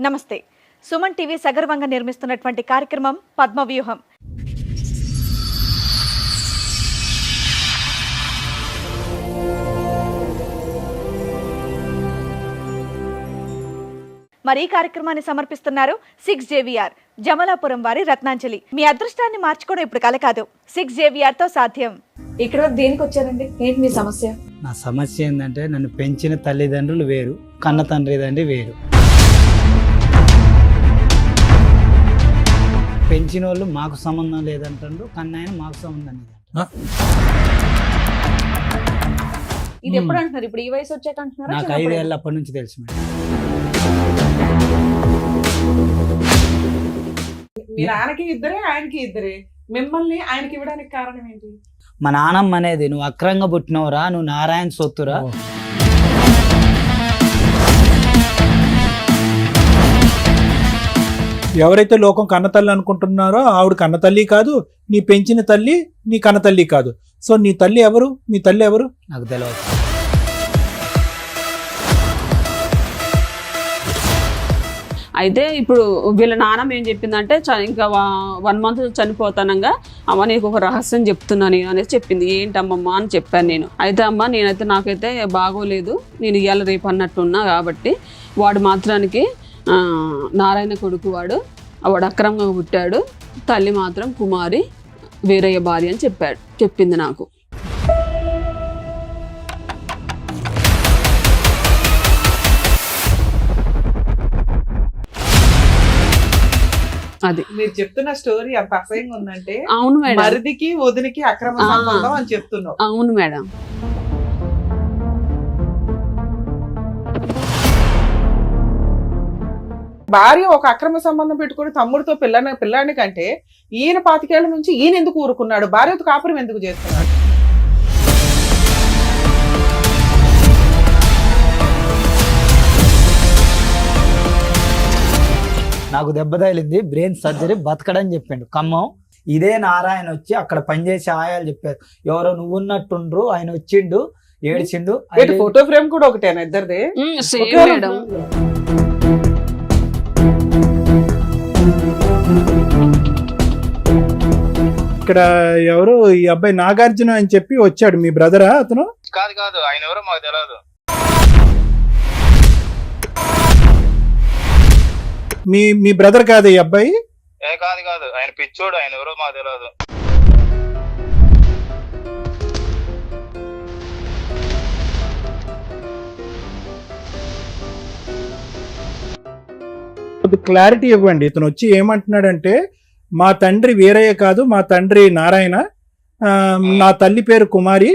నమస్తే. సుమన్ టీవీ సగర్వంగా నిర్మిస్తున్నటువంటి కార్యక్రమం పద్మవ్యూహం. మరి ఈ కార్యక్రమాన్ని సమర్పిస్తున్నారు 6 JVR జమలాపురం వారి రత్నాంజలి. మీ అదృష్టాన్ని మార్చుకోవడం ఇప్పుడు కల కాదు, 6 JVR తో సాధ్యం. ఇక్కడ దేనికి వచ్చారండి? ఏంటి మీ సమస్య? నా సమస్య ఏంటంటే నన్ను పెంచిన తల్లిదండ్రులు వేరు, కన్న తండ్రి వేరు. పెంచిన వాళ్ళు మాకు సంబంధం లేదంటారు, కన్నాయన మాకు సంబంధం లేదంటారు. ఇది ఎప్పుడు అంటున్నారు? ఇప్పుడు ఈ వయసు వచ్చాక అంటున్నారా? నాకు 5 ఏళ్ళ అప్పటి నుంచి తెలుసు మేడం. మీ నాన్నకి ఇద్దరే, ఆయనకి ఇద్దరే. మిమ్మల్ని ఆయనకి ఇవ్వడానికి కారణం ఏంటి? మా నాన్నమ్మ అనేది నువ్వు అక్రంగా పుట్టినవురా, నువ్వు నారాయణ సొత్తురా. ఎవరైతే లోకం కన్నతల్లి అనుకుంటున్నారో ఆవిడ కన్నతల్లి కాదు, నీ పెంచిన తల్లి నీ కన్నతల్లి కాదు. సో నీ తల్లి ఎవరు? మీ తల్లి ఎవరు? నాకు తెలియదు. అయితే ఇప్పుడు వీళ్ళ నాన్నమ్మ ఏం చెప్పిందంటే ఇంకా 1 month చనిపోతానంగా అమ్మ నీకు ఒక రహస్యం చెప్తున్నా నేను అనేసి చెప్పింది. ఏంటమ్మమ్మ అని చెప్పాను నేను. అయితే అమ్మ నేనైతే నాకైతే బాగోలేదు, నేను ఇవాళ రేపు అన్నట్టున్నా కాబట్టి వాడు మాత్రానికి నారాయణ కొడుకు వాడు అక్రమంగా పుట్టాడు, తల్లి మాత్రం కుమారి వీరయ్య భార్య అని చెప్పింది నాకు. అది మీరు చెప్తున్న స్టోరీ అంత అసహ్యంగా ఉందంటే. అవును మేడం. మరిదికి వదినికి అక్రమ సంబంధం అని చెప్తున్నావు. అవును మేడం. భార్య ఒక అక్రమ సంబంధం పెట్టుకుని తమ్ముడితో పిల్లాని కంటే ఈయన 25 ఏళ్ల నుంచి ఈయన ఎందుకు ఊరుకున్నాడు? భార్యతో కాపురం ఎందుకు చేస్తున్నాడు? నాకు దెబ్బ తగిలింది, బ్రెయిన్ సర్జరీ, బతకడని చెప్పిండు ఖమ్మం. ఇదే నారాయణ వచ్చి అక్కడ పనిచేసే ఆయాలు చెప్పారు, ఎవరో నువ్వు ఉన్నట్టుండ్రు, ఆయన వచ్చిండు ఏడిచిండు. ఫోటో ఫ్రేమ్ కూడా ఒకటేనా ఇద్దరిది? Same madam. ఇక్కడ ఎవరు ఈ అబ్బాయి నాగార్జున అని చెప్పి వచ్చాడు, మీ బ్రదరా అతను? కాదు ఆయన ఎవరో మాకు తెలియదు. మీ బ్రదర్ కాదు ఈ అబ్బాయి? కాదు ఆయన పిచ్చోడు, ఆయన ఎవరో మాకు తెలియదు. క్లారిటీ ఇవ్వండి. ఇతను వచ్చి ఏమంటున్నాడంటే మా తండ్రి వీరయ్య కాదు, మా తండ్రి నారాయణ, నా తల్లి పేరు కుమారి.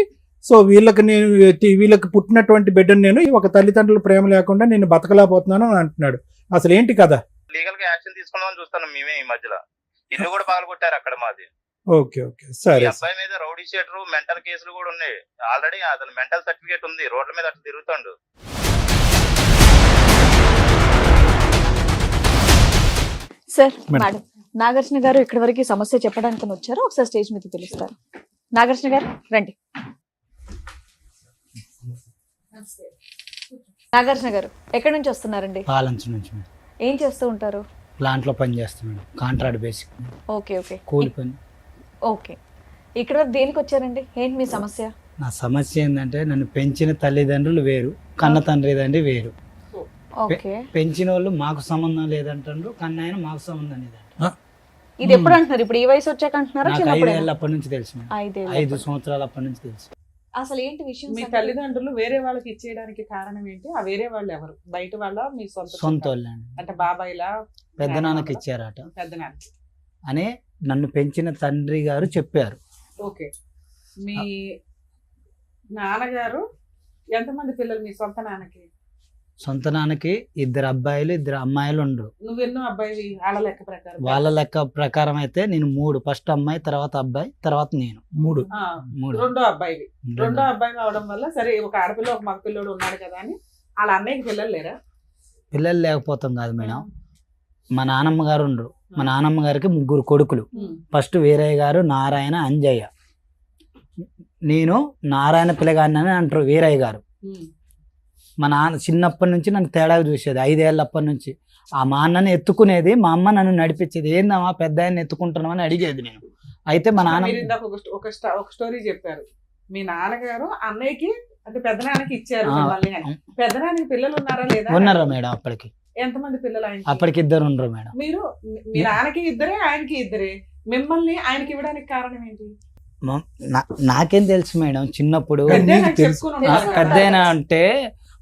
సో వీళ్ళకి పుట్టినటువంటి బిడ్డను నేను ఒక తల్లిదండ్రుల ప్రేమ లేకుండా నేను బతకలేకపోతున్నాను అని అంటున్నాడు. అసలు ఏంటి కదా? లీగల్ గా యాక్షన్ తీసుకుందామని చూస్తాను మేమే. ఈ మధ్యలో ఇల్లు కూడా పగలగొట్టారు అక్కడ మాది. ఓకే సరే. అబ్బాయి మీద రౌడీ షీటర్, మెంటల్ కేసులు కూడా ఉన్నాయి. ఆల్రెడీ అతను మెంటల్ సర్టిఫికేట్ ఉంది, రోడ్ల మీద అట్లా తిరుగుతాడు. సార్, మేడం నాగార్జున గారు ఇక్కడి వరకు సమస్య చెప్పడానికి వచ్చారు. ఒకసారి స్టేజ్ మీద పిలుస్తారు. నాగార్జున గారు రండి. నాగార్జున గారు ఎక్కడి నుంచి వస్తున్నారండి? పాలంచ నుంచి. ఏం చేస్తూ ఉంటారు? ప్లాంట్ లో పని చేస్తున్నాడు, కాంట్రాక్ట్ బేసిక్. ఓకే కూలి పని. ఓకే, ఇక్కడ వరకు దేనికి వచ్చారండి? ఏంటి మీ సమస్య? నా సమస్య ఏంటంటే నన్ను పెంచిన తల్లిదండ్రులు వేరు, కన్న తండ్రి వేరు. ఓకే, పెంచిన వాళ్ళు మాకు సంబంధం లేదంటారు, కన్నాయన మాకు సంబంధం లేదంటారు. ఇది ఎప్పుడు అంటున్నారు? ఇప్పుడు ఈ వయసు వచ్చాక అంటున్నారా? నాకు 5 ఏళ్ళ అప్పటి నుంచి తెలుసు. 5 సంవత్సరాల అప్పటి నుంచి తెలుసు. అసలు ఏంటి విషయం? మీ తల్లిదండ్రులు వేరే వాళ్ళకి ఇచ్చేయడానికి కారణం ఏంటి? ఆ వేరే వాళ్ళు ఎవరు? బయట వాళ్ళ, మీ సొంత వాళ్ళ? అంటే బాబాయిలా? పెద్ద నాన్నకి ఇచ్చారట పెద్ద నాన్న అని నన్ను పెంచిన తండ్రి గారు చెప్పారు. ఓకే, మీ నాన్నగారు ఎంతమంది పిల్లలు మీ సొంత నాన్నకి? సొంత నాన్నకి 2 అబ్బాయిలు 2 అమ్మాయిలు ఉండరు. నువ్వెన్నో అబ్బాయి వాళ్ళ లెక్క ప్రకారం? వాళ్ళ లెక్క ప్రకారం అయితే నేను 3, ఫస్ట్ అమ్మాయి, తర్వాత అబ్బాయి, తర్వాత నేను 3. రెండో అబ్బాయి అవడం వల్ల సరే ఒక ఆడపిల్ల ఒక మగ పిల్లోడు ఉన్నాడు కదా అని వాళ్ళ అన్నయ్యకి పిల్లలు లేరా? పిల్లలు లేకపోతాం కాదు మేడం, మా నానమ్మ గారు ఉండరు. మా నానమ్మ గారికి 3 కొడుకులు. ఫస్ట్ వీరయ్య గారు, నారాయణ, అంజయ్య. నేను నారాయణ పిల్లగాడిని అని అంటారు వీరయ్య గారు. మా నాన్న చిన్నప్పటి నుంచి నన్ను తేడాగా చూసేది, 5 ఏళ్ళప్పటి నుంచి. మా అన్నని ఎత్తుకునేది, మా అమ్మ నన్ను నడిపించేది. ఏందమ్మా పెద్ద ఆయన ఎత్తుకుంటున్నామని అడిగేది నేను. అయితే మా నాన్న మీరు ఇందాక ఒక స్టోరీ చెప్పారు, మీ నాన్నగారు అన్నయ్యకి అంటే పెద్దనాన్నకి ఇచ్చారు మిమ్మల్ని అని. పెద్దనాన్నకి పిల్లలు ఉన్నారా లేదా? ఉన్నారా మేడం? అప్పటికి ఎంతమంది పిల్లలు ఆయనకి? అప్పటికి 2 ఉండరు మేడం. మీరు మీ నాన్నకి ఇద్దరే, ఆయనకి ఇద్దరే, మిమ్మల్ని ఆయనకి ఇవ్వడానికి కారణం ఏంటి? నాకేం తెలుసు మేడం చిన్నప్పుడు. పెద్దయినా నీకు తెలుసు. చెప్పుకొని ఉంటారు కదా. పెద్దయినా అంటే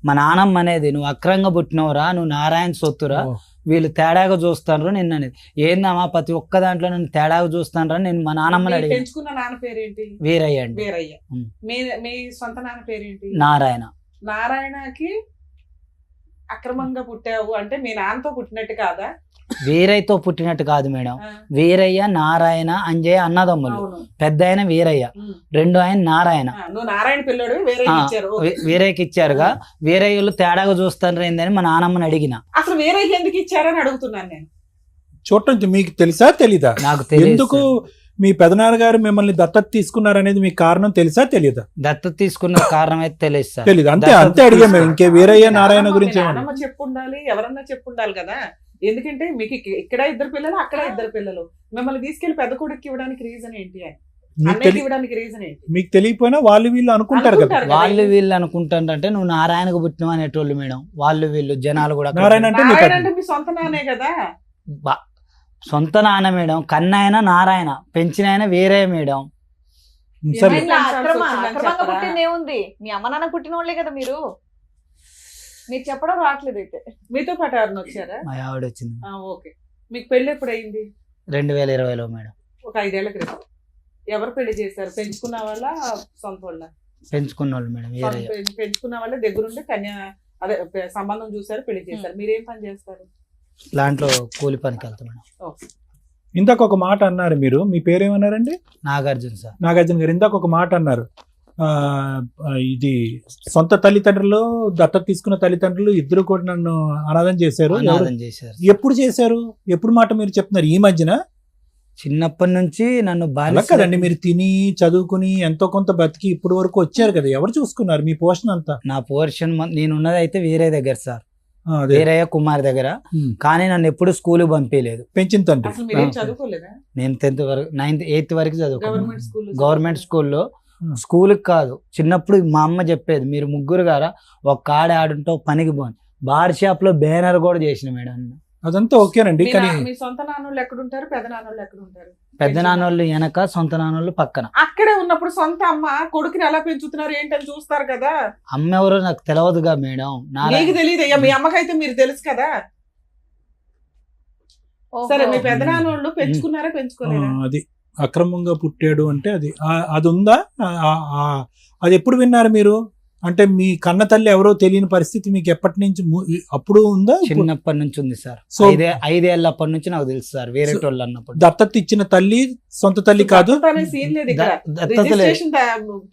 మా నాన్నమ్మ అనేది, నువ్వు అక్రంగా పుట్టినవురా, నువ్వు నారాయణ సొత్తురా, వీళ్ళు తేడాగా చూస్తాను నిన్న అనేది. ఏందమ్మా ప్రతి ఒక్క దాంట్లో నన్ను తేడాగా చూస్తాను నేను మా నాన్నమ్మని మీరు అడిగి. పెంచుకున్న నాన్న పేరేంటి? వీరయ్య అండి. వీరయ్య. ఉమ్. మీ సొంత నాన్న పేరేంటి? నారాయణ. నారాయణకి అక్రమంగా పుట్టావు అంటే మీ నాన్నతో పుట్టినట్టు కాదా? వీరయ్యతో పుట్టినట్టు కాదు మేడం. ఆ, వీరయ్య, నారాయణ, అంజయ్య అన్నదమ్ములు. అవును. పెద్ద ఆయన వీరయ్య, ఉమ్. రెండో ఆయన నారాయణ. నువ్వు నారాయణ పిల్లడు వేరే ఆ, ఇచ్చారు. ఓకే. వీరయ్యకి ఇచ్చారుగా. వీరయ్యలు తేడాగా చూస్తాను ఏందని మా నాన్నమ్మని అడిగిన. అసలు వేరే ఎందుకు ఇచ్చారని అడుగుతున్నాను నేను. చూడటం మీకు తెలుసా తెలీదా? నాకు తెలియదు ఎందుకు మీ పెదనాన్నగారు మిమ్మల్ని దత్తత తీసుకున్నారనేది మీకు కారణం తెలుసా తెలీదా? దత్తత తీసుకున్న కారణం అయితే తెలియదు సార్. తెలీదు. అంతే దత్తత అంతే అడిగా మేము. ఇంకే వీరయ్య నారాయణ మీ గురించి నాన్నమ్మ చెప్పు ఉండాలి, ఎవరన్నా చెప్పు ఉండాలి కదా. ఎందుకంటే మీకు ఇక్కడ 2 పిల్లలు, అక్కడ 2 పిల్లలు, మిమ్మల్ని తీసుకెళ్లి పెద్ద కొడుకు ఇవ్వడానికి రీజన్ ఏంటి అని, అన్నయ్యకి ఇవ్వడానికి రీజన్ ఏంటి? మీకు తెలియకపోయినా వాళ్ళు వీళ్ళు అనుకుంటారు కదా. అనుకుంటారు కదా. వాళ్ళు వీళ్ళు అనుకుంటారంటే నువ్వు నారాయణకు పుట్టినవు అనేటోళ్ళు మేడం. వాళ్ళు వీళ్ళు జనాలు కూడా నారాయణ అంటే మీకు నారాయణ అంటే మీ సొంత నాన్నే కదా. సొంత నాన్న మేడం. కన్నాయన నారాయణ, పెంచిన ఆయన వేరే మేడం. సరే ఏమైంది? అక్రమంగా పుట్టింది ఏముంది? మీ అమ్మ నాన్న పుట్టిన వాళ్ళే కదా మీరు. మీరు చెప్పడం రావట్లేదు అయితే. మీతో పాటు ఎవరిని వచ్చారా? మా ఆవిడ వచ్చింది ఓకే. మీకు పెళ్లి ఎప్పుడు అయింది? 2020లో మేడం. ఒక 5 ఏళ్ల క్రితం. ఎవరు పెళ్లి చేశారు? పెంచుకున్న వాళ్ళ, సొంత వాళ్ళ? పెంచుకున్న వాళ్ళు మేడం. వేరే పెంచుకున్న వాళ్ళ దగ్గరుండి అదే సంబంధం చూసారు, పెళ్లి చేశారు. మీరేం పని చేస్తారు? దాంట్లో కూలి పనికి వెళ్తాం మేడం. ఓకే. ఇందాక ఒక మాట అన్నారు మీరు. మీ పేరేమన్నారండి? నాగార్జున సార్. నాగార్జున గారు ఇందాక ఒక మాట అన్నారు. ఇది సొంత తల్లిదండ్రులు, దత్తత తీసుకున్న తల్లిదండ్రులు ఇద్దరు కూడా నన్ను అనాథం చేశారు. అనాథం చేశారు. ఎప్పుడు చేశారు? ఎప్పుడు మాట మీరు చెప్తున్నారు? ఈ మధ్యన? చిన్నప్పటి నుంచి నన్ను అలా బాగా కదండి, మీరు తిని చదువుకుని ఎంతో కొంత బతికి ఇప్పుడు వరకు వచ్చారు కదా. ఎవరు చూసుకున్నారు మీ పోషణ అంతా? నా పోర్షన్ నేనున్నది అయితే వేరే దగ్గర సార్, అదే. వీరయ్య కుమార్ దగ్గర. కానీ నన్ను ఎప్పుడు స్కూల్కి పంపించలేదు. పెంచిన తండ్రి. అసలు మీరేం చదువుకోలేదా? నేను 10th వరకు, 9th 8th వరకు చదువుకున్నాను గవర్నమెంట్ స్కూల్? గవర్నమెంట్ స్కూల్లో. స్కూల్కి కాదు, చిన్నప్పుడు మా అమ్మ చెప్పేది, మీరు ముగ్గురు గారా ఒక కాడ ఆడుంటే ఒక పనికి పోను. బార్ షాప్ లో బ్యానర్ కూడా చేసిన మేడం. అదంతా ఓకేనండి. కానీ మీ సొంత నాన్నోళ్ళు ఎక్కడుంటారు, పెద్ద నాన్నోళ్ళు ఎక్కడుంటారు? పెద్ద నాన్నోళ్ళు వెనక, సొంత నాన్నోళ్ళు పక్కన. అక్కడే ఉన్నప్పుడు సొంత అమ్మ కొడుకుని ఎలా పెంచుతున్నారు ఏంటని చూస్తారు కదా. అమ్మ ఎవరో నాకు తెలియదుగా మేడం. నీకు తెలియదు అయ్యా, మీ అమ్మకైతే మీరు తెలుసు కదా. సరే, మీ పెద్ద నాన్నోళ్ళు పెంచుకున్నారా, పెంచుకోలేదా? అది అక్రమంగా పుట్టాడు అంటే అది ఉందా? అది ఎప్పుడు విన్నారు మీరు? అంటే మీ కన్న తల్లి ఎవరో తెలియని పరిస్థితి మీకు ఎప్పటి నుంచి అప్పుడు ఉందా? చిన్నప్పటి నుంచి ఉంది సార్. సో 5 ఏళ్ళప్పటి నుంచి నాకు తెలుసు సార్. వేరే వాళ్ళు అన్నప్పుడు దత్తత ఇచ్చిన తల్లి సొంత తల్లి కాదు. సీన్ లేదు ఇక్కడ. దత్తత లేదు. రిజిస్ట్రేషన్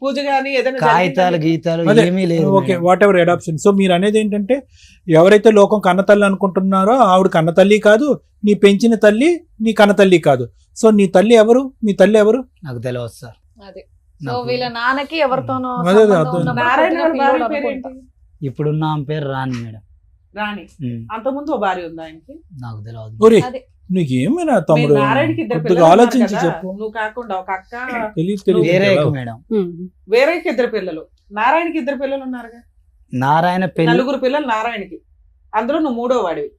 పూజ గానీ ఏదైనా కాగితాలు జరిగిందా? గీతాలు అదే, ఏమీ లేదు okay, madam. Whatever adoption. So మీరు అనేది ఏంటంటే ఎవరైతే లోకం కన్న తల్లి అనుకుంటున్నారో ఆవిడ కన్న తల్లి కాదు, నీ పెంచిన తల్లి నీ కన్న తల్లి కాదు. సో నీ తల్లి ఎవరు? మీ తల్లి ఎవరు? నాకు తెలియదు సార్. అదే. సో వీళ్ళ నాన్నకి ఎవరితోనో అదే, సంబంధం అదే. ఉన్నప్పుడు నారాయణ పుట్టిన గారి భార్య పిల్లోడు పేరేంటి? అనుకుంటా. ఇప్పుడున్న ఆమె పేరు రాణి మేడం. రాణి. ఉమ్, అంతకుముందు ఓ భార్య ఉందా ఆయనకి? నాకు తెలియదు. ఒరే అదే. నీకు ఏమైనా మీ తమ్ముడు? నారాయణకి 2 కొద్దిగా పిల్లలు ఉన్నారు ఆలోచించి కదా. చెప్పు. నువ్వు కాకుండా ఒక అక్క, తెలియదు వేరే తెలియదు. మేడం. వేరేకి 2 పిల్లలు, నారాయణకి 2 పిల్లలు ఉన్నారుగా. నారాయణ పెళ్లి 4 పిల్లలు నారాయణకి, అందులో నువ్వు 3వ వాడివి.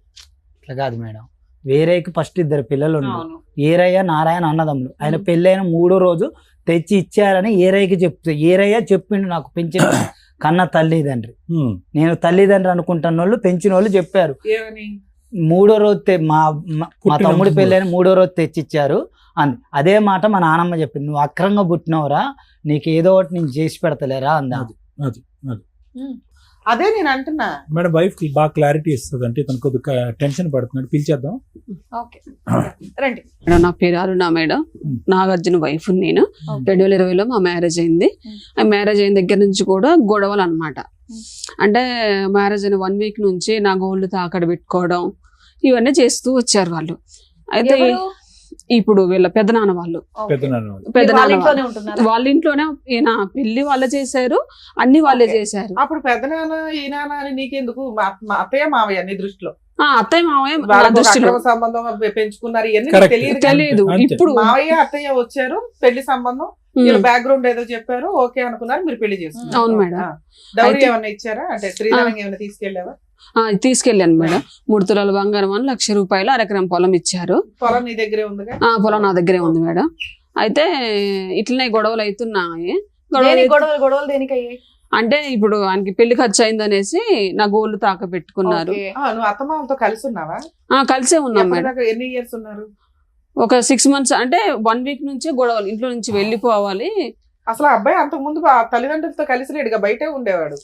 అట్లా కాదు మేడం. వేరేకి ఫస్ట్ 2 పిల్లలు ఉన్నారు. అవును. ఏరయ్య నారాయణ అన్నదమ్ములు. ఆయన పెళ్ళైన 3వ రోజు తెచ్చి ఇచ్చారని ఏరయ్యకి చెప్తే, ఏరయ్య చెప్పిండు నాకు పెంచిన కన్న తల్లిదండ్రి. నేను తల్లిదండ్రి అనుకుంటున్న వాళ్ళు పెంచిన వాళ్ళు చెప్పారు. ఏమని? 3వ రోజు మా తమ్ముడి పెళ్ళైన 3వ రోజు తెచ్చిచ్చారు అంది. అదే మాట మా నాన్నమ్మ చెప్పింది. నువ్వు అక్రంగా పుట్టినవరా, నీకు ఏదో ఒకటి నేను చేసి పెడతలేరా అందా. అదే నేను అంటున్నా. మేడం వైఫ్ కి బాగా క్లారిటీ ఇస్తుంది. అంటే తనకు కొద్దిగా టెన్షన్ పడుతున్నాడు. పిలిచేద్దాం. ఓకే, రండి. మేడం నా పేరు అరుణ మేడం. నాగార్జున వైఫ్ నేను. 2020లో మా మ్యారేజ్ అయింది. ఆ మ్యారేజ్ అయిన దగ్గర నుంచి కూడా గొడవలు అన్నమాట. అంటే మ్యారేజ్ అయిన 1 వీక్ నుంచి నా గోల్డ్ తాకడ పెట్టుకోవడం ఇవన్నీ చేస్తూ వచ్చారు వాళ్ళు. అయితే ఎవరు? ఇప్పుడు వీళ్ళ పెద్దనాన్న వాళ్ళు పెద్దనాన్న మీరు వాళ్ళ పెద్దనాన్న ఇంట్లోనే ఉంటున్నారా? వాళ్ళ ఇంట్లోనే ఈయన పెళ్లి వాళ్ళే చేశారు, అన్ని వాళ్ళే చేశారు. అప్పుడు పెద్దనాన్న ఈ నాన్న అని నీకెందుకు? మా అత్తయ్య మావయ్య నీ దృష్టిలో అత్తయ్య మావయ్య నా వాళ్ళకు ఒక దృష్టిలో అక్రమ సంబంధం పెంచుకున్నారు ఇవన్నీ నీకు Correct. తెలియదు కదా? తెలియదు. అంతే. ఇప్పుడు మావయ్య అత్తయ్య వచ్చారు, పెళ్లి సంబంధం, వీళ్ళ బ్యాక్గ్రౌండ్ ఏదో చెప్పారు, ఓకే అనుకున్నారు, మీరు పెళ్లి చేసుకున్నారు. అవును మేడం. డౌరీ అయితే- ఏమన్నా ఇచ్చారా? అంటే శ్రీధరం ఏమైనా తీసుకెళ్ళావా? తీసుకెళ్ళాను మేడం. 3 తులాల బంగారం అని 1,00,000 రూపాయలు అరెకరం పొలం ఇచ్చారు. పొలం నీ దగ్గరే ఉందిగా? పొలం నా దగ్గరే ఉంది మేడం. అయితే ఇట్లనే గొడవలు అవుతున్నాయి. దేనికి గొడవలు గొడవలు దేనికి అయ్యాయి? అంటే ఇప్పుడు ఆయనకి పెళ్లి ఖర్చు అయిందనేసి నా గోళ్ళు తాక పెట్టుకున్నారు. ఓకే. నువ్వు అత్తమామతో కలిసి ఉన్నావా? కలిసే ఉన్నాం మేడం. ఎప్పటిదాకా ఎన్ని ఇయర్స్ ఉన్నారు? ఒక 6 months, అంటే 1 week నుంచే గొడవలు, ఇంట్లో నుంచి వెళ్ళిపోవాలి. అసలు ఆ అబ్బాయి అంతకు ముందు తల్లిదండ్రులతో కలిసి లేడుగా, బయటే ఉండేవాడు.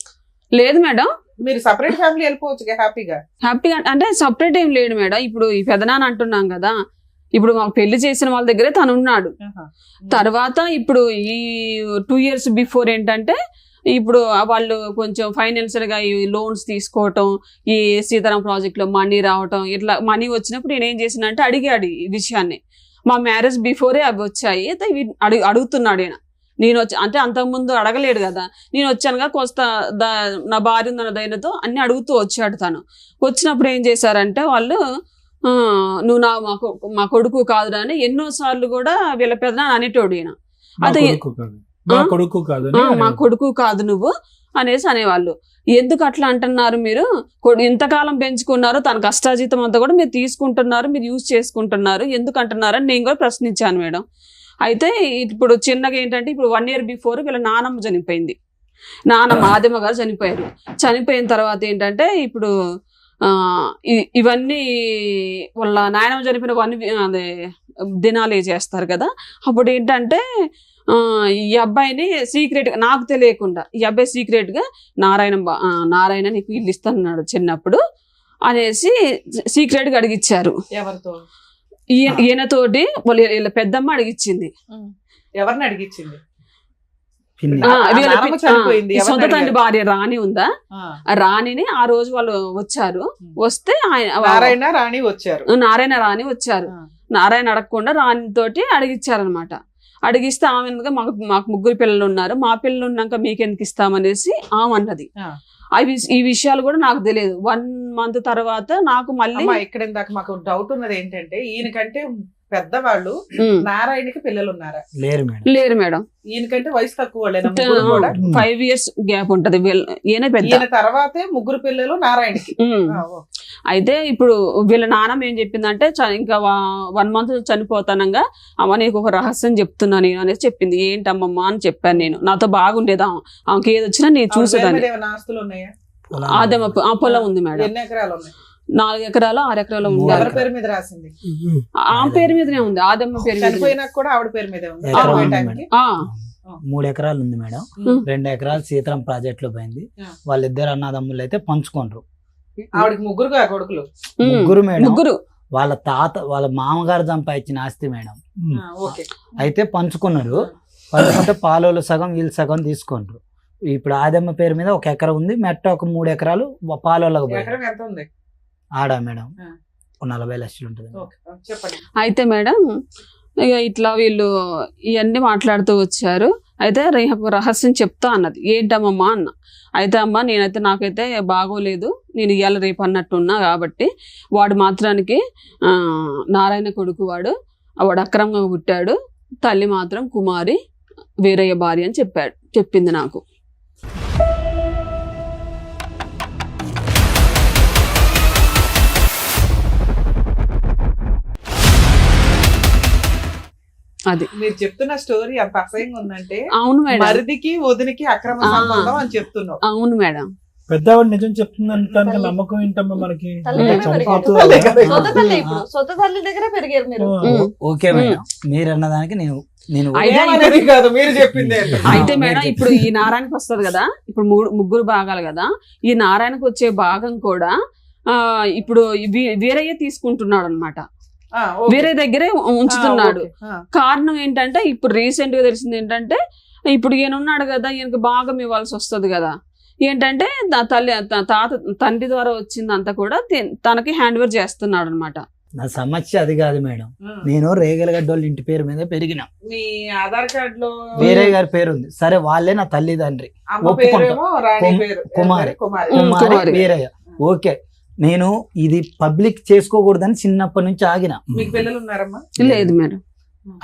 లేదు మేడం, మీరు సపరేట్ ఫ్యామిలీ వెళ్ళిపోవచ్చు హ్యాపీగా. హ్యాపీగా అంటే సపరేట్ ఏం లేడు మేడం. ఇప్పుడు ఈ పెదనాన్న అంటున్నాం కదా, ఇప్పుడు మాకు పెళ్లి చేసిన వాళ్ళ దగ్గరే తను ఉన్నాడు. తర్వాత ఇప్పుడు ఈ 2 years బిఫోర్ ఏంటంటే ఇప్పుడు వాళ్ళు కొంచెం ఫైనాన్షియల్ గా ఈ లోన్స్ తీసుకోవటం, ఈ సీతారాం ప్రాజెక్ట్ లో మనీ రావటం, ఇట్లా మనీ వచ్చినప్పుడు నేనేం చేసినంటే అడిగాడు ఈ విషయాన్ని. మా మ్యారేజ్ బిఫోరే అవి వచ్చాయి, అయితే అడుగుతున్నాడు ఈయన. నేను వచ్చి అంటే అంతకుముందు అడగలేడు కదా, నేను వచ్చానుగా కొంత నా భార్య ఉందన్న ధైర్యంతో అన్ని అడుగుతూ వచ్చాడు తను. వచ్చినప్పుడు ఏం చేశారంటే వాళ్ళు నువ్వు మా కొడుకు కాదురా అని ఎన్నోసార్లు కూడా వీళ్ళ పెద్దనాన్న అనేటోడు ఈయన. అదే మా కొడుకు కాదు మా కొడుకు కాదు నువ్వు అనేసి అనేవాళ్ళు. ఎందుకు అట్లా అంటున్నారు మీరు? ఇంతకాలం పెంచుకున్నారు, తన కష్టాజీతం అంతా కూడా మీరు తీసుకుంటున్నారు, మీరు యూజ్ చేసుకుంటున్నారు, ఎందుకు అంటున్నారు అని నేను కూడా ప్రశ్నించాను మేడం. అయితే ఇప్పుడు చిన్నగా ఏంటంటే ఇప్పుడు 1 year బిఫోర్ వీళ్ళ నానమ్మ చనిపోయింది. నానమ్మ ఆదమ్మ గారు చనిపోయారు. చనిపోయిన తర్వాత ఏంటంటే ఇప్పుడు ఇవన్నీ వాళ్ళ నాయనమ్మ చనిపోయిన అదే దినాలు చేస్తారు కదా. అప్పుడు ఏంటంటే ఈ అబ్బాయిని సీక్రెట్ గా, నాకు తెలియకుండా ఈ అబ్బాయి సీక్రెట్ గా నారాయణ నీకు ఇల్లు ఇస్తున్నాడు చిన్నప్పుడు అనేసి సీక్రెట్ గా అడిగిచ్చారు. ఎవరితో? ఈయనతోటి వీళ్ళ పెద్దమ్మ అడిగిచ్చింది. ఎవరిని అడిగిచ్చింది? సొంత తండ్రి భార్య రాణి ఉందా, రాణిని ఆ రోజు వాళ్ళు వచ్చారు. వస్తే నారాయణ రాణి వచ్చారు. నారాయణ అడగకుండా రాణి తోటి అడిగిచ్చారనమాట. అడిగిస్తే ఆమె మాకు 3 పిల్లలు ఉన్నారు, మా పిల్లలు ఉన్నాక మీకెందుకు ఇస్తామనేసి ఆమె అన్నది. ఈ విషయాలు కూడా నాకు తెలియదు. 1 month తర్వాత నాకు మళ్ళీ ఇక్కడ ఇందాక మాకు డౌట్ ఉన్నది ఏంటంటే, ఈయనకంటే పెద్దవాళ్ళు నారాయణకి పిల్లలు ఉన్నారా? లేరు మేడం. ఈయనకంటే వయసు తక్కువ 5 years గ్యాప్ ఉంటది. ఈయన తర్వాతే 3 పిల్లలు నారాయణకి. అయితే ఇప్పుడు వీళ్ళ నాన్నమ్మ ఏం చెప్పిందంటే ఇంకా 1 month చనిపోతానంగా అమ్మ నీకు ఒక రహస్యం చెప్తున్నా నేను అనేసి చెప్పింది. ఏంటమ్మమ్మ అని చెప్పాను నేను. నాతో బాగుండేదా, ఆమెకి ఏది వచ్చినా నేను చూసేదాన్ని. ఆస్తులు ఉన్నాయా? ఆ పొలం ఉంది మేడం. ఎన్ని ఎకరాలు ఉన్నాయి? 4 ఎకరాలు 6 ఎకరాలు ఉంది. ఎవరి పేరు మీద రాసింది? ఆమె పేరు మీదనే ఉంది, ఆదమ్మ పేరు మీద. చనిపోయినాక కూడా ఆవిడ పేరు మీదే ఉంది. 3 ఎకరాలు ఉంది మేడం. 2 ఎకరాలు సీతారాం ప్రాజెక్ట్ లో పోయింది. వాళ్ళిద్దరు అన్నదమ్ములు అయితే పంచుకోండ్రు. ఆవిడకి 3 కొడుకులు. 3 మేడం. 3 వాళ్ళ మామగారు సంపాదించిన ఆస్తి మేడం. అయితే పంచుకున్నారు. పంచుకుంటే పాలోళ్ళు సగం వీళ్ళు సగం తీసుకుంటారు. ఇప్పుడు ఆదమ్మ పేరు మీద 1 ఎకరం ఉంది, మెట్ట ఒక 3 ఎకరాలు పాలోళ్ళకు ఉంది. ఆడా మేడం 40 లక్షలు ఉంటుంది. అయితే మేడం ఇక ఇట్లా వీళ్ళు ఇవన్నీ మాట్లాడుతూ వచ్చారు. అయితే రహస్యం చెప్తా అన్నది. ఏంటమ్మమ్మా అన్న. అయితే అమ్మ నాకైతే బాగోలేదు, నేను ఇవాళ రేపు అన్నట్టున్నా కాబట్టి వాడు మాత్రానికి నారాయణ కొడుకు, వాడు అక్రమంగా పుట్టాడు, తల్లి మాత్రం కుమారి, వీరయ్య భార్య అని చెప్పింది నాకు. అది మీరు చెప్తున్న స్టోరీ అంత అసహ్యంగా ఉందంటే. అవును మేడం. మరిదికి వదినికి అక్రమ సంబంధం అని చెప్తున్నావు. అవును మేడం. పెద్దవాడు నిజం చెప్తుందంటే నమ్మకం ఏంటమ్మా మనకి? ఓకే మేడం, మీరు అన్నదానికి నేను మీరు చెప్పింది. అయితే మేడం ఇప్పుడు ఈ నారాయణకి వస్తుంది కదా, ఇప్పుడు 3 భాగాలు కదా, ఈ నారాయణకు వచ్చే భాగం కూడా ఇప్పుడు వీరయ్య తీసుకుంటున్నాడు అనమాట. వేరే దగ్గరే ఉంచుతున్నాడు. కారణం ఏంటంటే ఇప్పుడు రీసెంట్ గా తెలిసింది ఏంటంటే, ఇప్పుడు ఈయన ఉన్నాడు కదా, ఈయనకి భాగం ఇవ్వాల్సి వస్తుంది కదా. ఏంటంటే తండ్రి ద్వారా వచ్చిందంతా కూడా తనకి హ్యాండ్ ఓవర్ చేస్తున్నాడు అనమాట. నా సమస్య అది కాదు మేడం. ఆ. నేను రేగలగడ్డ వాళ్ళ ఇంటి పేరు మీద పెరిగిన, మీ ఆధార్ కార్డ్ లో వేరే గారి పేరు ఉంది. సరే వాళ్ళే నా తల్లిదండ్రి, అమ్మ ఒప్పుకుంటా. పేరేమో రాణి పేరు కుమారి. కుమారి. కుమారి కుమారి. వీరయ్య. ఓకే, నేను ఇది పబ్లిక్ చేసుకోకూడదని చిన్నప్పటి నుంచి ఆగిన. మీకు పిల్లలు ఉన్నారమ్మా? లేదు మేడం.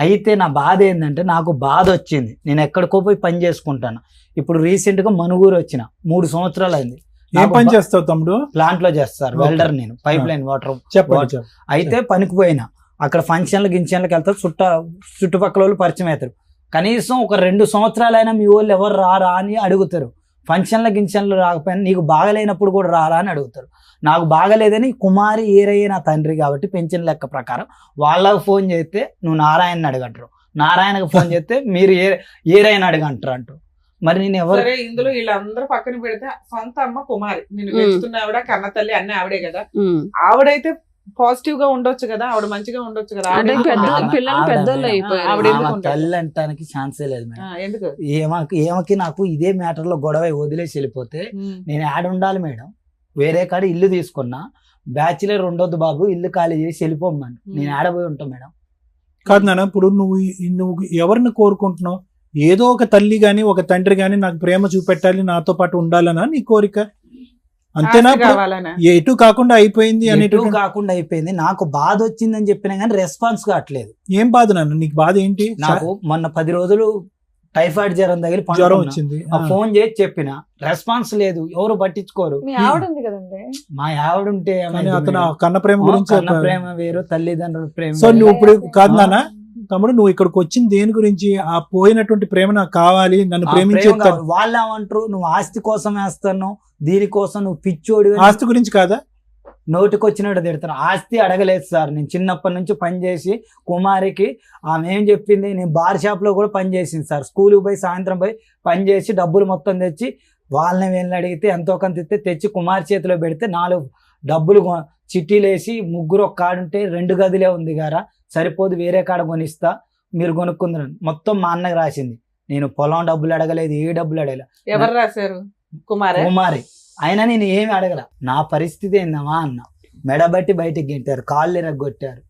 అయితే నా బాధ ఏంటంటే నాకు బాధ వచ్చింది, నేను ఎక్కడికో పోయి పని చేసుకుంటాను. ఇప్పుడు రీసెంట్ గా మనుగూరు వచ్చిన 3 సంవత్సరాలు అయింది. ఏం పని చేస్తావు తమ్ముడు? ప్లాంట్ లో చేస్తారు, Okay. వెల్డర్. నేను పైప్ లైన్ వాటర్ చెప్పండి. అయితే పనికి పోయినా, అక్కడ ఫంక్షన్లు గింక్షన్లకు వెళ్తారు, చుట్టుపక్కల వాళ్ళు పరిచయం అవుతారు. కనీసం ఒక 2 సంవత్సరాలైనా మీ వాళ్ళు ఎవరు రారా అని అడుగుతారు. ఫంక్షన్ల గింక్షన్లు రాకపోయినా నీకు బాగలేనప్పుడు కూడా రారా అని అడుగుతారు. నాకు బాగలేదని కుమారి ఏరయ్య నా తండ్రి కాబట్టి పెన్షన్ లెక్క ప్రకారం వాళ్ళకు ఫోన్ చేస్తే నువ్వు నారాయణ అడగంటారు, నారాయణకు ఫోన్ చేస్తే మీరు ఏరైన అడగంటారు అంటారు. మరి నేను ఎవరు? సరే, ఇందులో వీళ్ళందరూ పక్కన పెడితే సొంత అమ్మ కుమారి, నేను పెంచుతున్న ఆవిడ, కన్న తల్లి అన్ని ఆవిడే కదా. ఆవిడైతే పాజిటివ్ గా ఉండొచ్చు కదా, ఆవిడ మంచిగా ఉండొచ్చు కదా. అంటే ఆవిడ పెద్ద ఎందుకు పిల్లలు ఆవిడ పెద్దోళ్ళు మేడం. అయిపోయారు. ఆవిడ ఎందుకు ఆమె ఉండదు? తల్లి అంటానికి ఛాన్సే లేదు మేడం. ఎందుకు? ఏమకి నాకు ఇదే మ్యాటర్ లో గొడవ వదిలేసి వెళ్ళిపోతే నేను యాడ్ ఉండాలి మేడం. వేరే కాడ ఇల్లు తీసుకున్నా, బ్యాచిలర్ ఉండొద్దు బాబు, ఇల్లు ఖాళీ చేసి వెళ్ళిపోమ్మని. నేను ఆడపోయి ఉంటా మేడం. కాదు నాన్న, ఇప్పుడు నువ్వు ఎవరిని కోరుకుంటున్నావు? ఏదో ఒక తల్లి గాని ఒక తండ్రి గాని నాకు ప్రేమ చూపెట్టాలి, నాతో పాటు ఉండాలనా నీ కోరిక? అంతేనా? ఆస్తి కావాలనా? ఎటు కాకుండా అయిపోయింది ఎటు అనేటు కాకుండా అయిపోయింది. నాకు బాధ వచ్చిందని చెప్పినా కానీ రెస్పాన్స్ కావట్లేదు. ఏం బాధ నాన్న? నీకు బాధ ఏంటి? నాకు మొన్న 10 రోజులు టైఫాయిడ్ జ్వరం తగిలి జ్వరం పండుకున్నా. వచ్చింది. ఫోన్ చేసి చెప్పిన, రెస్పాన్స్ లేదు, ఎవరు పట్టించుకోరు. మీ ఆవిడ ఉంది కదండి. మా ఆవిడ ఉంటే కానీ ఏమైంది అతను ఆ మేడం? కన్న ప్రేమ గురించి కన్న ఒక- ప్రేమ వేరు, తల్లిదండ్రుల ప్రేమ సో వేరు. నువ్వు ఇప్పుడు కాదు నాన్న తమ్ముడు, నువ్వు ఇక్కడికి వచ్చింది దేని గురించి? ఆ పోయినటువంటి ప్రేమ నాకు కావాలి, నన్ను ఆ ప్రేమించే ప్రేమ కావాలి. వాళ్ళు ఏమంటారు, నువ్వు ఆస్తి కోసం వేస్తున్నావు, దీనికోసం నువ్వు పిచ్చోడి ఆస్తి గురించి కాదా? నోటికి వచ్చినట్టు తిడతాను. ఆస్తి అడగలేదు సార్, నేను చిన్నప్పటి నుంచి పనిచేసి కుమారికి ఆమె ఏం చెప్పింది, నేను బార్ షాప్ లో కూడా పని చేసింది సార్. స్కూల్కి పోయి సాయంత్రం పోయి పని చేసి డబ్బులు మొత్తం తెచ్చి వాళ్ళని వీళ్ళని అడిగితే ఎంతో కొంత ఇస్తే తెచ్చి కుమార్ చేతిలో పెడితే 4 డబ్బులు చిట్టీలు వేసి, 3 ఒక కాడుంటే 2 గదిలే ఉంది గారా, సరిపోదు వేరే కాడ కొనిస్తా మీరు కొనుక్కుందరు మొత్తం మా అన్నకి రాసింది. నేను పొలం డబ్బులు అడగలేదు, ఏ డబ్బులు అడగలేదు. ఎవరు రాశారు? కుమారే. కుమారి. అయినా నేను ఏమి అడగల. నా పరిస్థితి ఏందమ్మా అన్న, మెడబట్టి బయటికి గెంటారు, కాళ్ళు ఎరగొట్టారు.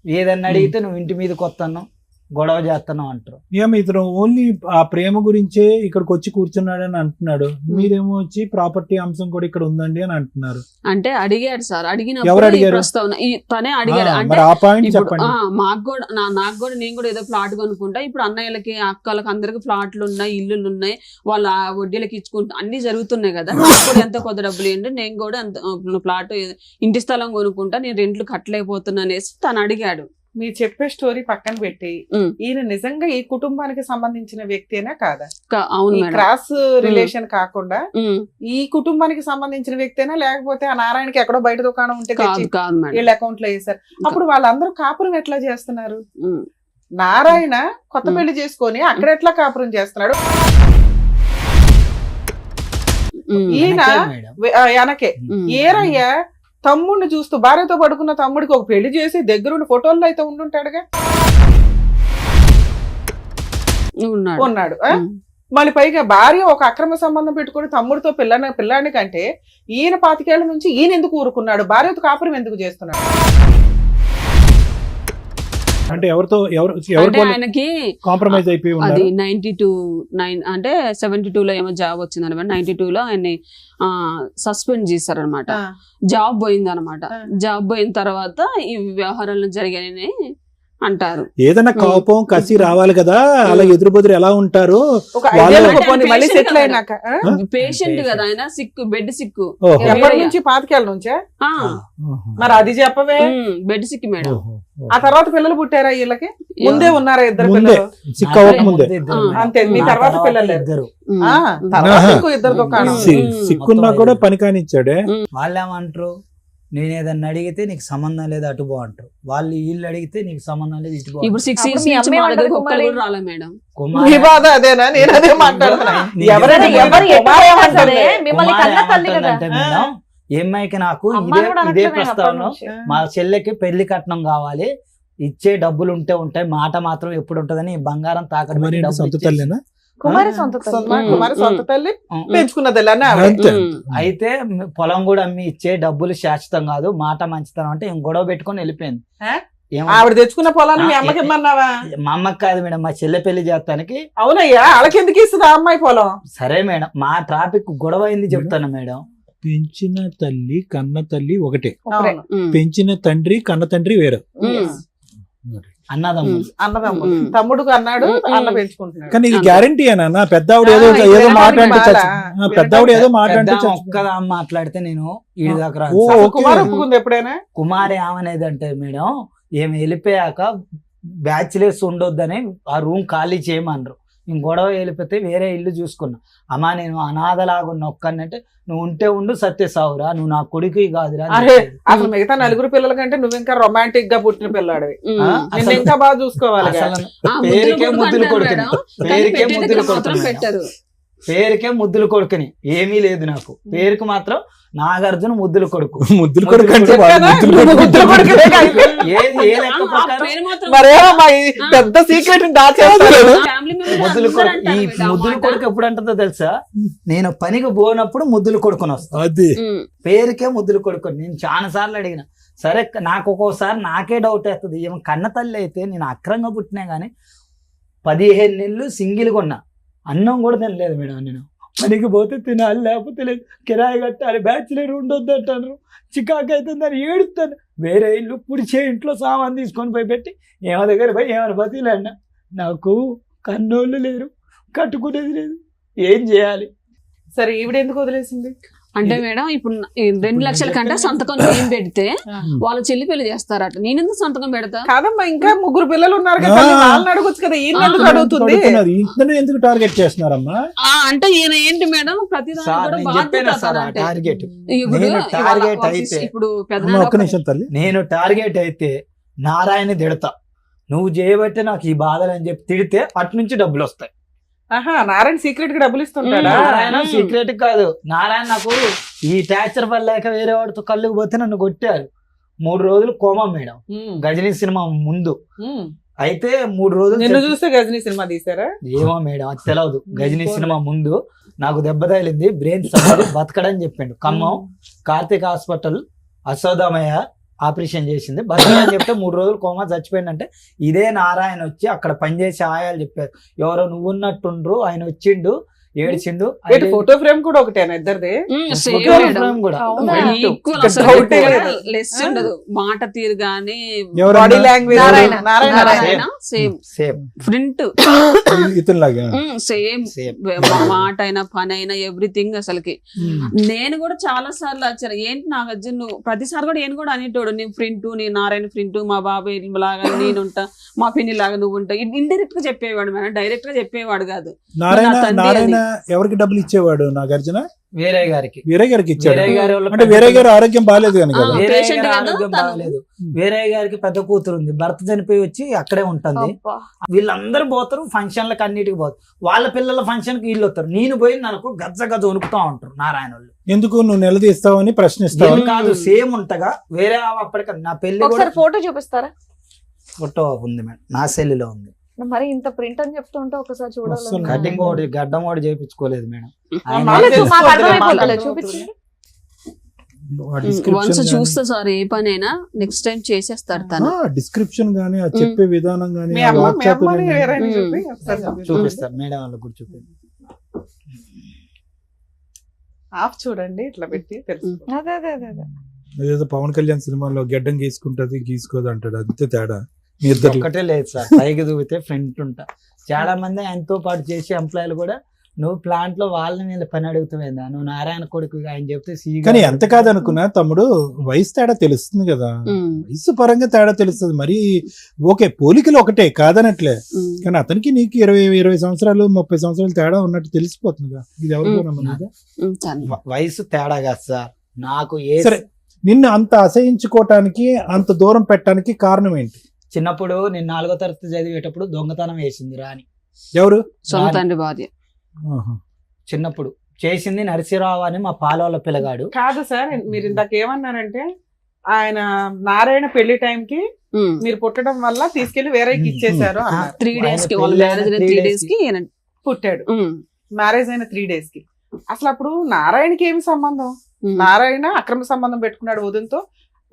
ఏదన్నా అడిగితే నువ్వు ఇంటి మీదకి వస్తాను, గొడవ చేస్తాను అంటారు. ఏమి ఇతను ఓన్లీ ఆ ప్రేమ గురించే ఇక్కడికి వచ్చి కూర్చున్నాడని అంటున్నాడు, మీరేమో వచ్చి ప్రాపర్టీ అంశం కూడా ఇక్కడ ఉందండి అని అంటున్నారు. అంటే అడిగాడు సార్, ఎవరు అడిగినప్పుడు ఈ అడిగారు? ప్రస్తావన తనే అడిగాడు. అంటే మరి ఆ పాయింట్ ఇప్పుడు చెప్పండి. మాకు కూడా నాకు కూడా నేను కూడా ఏదో ఫ్లాట్ కొనుక్కుంటా, ఇప్పుడు అన్నయ్యలకి అక్కలకి అందరికి ఫ్లాట్లు ఉన్నాయి, ఇల్లులు ఉన్నాయి, వాళ్ళ వడ్డీలకి ఇచ్చుకుంటా అన్ని జరుగుతున్నాయి కదా. నాకు కూడా ఎంత కొద్ది డబ్బులు ఏంటి, నేను కూడా ఎంత ఫ్లాట్ ఇంటి స్థలం కొనుక్కుంటా, నేను రెంట్లు కట్టలేకపోతున్నా అనేసి తను అడిగాడు. మీరు చెప్పే స్టోరీ పక్కన పెట్టి, ఈయన నిజంగా ఈ కుటుంబానికి సంబంధించిన వ్యక్తేనా కాదా? అవును ఈ మేడం. క్రాస్ రిలేషన్ కాకుండా ఈ కుటుంబానికి సంబంధించిన వ్యక్తేనా, లేకపోతే ఆ నారాయణకి ఎక్కడో బయట దుకాణం ఉంటే తెచ్చి కాదు మేడం. వీళ్ళ అకౌంట్ లో వేసారు? అప్పుడు వాళ్ళందరూ కాపురం ఎట్లా చేస్తున్నారు? నారాయణ కొత్త పెళ్లి చేసుకొని అక్కడ ఎట్లా కాపురం చేస్తున్నాడు? ఈయన మేడం వెనకే ఏరయ్య తమ్ముడిని చూస్తూ భార్యతో పడుకున్న తమ్ముడికి ఒక పెళ్లి చేసి దగ్గరుండి ఫోటోల్లో అయితే ఉండుంటాడుగా, ఉన్నాడు. మళ్ళీ పైగా భార్య ఒక అక్రమ సంబంధం పెట్టుకుని తమ్ముడితో పిల్లాడి కంటే ఈయన 25 ఏళ్ల నుంచి ఈయన ఎందుకు ఊరుకున్నాడు? భార్యతో కాపురం ఎందుకు చేస్తున్నాడు? అంటే ఎవరితో అంటే ఆయనకి కాంప్రమైజ్ అయిపోయి అది ఉన్నారు? 92 అంటే 72లో ఏమో జాబ్ వచ్చింది అనమాట. 92లో ఆయన్ని సస్పెండ్ చేశారనమాట. జాబ్ పోయింది అనమాట. జాబ్ పోయిన తర్వాత ఈ వ్యవహారాలు జరిగాయని అంటారు. ఏదైనా కోపం కసి రావాలి కదా, అలా ఎదురు బెదురు ఎలా ఉంటారు? ఒక 5 ఏళ్ళకు పోనీ మళ్ళీ సెటిల్ అయినాక పేషెంట్ కదా ఆయన, సిక్కు, బెడ్ సిక్కు. ఓహో. ఎప్పటి నుంచి 25 ఏళ్ళ నుంచే? మరి అది చెప్పవే. Bed Sikh madam. ఆ తర్వాత పిల్లలు పుట్టారా వీళ్ళకి? ముందే ఉన్నారా ఇద్దరు ముందే పిల్లలు? సిక్ అవ్వక ముందే. అంతే. మీ తర్వాత పిల్లలు లేరు. ఇద్దరు తర్వాత ఇంకో ఇద్దరు దుకాణం. సిక్కున్నా కూడా పని కానిచ్చాడే. వాళ్ళు ఏమంటారు, నేను ఏదన్నా అడిగితే నీకు సంబంధం లేదు అటు పో అంటారు. వాళ్ళు వీళ్ళు అడిగితే నీకు సంబంధం లేదు ఇటు పో. ఇప్పుడు 6 అప్పుడు years మీ నుంచి అమ్మ మా దగ్గరికి ఏమంటది ఒక్కరు కుమారి? కూడా రాలే మేడం. మీ బాధ అదేనా? నేను అదే మాట్లాడుతున్నా. ఎవరైనా ఎవరు ఎట్లా అయినా సరే మిమ్మల్ని కుమారి కన్న తల్లి కదా. ఏమంటుందంటే మేడం, ఈ అమ్మాయికి నాకు అమ్మాయి కూడా ఇదే అనట్లేదు ప్రస్తావన, అప్పటి నుంచి. మా చెల్లెకి పెళ్లి కట్నం కావాలి, ఇచ్చే డబ్బులు ఉంటే ఉంటాయి, మాట మాత్రం ఎప్పుడు ఉంటదని బంగారం తాకట్టు మరి పెట్టి ఏంటి, డబ్బులు సొంత ఇచ్చేసి- తల్లినా? కుమారి సొంత తల్లి. కుమారి సొంత తల్లి పెంచుకున్న తల్లి అని అంతే. అయితే పొలం కూడా అమ్మి ఇచ్చే డబ్బులు శాశ్వతం కాదు, మాట మంచితనం అంటే గొడవ పెట్టుకొని వెళ్ళిపోయింది. ఆవిడ తెచ్చుకున్న పొలాన్ని మీ అమ్మకి ఇమ్మన్నావా? మా అమ్మకి కాదు మేడం, మా చెల్లె పెళ్లి చేస్తానికి. అవునయ్యా, వాళ్ళకి ఎందుకు ఇస్తుంది ఆ అమ్మాయి పొలం? సరే మేడం, మా ట్రాఫిక్ గొడవ అయింది చెప్తాను మేడం. పెంచిన తల్లి కన్న తల్లి ఒకటే, అవును. పెంచిన తండ్రి కన్న తండ్రి వేరే. అన్నదమ్ములు. అన్నదమ్ములు. తమ్ముడు అన్నాడు, అన్న పెంచుకుంటున్నాడు. కానీ ఇది గ్యారంటీ అన్న, పెద్దావిడ ఏదో ఏదో మాట్లాడితే పెద్దావిడ ఏదో మాట్లాడితే ఒక్కదా మాట్లాడితే నేను ఈడి దాకా రాను. ఓ, సార్, ఓకే. కుమార్ ఒప్పుకుంది ఎప్పుడైనా? కుమారి ఏమనేది అంటే మేడం, ఏమి వెళ్ళిపోయాక బ్యాచిలర్స్ ఉండొద్దని ఆ రూమ్ ఖాళీ చేయమన్నారు. నేను గొడవ వెళ్ళిపోతే వేరే ఇల్లు చూసుకున్నా. అమ్మా నేను అనాథలాగున్న ఒక్కనంటే, నువ్వు ఉంటే ఉండు సత్య సావురా, నువ్వు నా కొడుకు కాదురా అని అరే, చెప్పేది. అసలు మిగతా నలుగురు పిల్లల కంటే నువ్వు ఇంకా రొమాంటిక్ గా పుట్టిన పిల్లాడివి. ఆ, నిన్ను అసలు- ఇంకా బాగా చూసుకోవాలి. అసలు పేరుకే ముద్దులు కొడుకుని, పేరుకే ముద్దులు కొడుకుని, పెట్టారు. పేరుకే ముద్దులు కొడుకుని, ఏమీ లేదు నాకు. పేరుకి మాత్రం నాగార్జున ముద్దుల కొడుకు. ముద్దులు కొడుకు అంటే ముద్దులు వాడు ముద్దులు నువ్వు కొడుకు. ముద్దుల కొడుకునే కాదు. ఏ లెక్క ప్రకారం మరేమో మా ఈ పెద్ద సీక్రెట్ దాచేస్తారు. ముద్దుల కొడుకు. ఈ ముద్దుల కొడుకు ఎప్పుడు అంటుందో తెలుసా, నేను పనికి పోనప్పుడు ముద్దులు కొడుకుని వస్తా. అది పేరుకే ముద్దులు కొడుకుని. నేను చాలా సార్లు అడిగిన. సరే, నాకు ఒక్కోసారి నాకే డౌట్ వేస్తుంది, ఏమో కన్న తల్లి అయితే నేను అక్రంగా పుట్టినా గానీ 15 నెలలు సింగిల్గా ఉన్నా, అన్నం కూడా తినలేదు మేడం. నేను పనికి పోతే తినాలి, లేకపోతే లేదు, కిరాయి కట్టాలి, బ్యాచులర్ ఉండొద్దు అంటారు, చికాకు అవుతుందని ఏడుస్తాను. వేరే ఇల్లు పుడిచే ఇంట్లో సామాన్ తీసుకొని పోయి పెట్టి ఏమో దగ్గర పోయి ఏమైనా బతిలేండి. నాకు కన్నోళ్ళు లేరు, కట్టుకునేది లేదు, ఏం చేయాలి? సరే, ఈవిడ ఎందుకు వదిలేసింది? అంటే మేడం ఇప్పుడు 2 లక్షల కంటే సంతకం ఏం పెడితే వాళ్ళ చెల్లి పెళ్లి చేస్తారట. నేను ఎందుకు సంతకం పెడతా? కాదమ్మా, ఇంకా 3 పిల్లలు ఉన్నారు కదా, వాళ్ళని అడగొచ్చు కదా. ఈయన ఎందుకు అడుగుతుంది? ఇంతనే ఎందుకు టార్గెట్ చేస్తున్నారమ్మా? అంటే ఈయన ఏంటి మేడం, ప్రతి సార్, నేను చెప్పాను సార్ ఆ టార్గెట్. నేను టార్గెట్ అయితే ఇప్పుడు ఒక్క నిమిషం తల్లి, నేను టార్గెట్ అయితే నారాయణ తిడతా, నువ్వు చేయబట్టే నాకు ఈ బాధలు అని చెప్పి తిడితే అటు నుంచి డబ్బులు వస్తాయి. ఆహా, నారాయణ సీక్రెట్ గా డబ్బులు ఇస్తుంటాడా? నారాయణ సీక్రెట్ కాదు, నారాయణ నాకు ఈ టార్చర్ వల్ల లేక వేరే వాడితో కళ్ళుకు పోతే నన్ను కొట్టారు. 3 రోజులు కోమం మేడం, గజనీ సినిమా ముందు. అయితే 3 రోజులు నిన్ను చూస్తే గజనీ సినిమా తీసారా? ఏమో మేడం, అది తెలియదు. గజనీ సినిమా ముందు నాకు దెబ్బ తగిలింది, బ్రెయిన్ సర్జరీ, బతకడని చెప్పిండు. ఖమ్మం కార్తిక్ హాస్పిటల్ అశోదమయ్య ఆపరేషన్ చేసింది, బతకడని చెప్తే 3 రోజులు కోమా, చచ్చిపోయిందంటే ఇదే నారాయణ వచ్చి అక్కడ పనిచేసే ఆయాలు చెప్పారు, ఎవరో నువ్వు ఉన్నట్టుండ్రు, ఆయన వచ్చిండు, ఏడ్చిండు. ఫోటో ఫ్రేమ్ కూడా ఒకటేనా ఇద్దరిది? కూడా అవునా? ఈక్వల్ అసలు Doubt ఏ ఎక్కువ లేదు. లెస్ ఉండదు, మాట తీరు గానీ body language Narayana. Narayana same same print ఇతనిలాగా సేమ్ సేమ్ మాట అయినా పని అయినా ఎవ్రీథింగ్ అసలుకి. నేను కూడా చాలా సార్లు వచ్చాను, ఏంటి నాగార్జున నువ్వు ప్రతిసారి కూడా నేను కూడా అనేటోడు, నీ ఫ్రింట్, నీ నారాయణ ఫ్రింట్, మా బాబాయ్ లాగా నేనుంటా, మా పిన్ని లాగా నువ్వు ఉంటా. ఇండైరెక్ట్ గా చెప్పేవాడు మేడం, డైరెక్ట్ గా చెప్పేవాడు కాదు. నారాయణ ఎవరికి డబ్బులు ఇచ్చేవాడు? నాగార్జున వేరే గారికి, వేరే గారికి ఇచ్చాడు. వేరే గారి వాళ్ళ అంటే వేరే గారి ఆరోగ్యం బాగాలేదు కానీ కదా. వేరే patient గారి కదా ఆరోగ్యం తను. బాగాలేదు. వేరే గారికి పెద్ద కూతురు ఉంది, భర్త చనిపోయి వచ్చి అక్కడే ఉంటుంది. అబ్బా. వీళ్ళందరూ పోతారు ఫంక్షన్లకు, అన్నిటికి పోతారు. వాళ్ళ పిల్లల ఫంక్షన్ కి వీళ్ళు వస్తారు, నేను పోయి నాకు గజ్జ గజ్జ వణుకుతా ఉంటారు నారాయణ వాళ్ళు. ఎందుకు నువ్వు నిలదీస్తావని ప్రశ్నిస్తావు? ఏం కాదు, సేమ్ ఉంటగా. వేరే అప్పటికి నా పెళ్లి కూడా ఒకసారి ఫోటో చూపిస్తారా? ఫోటో ఉంది మేడం, నా సెల్లులో ఉంది. మరి ఇంత ప్రింట్ అని చెప్తుంటే ఒకసారి చూడాలి. అస్సలు. కటింగ్ ఒకటి గడ్డం ఒకటి చేయించుకోలేదు మేడం. ఆయన మాకు మాకు అర్థమైపోతుంది, మాట్లాడుతూ చూపించండి. వన్స్ చూస్తే సార్ ఏ పనైనా నెక్స్ట్ టైం చేసేస్తారు తను. డిస్క్రిప్షన్ గానీ, ఆ చెప్పే విధానం గానీ, మీ ఆ అమ్మ మీ వాట్సాప్ అమ్మని గానీ. ఎవరైనా చూపి ఒకసారి చూపి. చూపిస్తారు మేడం వాళ్ళకి కూడా చూపి. ఆఫ్ చూడండి, ఇట్లా పెట్టి తెలుసు. అదే అదే అదే అదే. ఏదో పవన్ కళ్యాణ్ సినిమాలో గడ్డం గీసుకుంటది గీసుకోదు అంటాడు, అంతే తేడా మీ ఇద్దరు. ఒక్కటే లేదు సార్, పైకి దూకితే ఫ్రంట్ ఉంటా. చాలా మంది ఆయనతో పాటు చేసే ఎంప్లాయీలు కూడా, నువ్వు ప్లాంట్ లో వాళ్ళని వీళ్ళ పని అడుగుతావేందా, నువ్వు నారాయణ కొడుకు ఆయన చెప్తే కానీ ఎంత కాదనుకున్నా తమ్ముడు, వయసు తేడా తెలుస్తుంది కదా. వయసు పరంగా తేడా తెలుస్తుంది. మరి ఓకే, పోలికలు ఒకటే కాదనట్లే, కానీ అతనికి నీకు 20 సంవత్సరాలు 30 సంవత్సరాలు తేడా ఉన్నట్టు తెలిసిపోతుందిగా. ఇది ఎవరికో నమ్మదు. వయసు తేడా కాదు సార్, నాకు సరే, నిన్ను అంత అసహించుకోవటానికి, అంత దూరం పెట్టడానికి కారణం ఏంటి? చిన్నప్పుడు నేను 4వ తరగతి చదివేటప్పుడు దొంగతనం వేసింది రాని. ఎవరు? సొంత తండ్రి భార్య. ఆహా. చిన్నప్పుడు చేసింది నరసింహరావు అని మా పాలవాళ్ళ పిల్లగాడు. కాదు సార్, మీరు ఇందాక ఏమన్నారంటే ఆయన నారాయణ పెళ్లి టైంకి మీరు పుట్టడం వల్ల తీసుకెళ్లి వేరేకి ఇచ్చేసారు అన్నారు. 3 days కి వాళ్ళ పెళ్ళైన మ్యారేజ్ 3 3 days days కి ఈయన పుట్టాడు ఉమ్, మ్యారేజ్ అయిన 3 days కి. అసలు అప్పుడు నారాయణకి ఏమి సంబంధం? ఉమ్, నారాయణ అక్రమ సంబంధం పెట్టుకున్నాడు వదినతో.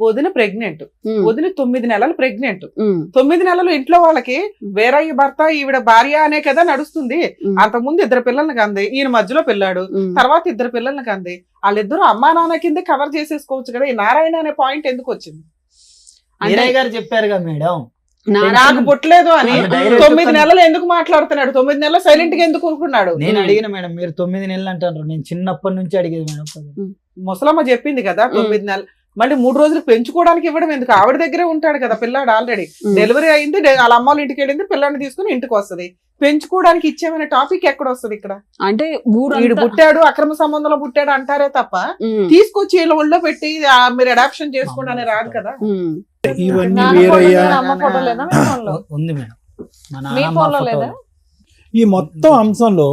వదిన ప్రెగ్నెంట్, ఉమ్, వదిన 9 నెలలు ప్రెగ్నెంట్. ఉమ్, 9 నెలలు ఇంట్లో వాళ్ళకి వేరయ్య భర్త ఈవిడ భార్య అనే కదా నడుస్తుంది. ఉమ్, అంతకుముందు 2 పిల్లల్ని కంది, ఈయన మధ్యలో పిల్లాడు, ఉమ్. తర్వాత 2 పిల్లల్ని కంది. వాళ్ళిద్దరూ అమ్మా నాన్న కింద కవర్ చేసేసుకోవచ్చు కదా. ఈ నారాయణ అనే పాయింట్ ఎందుకు వచ్చింది? అంటే వీరయ్య గారు చెప్పారుగా మేడం, నాకు పుట్టలేదు అని. అది direct 9 నెలలు ఎందుకు మాట్లాడుతున్నాడు? 9 నెలలు సైలెంట్ గా ఎందుకు ఊరుకున్నాడు? నేను అడిగిన మేడం, మీరు 9 నెలలు అంటారు, నేను చిన్నప్పటి నుంచి అడిగేది మేడం. ముసలమ్మ చెప్పింది కదా 9 నెలలు. మళ్ళీ 3 రోజులు పెంచుకోవడానికి ఇవ్వడం ఎందుకు? ఆవిడ దగ్గరే ఉంటాడు కదా పిల్లాడు. ఆల్రెడీ డెలివరీ అయింది, వాళ్ళ అమ్మ వాళ్ళ ఇంటికి వెళ్ళింది, పిల్లాడిని తీసుకుని ఇంటికి వస్తది. పెంచుకోవడానికి ఇచ్చేమనే టాపిక్ ఎక్కడ వస్తుంది ఇక్కడ? అంటే వీడు పుట్టాడు అక్రమ సంబంధంలో పుట్టాడు అంటారే తప్ప తీసుకొచ్చి వీళ్ళ ఒళ్ళో పెట్టి మీరు అడాప్షన్ చేసుకోండి అని రాదు కదా. ఇవన్నీ నాన్న ఫోటో వీరయ్య లేదా? అమ్మ ఫోటో లేదా మీ phone లో? ఉంది మేడం, మా మీ నాన్నమ్మ phone లో ఫోటోలు. లేదా? ఈ మొత్తం అంశంలో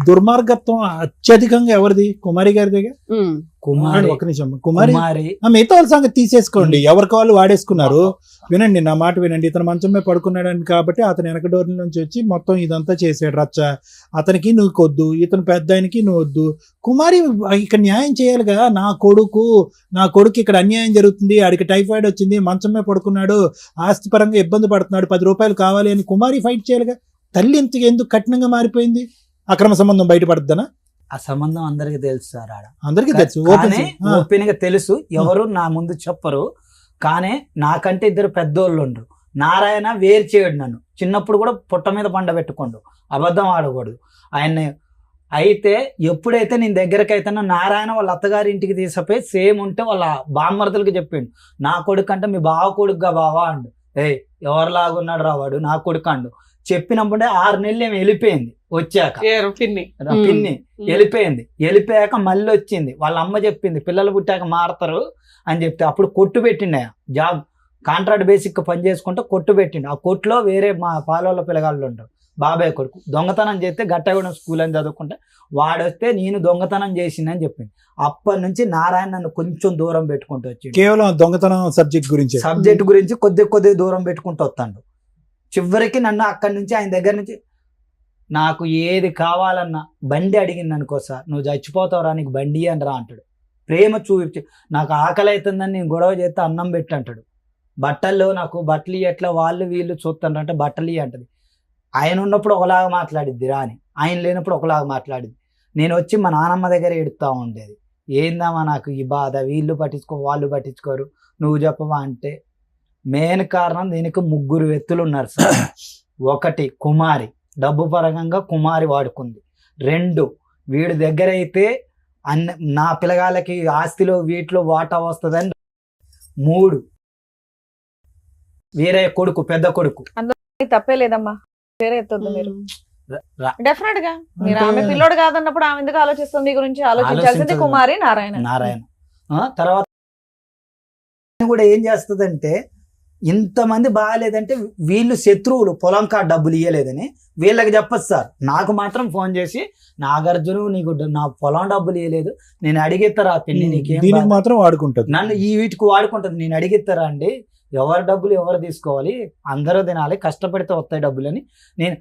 దుర్మార్గత్వం అత్యధికంగా ఎవరిది? కుమారి గారి దగ్గర. కుమారి, ఒక నిమిషం, కుమారి కుమారి మిగతా వాళ్ళ సంగతి తీసేసుకోండి, ఎవరికి వాళ్ళు వాడేసుకున్నారు. వినండి, నా మాట వినండి. ఇతను మంచం మీద పడుకున్నాడని కాబట్టి అతను వెనక డోర్ల నుంచి వచ్చి మొత్తం ఇదంతా చేసాడు రచ్చ. అతనికి నువ్వు కొద్దు, ఇతను పెద్ద ఆయనకి నువ్వు వద్దు. కుమారి ఇక్కడ న్యాయం చేయాలి కదా. నా కొడుకు ఇక్కడ అన్యాయం జరుగుతుంది, ఆడికి టైఫాయిడ్ వచ్చింది, మంచం మీద పడుకున్నాడు, ఆస్తిపరంగా ఇబ్బంది పడుతున్నాడు, 10 రూపాయలు కావాలి అని కుమారి ఫైట్ చేయాలిగా. తల్లి ఎందుకు కఠినంగా మారిపోయింది? అక్రమ సంబంధం బయటపడుతుందనా? ఆ సంబంధం అందరికి తెలుసు సార్. ఆడ అందరికీ తెలుసు, కానీ ఓపెన్ గా తెలుసు, ఎవరు నా ముందు చెప్పరు. కానీ నాకంటే 2 పెద్దోళ్ళు ఉండరు. నారాయణ వేరు చేయడు నన్ను. చిన్నప్పుడు కూడా పుట్ట మీద పండ పెట్టుకోండు, అబద్ధం ఆడకూడదు ఆయన్ని. అయితే ఎప్పుడైతే నేను దగ్గరకు అయితేనో నారాయణ వాళ్ళ అత్తగారి ఇంటికి తీసుకుపోయి సేమ్ ఉంటే వాళ్ళ బామ్మర్దలకి చెప్పిండు, నా కొడుకు అంటే మీ బావ కొడుకుగా బావా అండు. ఎవరిలాగున్నాడు రావాడు, నా కొడుకు అండు. చెప్పినప్పుడే 6 నెలలు ఏమి వెళ్ళిపోయింది. వచ్చాక పిన్ని వెళ్ళిపోయాక మళ్ళీ వచ్చింది. వాళ్ళ అమ్మ చెప్పింది పిల్లలు పుట్టాక మారతారు అని చెప్తే అప్పుడు కొట్టు పెట్టిండే, జాబ్ కాంట్రాక్ట్ బేసిక్ పని చేసుకుంటే కొట్టు పెట్టిండు. ఆ కొట్టులో వేరే మా పాలవాళ్ళ పిల్లగాళ్ళు ఉంటారు, బాబాయ్ కొడుకు దొంగతనం చేస్తే గట్టగూడెం స్కూల్ అని చదువుకుంటే వాడొస్తే నేను దొంగతనం చేసిందని చెప్పింది. అప్పటి నుంచి నారాయణ నన్ను కొంచెం దూరం పెట్టుకుంటూ వచ్చి కేవలం దొంగతనం సబ్జెక్ట్ గురించి కొద్ది దూరం పెట్టుకుంటూ వస్తాడు. చివరికి నన్ను అక్కడి నుంచి ఆయన దగ్గర నుంచి నాకు ఏది కావాలన్నా బండి అడిగింది అనుకో, సార్ నువ్వు చచ్చిపోతావురా నీకు బండి అని రా అంటాడు. ప్రేమ చూపించి నాకు ఆకలి అవుతుందని నేను గొడవ చేస్తే అన్నం పెట్టి అంటాడు. బట్టల్లో నాకు బట్టలు ఎట్లా వాళ్ళు వీళ్ళు చూస్తారంటే బట్టలు అంటది. ఆయన ఉన్నప్పుడు ఒకలాగా మాట్లాడిద్ది రాని, ఆయన లేనప్పుడు ఒకలాగా మాట్లాడిద్ది. నేను వచ్చి మా నాన్నమ్మ దగ్గర ఎడుతూ ఉండేది, ఏందమ్మా నాకు ఈ బాధ, వీళ్ళు వాళ్ళు పట్టించుకోరు, నువ్వు చెప్పవా అంటే. మెయిన్ కారణం దీనికి 3 వ్యక్తులు ఉన్నారు సార్. 1 కుమారి, డబ్బు పరంగా కుమారి వాడుకుంది. 2 వీడి దగ్గర అయితే నా పిల్లగాళ్ళకి ఆస్తిలో వీటిలో వాటా వస్తుందని. 3 వీరయ్య కొడుకు, పెద్ద కొడుకు. తప్పే లేదమ్మా, వేరే ఎత్తొద్దు మీరు. రా- డెఫినెట్ గా మీరు ఆమె పిల్లోడు కాదన్నప్పుడు ఆమె ఎందుకు ఆలోచిస్తుంది? మీ గురించి ఆలోచించాల్సింది ఆలోచించదు. కుమారి నారాయణ. తర్వాత కూడా ఏం చేస్తుందంటే, ఇంతమంది బాగాలేదంటే వీళ్ళు శత్రువులు, పొలం కాడ డబ్బులు ఇవ్వలేదని వీళ్ళకి చెప్పచ్చు సార్. నాకు మాత్రం ఫోన్ చేసి, నాగార్జున నీకు నా పొలం డబ్బులు ఇవ్వలేదు, నేను అడిగిస్తారా పిన్ని నీకేం దీనికి బాధ? మాత్రం వాడుకుంటది. నన్ను ఈ వీటికి వాడుకుంటుంది, నేను అడిగిస్తారా అండి, ఎవరి డబ్బులు ఎవరు తీసుకోవాలి, అందరూ తినాలి, కష్టపడితే వస్తాయి డబ్బులని నేను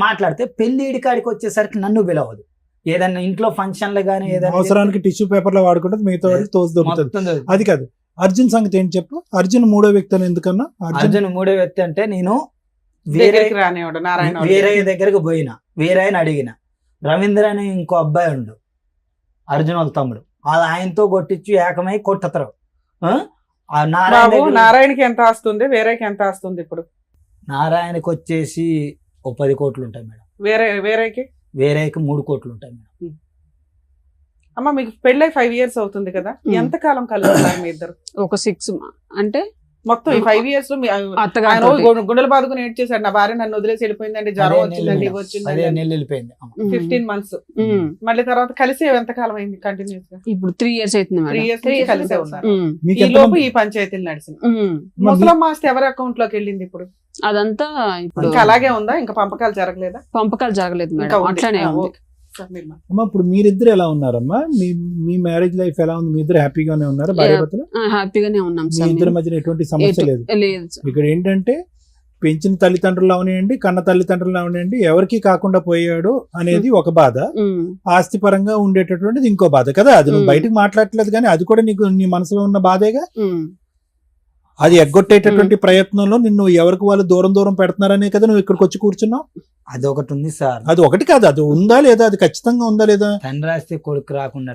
మాట్లాడితే, పెళ్లి ఇడికాడికి వచ్చేసరికి నన్ను పిలవదు. ఏదైనా ఇంట్లో ఫంక్షన్లు కానీ ఏదైనా అవసరానికి టిష్యూ పేపర్ లో వాడుకుంటే మిగతా వాడికి తోసి దొరుకుతుంది. మొత్తం అది కాదు, అర్జున్ సంగతి ఏంటి చెప్పు. అర్జున్ 3వ వ్యక్తి అని ఎందుకన్నా? అర్జున్ 3వ వ్యక్తి అంటే, నేను దగ్గరికి రానివాడు నారాయణ. వీరయ్య దగ్గరకు పోయినా, వీరయ్యని అడిగిన, రవీంద్ర అని ఇంకో అబ్బాయి ఉండు, అర్జున్ వాళ్ళ తమ్ముడు, ఆయనతో కొట్టించి ఏకమై కొట్టతారు. నారాయణకి ఎంత ఆస్తుంది, వేరేకి ఎంత ఆస్తుంది? ఇప్పుడు నారాయణకి వచ్చేసి 10 కోట్లు ఉంటాయి మేడం. వేరేకి 3 కోట్లు ఉంటాయి మేడం. అమ్మ మీకు పెళ్ళై 5 years అవుతుంది కదా, ఎంత కాలం కలుగుతారు మీ ఇద్దరు? ఒక 6 అంటే మొత్తం ఈ 5 years లో ఆయన గుండెలు బాదుకుని ఏడ్ చేశాడు, నా భార్య నన్ను వదిలేసి వెళ్ళిపోయిందండి, జ్వరం వచ్చిందండి, ఇవి వచ్చిందండి. 15 నెలలు వెళ్ళిపోయింది. 15 months. మళ్ళీ తర్వాత కలిసి ఎంత కాలం అయింది కంటిన్యూస్ గా? ఇప్పుడు 3 years అవుతుంది 3 years నుంచి కలిసే ఉన్నారు. మీకు ఈ ఎంత లోపు మంది? ఈ పంచాయతీలు నడిచింది. ముసలమ్మ ఆస్తి ఎవరి అకౌంట్ లోకి వెళ్ళింది ఇప్పుడు? అదంతా ఇప్పుడు ఇంకా అలాగే ఉందా? ఇంకా పంపకాలు జరగలేదా? పంపకాలు జరగలేదు ఇంకా మేడం, ఉంది. అట్లానే ఉంది. ఓకే. సార్ మీరు మాట్లాడండి. అమ్మా ఇప్పుడు మీరిద్దరు ఎలా ఉన్నారమ్మా? మీ మ్యారేజ్ లైఫ్ ఎలా ఉంది? మీ ఇద్దరు హ్యాపీగానే ఉన్నారా? భార్య భర్తలు హ్యాపీగానే ఉన్నాం మీ సార్. ఇద్దరి మధ్యన ఎటువంటి సమస్య లేదు. లేదు సార్. ఇక్కడ ఏంటంటే పెంచిన తల్లిదండ్రులు అవనివ్వండి, కన్న తల్లిదండ్రులు అవనివ్వండి, ఎవరికి కాకుండా పోయాడు అనేది ఒక బాధ. ఆస్తి పరంగా ఉండేటటువంటిది ఇంకో బాధ కదా. అది నువ్వు బయటకు మాట్లాడట్లేదు కానీ అది కూడా నీకు నీ మనసులో ఉన్న బాధేగా. అది ఎగ్గొట్టేటటువంటి ప్రయత్నంలో నిన్ను ఎవరికి వాళ్ళు దూరం దూరం పెడుతున్నారనే కదా నువ్వు ఇక్కడికి వచ్చి కూర్చున్నావు. అది ఒకటి ఉంది సార్. అది ఒకటి కాదు, అది ఉందా లేదా, అది ఖచ్చితంగా ఉందా లేదా. తండ్రి ఆస్తి కొడుకు రాకుండా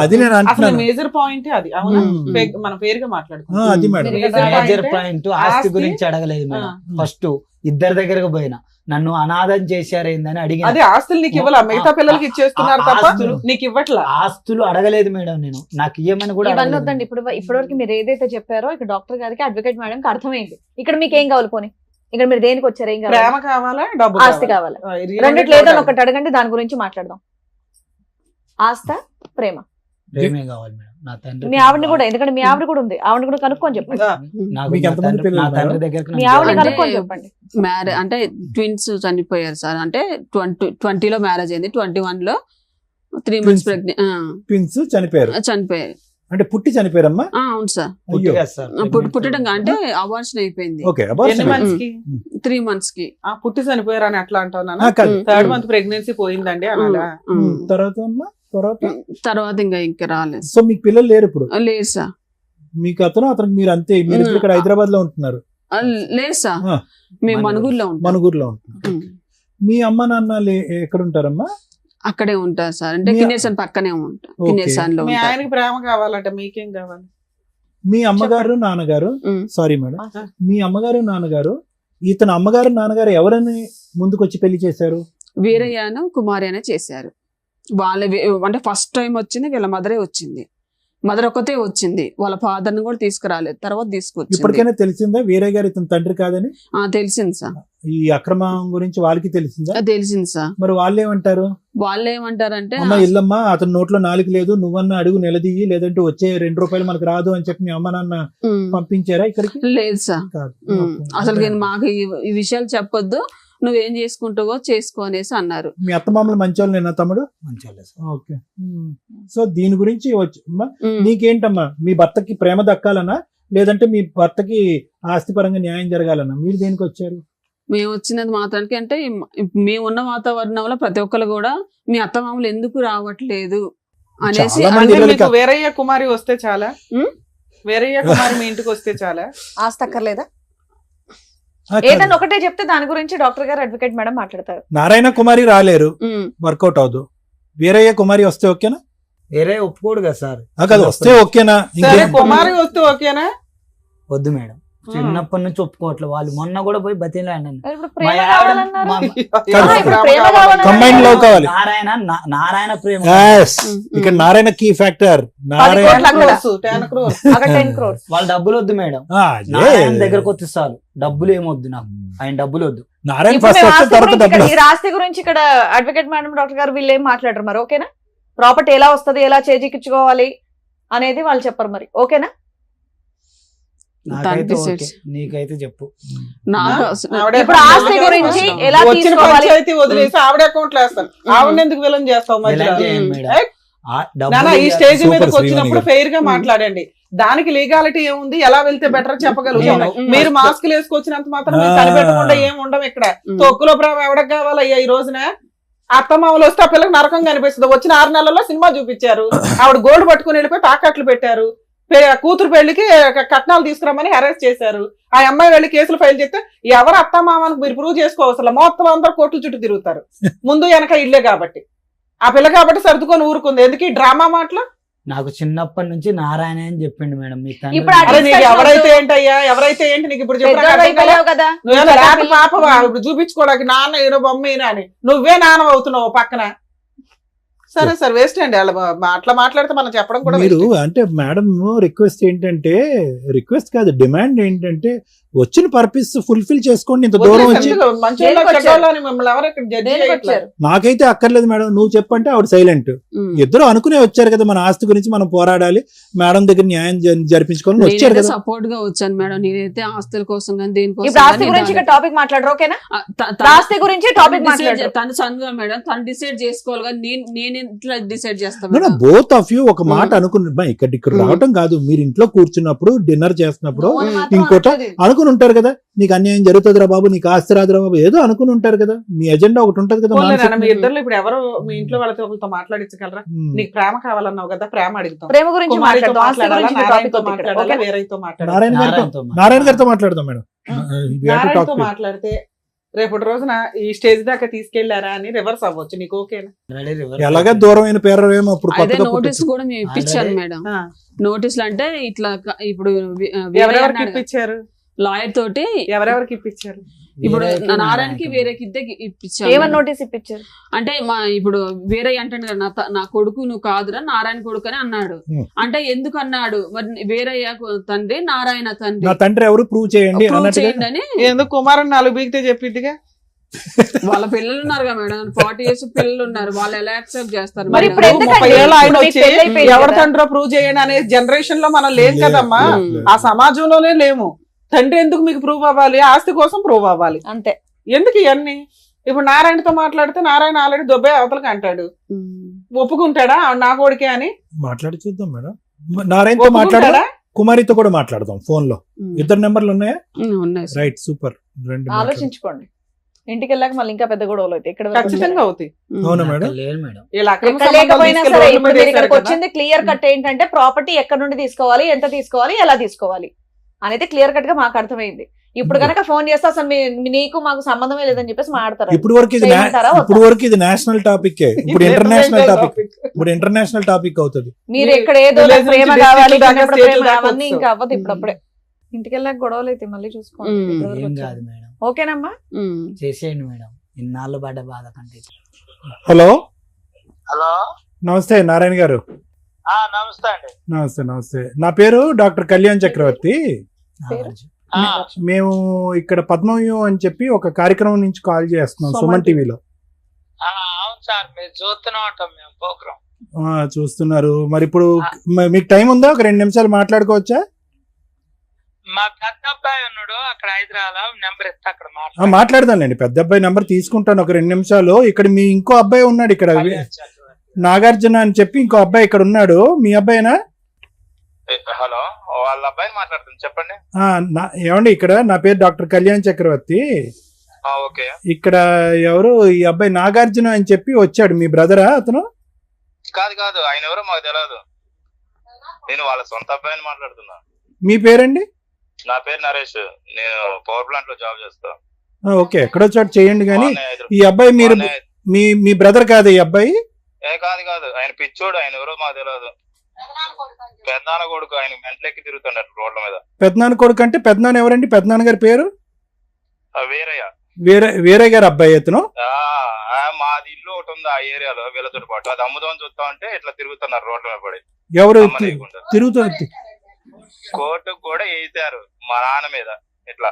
అది నేను అసలు అంటున్నాను. మేజర్ పాయింట్ అది. అవునా, మన పేరుగా మాట్లాడుతున్నాం. అది మేడం మేజర్ పాయింట్. ఆస్తి గురించి అడగలేదు మేడం. ఫస్ట్ ఇద్దరి దగ్గరకు పోయినా నన్ను అనాథం చేశారేందని అడిగిన. అదే ఆస్తులు నీకు ఇవ్వాల, మిగతా పిల్లలకి ఇచ్చేస్తున్నారు తప్ప నీకు ఇవ్వట్లా. ఆస్తులు అడగలేదు మేడం నేను, నాకు ఇవ్వమని కూడా ఇవన్నీ అడగలేదు. వద్దండి. ఇప్పటివరకు మీరు ఏదైతే చెప్పారో ఇక్కడ డాక్టర్ గారికి అడ్వకేట్ మేడం కి అర్థమైంది. ఇక్కడ మీకు ఏం కావాలి పోనీ? ఇక్కడ మీరు దేనికి వచ్చారు? ఏం ప్రేమ కావాలి? కావాలా, డబ్బు ఆస్తి కావాలా? రెండిట్లో ఏదో ఒకటి అడగండి, దాని గురించి మాట్లాడదాం. ఆస్త, ప్రేమ? ప్రేమే కావాలి మేడం. నా తండ్రి మీ ఆవిడని కూడా, ఎందుకంటే మీ ఆవిడ కూడా ఉంది, ఆవిడ కూడా కనుక్కొని చెప్పండి. నాకు మీకు నా ఎంతమంది తండ్రి- పిల్లలు నా ఉన్నారు? తండ్రి దగ్గరకు మీ నన్ను ఆవిడని అంటే- కనుక్కొని చెప్పండి. అంటే ట్విన్స్ చనిపోయారు సార్. అంటే 20లో మ్యారేజ్ అయింది, 21లో 3 months ప్రెగ్నెంట్ ట్విన్స్ చనిపోయారు. చనిపోయారు. అంటే పుట్టి చనిపోయారమ్మా. అవును సార్. పుట్టిగా సార్. పుట్టడం అంటే అబార్షన్ అయిపోయింది ఓకే, ఎన్ని months కి? 3 months కి. పుట్టి చనిపోయారు అని అట్లా అంటున్నాను. కాదు. 3rd month ప్రెగ్నెన్సీ పోయిందండి అనాలా? తర్వాత అమ్మా, తర్వాత ఇంకా రాలేదు. సో మీకు పిల్లలు లేరు ఇప్పుడు? లేదు సార్. మీకు అతను మీరు అంతే, మీరు ఇప్పుడు ఇక్కడ హైదరాబాద్ లో ఉంటున్నారు. లేదు సార్, ఆ. మేము మనుగురులో ఉంటాం. మనుగురులో ఉంటున్నారు. మీ అమ్మ నాన్న ఎక్కడ ఉంటారమ్మా? అక్కడే ఉంటారు సార్. అంటే కిన్నెర్సన్ పక్కనే ఉంటాం. ఓకే. కిన్నెర్సన్ లో మీ ఉంటారు. ఆయనకి ప్రేమ కావాలంటే మీకేం కావాలి? మీ అమ్మగారు నాన్నగారు, సారీ మేడం, మీ అమ్మగారు నాన్నగారు, ఇతను అమ్మగారు నాన్నగారు ఎవరని ముందుకొచ్చి పెళ్లి చేశారు? వీరయ్యను కుమారి అనే చేశారు. వాళ్ళ అంటే ఫస్ట్ టైం వచ్చింది వీళ్ళ మదరే వచ్చింది. మదర్ ఒకతే వచ్చింది, వాళ్ళ ఫాదర్ ని కూడా తీసుకురాలేదు. తర్వాత తీసుకొచ్చింది. ఇప్పటికైనా తెలిసిందా వీరయ్య గారు ఇతను తండ్రి కాదని? తెలిసింది సార్. ఈ అక్రమం గురించి వాళ్ళకి తెలిసిందా? తెలిసింది సార్. మరి వాళ్ళు ఏమంటారు? వాళ్ళు ఏమంటారంటే, అమ్మ ఇల్లమ్మా, అతని నోట్లో నాలుగు లేదు, నువ్వన్నా అడుగు నిలదీయి, లేదంటే వచ్చే 2 రూపాయలు మనకు రాదు అని చెప్పి మీ అమ్మ నాన్న పంపించారా ఇక్కడికి? లేదు సార్. కాదు. అసలు మాకు ఈ విషయాలు చెప్పొద్దు, నువ్వేం చేసుకుంటావో చేసుకో అనేసి అన్నారు. మీ అత్తమామలు మంచోళ్ళు నేనా తమ్ముడు? మంచిగా ఓకే. సో దీని గురించి నీకేంటమ్మా, మీ భర్తకి ప్రేమ దక్కాలనా, లేదంటే మీ భర్తకి ఆస్తిపరంగా న్యాయం జరగాలన్నా? మీరు దేనికి వచ్చారు? మేము వచ్చినది మాత్రానికి అంటే మేము ఉన్న వాతావరణంలో ప్రతి ఒక్కరు కూడా మీ అత్తమామలు ఎందుకు రావట్లేదు అనేసి చాలా మంది అంటే పిల్లలకి మీకు వేరయ్య కుమారి వస్తే చాలా? వేరయ్య కుమారి మీ ఇంటికి వస్తే చాలా? ఆస్తి అక్కర్లేదా? కాదు. ఏదన్నా ఒకటే చెప్తే దాని గురించి డాక్టర్ గారు అడ్వకేట్ మేడం మాట్లాడతారు. నారాయణ కుమారి రాలేరు, వర్కౌట్ అవదు. వీరయ్య కుమారి వస్తే ఓకేనా? వేరే ఒప్పుకోడు కదా సార్. కాదు, వస్తే ఓకేనా? సరే, కుమారి వస్తే ఓకేనా? వద్దు మేడం, చిన్నప్పటి నుంచి ఒప్పుకోవట్లేదు. వాళ్ళు మొన్న కూడా పోయి బతిలాడినాను. ఇప్పుడు ప్రేమ కావాలన్నారు. ఇప్పుడు ప్రేమ కావాలన్నారు. కంబైన్ లవ్ కావాలి. నారాయణ ప్రేమ. Yes. ఇక్కడ నారాయణ కీ ఫ్యాక్టర్. 10 కోట్ల అక్కడ. 10 crores. అక్కడ 10 crores. వాళ్ళ డబ్బులు వద్దు మేడం. నారాయణ దగ్గరకు వస్తే చాలు, డబ్బులు ఏమొద్దు నాకు, ఆయన డబ్బులు వద్దు. నారాయణ ఇప్పుడు ఫస్ట్ మేము వస్తే ఆస్తి తర్వాత గురించి డబ్బులు. ఇక్కడ ఈ ఆస్తి గురించి ఇక్కడ అడ్వకేట్ మేడం డాక్టర్ గారు వీళ్ళు ఏం మాట్లాడరు మరి, ఓకేనా? ప్రాపర్టీ ఎలా వస్తది, ఎలా చేజిక్కించుకోవాలి అనేది వాళ్ళు చెప్పరు మరి, ఓకేనా? నాకైతే ఓకే, నీకైతే చెప్పు. నాకు ఆవిడ ఇప్పుడు ఆస్తి గురించి ఎలా వచ్చిన తీసుకోవాలి? పంచాయతీ వదిలేసి ఆవిడ అకౌంట్ లో వేస్తాను. ఆవిడ ఎందుకు విలన్ చేస్తావు మధ్యలో? ఎలా చేయండి మేడం? ఏయ్, ఆ నాన్న డబ్బులు ఈ స్టేజ్ సూపర్ మీదకి శ్రీవాణి వచ్చినప్పుడు గారు. ఫెయిర్ గా మాట్లాడండి. దానికి లీగాలిటీ ఏముంది, ఎలా వెళ్తే బెటర్ చెప్పగలుగుతాం. మీరు మాస్క్ వేసుకొచ్చినంత మాత్రం మీరు కనిపెట్టకుండా ఏం ఉండవు ఇక్కడ. తొక్కులో ప్రేమ ఎవడకు కావాలయ్యా ఈ రోజున? అత్తమామలు వస్తే ఆ పిల్లకి నరకం కనిపిస్తుంది. వచ్చిన 6 నెలల్లో సినిమా చూపించారు, ఆవిడ గోల్డ్ పట్టుకుని వెళ్ళిపోయి తాకట్లు పెట్టారు. కూతురు పెళ్లికి కట్నాలు తీసుకురామని అరెస్ట్ చేశారు. ఆ అమ్మాయి వెళ్ళి కేసులు ఫైల్ చేస్తే ఎవరు అత్తమామని మీరు ప్రూవ్ చేసుకోవసరం, మొత్తం అందరూ కోర్టుల చుట్టూ తిరుగుతారు. ముందు వెనక ఇల్లే కాబట్టి, ఆ పిల్ల కాబట్టి సర్దుకొని ఊరుకుంది. ఎందుకు ఈ డ్రామా మాటలు? నాకు చిన్నప్పటి నుంచి నారాయణ అని చెప్పిండు మేడం. మీ ఇప్పుడు అరే నీకు ఎవరైతే ఏంటయ్యా, ఎవరైతే ఏంటి నీకు ఇప్పుడు చెప్పు. పెద్దోళ్ళు అయిపోయావు కదా. నువ్వేనా రాత పాపవా ఇప్పుడు చూపించుకోవడానికి? నాన్న ఈయన బొమ్మ ఈయన అని నువ్వే నాన్న అవుతున్నావు పక్కన. సరే సార్, వేస్ట్ అండి అట్లా మాట్లాడితే మనం చెప్పడం కూడా మీరు అంటే మేడం రిక్వెస్ట్ ఏంటంటే, రిక్వెస్ట్ కాదు, డిమాండ్ ఏంటంటే వచ్చిన పర్పస్ ఫుల్ఫిల్ చేసుకోండి. ఇంత దూరం వచ్చి మిమ్మల్ని ఎవరు ఇక్కడ జడ్జి దేనికి వచ్చారు? నాకైతే అక్కర్లేదు మేడం, నువ్వు చెప్పంటే ఆవిడ సైలెంట్. ఇద్దరు అనుకునే వచ్చారు కదా, మన ఆస్తి గురించి మనం పోరాడాలి, మేడం దగ్గర న్యాయం జరిపించుకోవాలని వచ్చారు కదా. సపోర్ట్ గా వచ్చాను మేడం. నేనైతే ఆస్తుల కోసం కానీ దేనికోసం ఇప్పుడు ఆస్తి గురించి ఇక్కడ టాపిక్ మాట్లాడరు, ఓకేనా? ఆస్తి గురించి టాపిక్ మాట్లాడరు. తను సన్గా మేడం, తను డిసైడ్ చేసుకోవాలి. నేను నేను ఇట్లా డిసైడ్ చేస్తాను. బోత్ ఆఫ్ యూ ఒక మాట అనుకుని ఇక్కడ రావటం కాదు, మీరు ఇంట్లో కూర్చున్నప్పుడు డిన్నర్ చేస్తున్నప్పుడు ఇంకోట అనుకుని ఉంటారు కదా, నీకు అన్యాయం జరుగుతుందిరా బాబు, నీకు ఆస్తి రాదురా బాబు, ఏదో అనుకుని ఉంటారు కదా, మీ ఎజెండా ఒకటి ఉంటది కదా. మీ ఇద్దరు ఇప్పుడు ఎవరు మీ ఇంట్లో వాళ్ళతో ఒకరితో మాట్లాడించగలరా? నీకు ప్రేమ కావాలన్నావు కదా, ప్రేమ అడుగుతాం. ప్రేమ గురించి మాట్లాడదాం, ఆస్తి గురించి నారాయణతో మాట్లాడాలా, వేరేతో మాట్లాడాలా? నారాయణ గారితో మాట్లాడదాం మేడం. నారాయణతో మాట్లాడితే రేపటి రోజున ఈ స్టేజ్ దాకా తీసుకెళ్లారా అని రివర్స్ అవ్వచ్చు. నీకు ఓకేనా? ఎలాగా దూరమైన పేరు ఏమో అప్పుడు అదే నోటీస్ కూడా మేము ఇప్పించాను మేడం. నోటీసులు అంటే ఇట్లా ఇప్పుడు ఎవరెవరికి ఇప్పించారు? లాయర్ తోటి ఎవరెవరికి ఇప్పించారు? ఇప్పుడు నారాయణకి వేరేకి ఇద్దరికి ఇప్పించారు. ఏమని నోటీస్ ఇప్పించారు అంటే ఇప్పుడు వేరే అంటాడు కదా, నా కొడుకు నువ్వు కాదురా నారాయణ కొడుకు అని అన్నాడు. అంటే ఎందుకు అన్నాడు మరి, వేరయ్య తండ్రి నారాయణ తండ్రి, నా తండ్రి ఎవరు ప్రూవ్ చేయండి అని. ఎందుకు కుమారన్ 4 బీగితే చెప్పిద్దిగా. వాళ్ళ పిల్లలు ఉన్నారు కదా మేడం, 40 years పిల్లలు ఉన్నారు, వాళ్ళు ఎలా యాక్సెప్ట్ చేస్తారు? మరి ఇప్పుడు ఎందుకండి? 30 ఏళ్ళు ఆయన ఇప్పుడు వచ్చి మీకు పెళ్ళైపోయింది ఎవరి కదా. తండ్రో ప్రూవ్ చేయండి అనే జనరేషన్ లో మనం లేం కదమ్మా, ఆ సమాజంలోనే లేము. తండ్రి ఎందుకు మీకు ప్రూవ్ అవ్వాలి? ఆస్తి కోసం ప్రూవ్ అవ్వాలి అంతే. ఎందుకు ఇవన్నీ? ఇప్పుడు నారాయణతో మాట్లాడితే నారాయణ ఆల్రెడీ దొబ్బే అవతలకి అంటాడు, ఒప్పుకుంటాడా నా కొడుకే అని? మాట్లాడి చూద్దాం మేడం. నారాయణతో మాట్లాడా, కుమారితో కూడా మాట్లాడదాం ఫోన్ లో. ఇద్దరు నెంబర్లు ఉన్నాయా? ఉన్నాయి. Right, super. ఆలోచించుకోండి, ఇంటికి వెళ్ళాక మళ్ళీ ఇంకా పెద్ద గొడవలు అవుతాయి. ఇక్కడ ఖచ్చితంగా అవుతాయి. అవునా మేడం? లేదు మేడం, లేకపోయినా సరే ఇప్పుడు మీరు ఇక్కడికి వచ్చింది క్లియర్ కట్ ఏంటంటే ప్రాపర్టీ ఎక్కడ నుండి తీసుకోవాలి, ఎంత తీసుకోవాలి, ఎలా తీసుకోవాలి అనేది క్లియర్ కట్ గా మాకు అర్థమైంది. ఇప్పుడు కనుక ఫోన్ చేస్తే అసలు నీకు మాకు సంబంధమే లేదని చెప్పేసి మాట్లాడతారు. ఇప్పుడు వరకు ఇది నేషనల్ టాపిక్, ఇప్పుడు ఇంటర్నేషనల్ టాపిక్ అవుతుంది. మీరు ఇక్కడ ఏదో ప్రేమ కావాలి అవన్నీ ఇంకా అవ్వదు. ఇప్పుడప్పుడే ఇంటికి వెళ్ళాక గొడవలు అయితే మళ్ళీ చూసుకోండి. ఓకేనమ్మా, చేసేయండి మేడం, ఇన్నాళ్ళు పడ్డ బాధ కంటే. హలో హలో, నమస్తే నారాయణ గారు. నమస్తే అండి. నమస్తే. నా పేరు డాక్టర్ కళ్యాణ్ చక్రవర్తి. మేము ఇక్కడ పద్మవ్యూహం అని చెప్పి ఒక కార్యక్రమం నుంచి కాల్ చేస్తున్నాం, సుమన్ టీవీలో. అవును సార్, మీరు చూస్తూనే ఉంటాం మేము ప్రోగ్రామ్. చూస్తున్నారు. మరి ఇప్పుడు మీకు టైం ఉందా? ఒక 2 నిమిషాలు మాట్లాడుకోవచ్చా? మా పెద్ద అబ్బాయి ఉన్నాడు అక్కడ హైదరాబాద్, నెంబర్ ఇస్తే అక్కడ మాట్లాడదాంలేండి. పెద్ద అబ్బాయి నెంబర్ తీసుకుంటాను ఒక 2 నిమిషాలు. ఇక్కడ మీ ఇంకో అబ్బాయి ఉన్నాడు ఇక్కడ, నాగార్జున అని చెప్పి ఇంకో అబ్బాయి ఇక్కడ ఉన్నాడు. మీ అబ్బాయినా? హలో, వాళ్ళ అబ్బాయిని మాట్లాడుతుంది, చెప్పండి. ఏమండి, ఇక్కడ నా పేరు డాక్టర్ కళ్యాణ్ చక్రవర్తి. ఓకే. ఇక్కడ ఎవరు ఈ అబ్బాయి నాగార్జున అని చెప్పి వచ్చాడు, మీ బ్రదరా అతను? కాదు, ఆయన ఎవరో మాకు తెలియదు. నేను వాళ్ళ సొంత అబ్బాయిని మాట్లాడుతున్నా. మీ పేరండి? నా పేరు నరేష్, నేను పవర్ ప్లాంట్ లో జాబ్ చేస్తా. ఓకే, ఎక్కడో చోటు చేయండి. కానీ ఈ అబ్బాయి మీరు మీ బ్రదర్ కాదు ఈ అబ్బాయి? కాదు, ఆయన పిచ్చోడు, ఆయన ఎవరో మాకు తెలియదు. పెద్దనాన్న కొడుకు, ఆయన మెంట్లెక్కి తిరుగుతున్నాడు రోడ్ల మీద. పెద్దనాన్న కొడుకు అంటే పెద్దనాన్న ఎవరండి? పెద్దనాన్న గారి పేరు వీరయ్య. వీరయ్య గారు అబ్బాయి అతను? మాది ఇల్లు ఒకటి ఉంది ఆ ఏరియాలో, వీళ్ళతో పాటు అది అమ్ముదామని చూస్తా ఉంటే ఇట్లా తిరుగుతున్నారు రోడ్ల మీద పడి. ఎవరు తిరుగుతున్నారు? కోర్టుకు కూడా వేసారు మా నాన్న మీద. ఇట్లా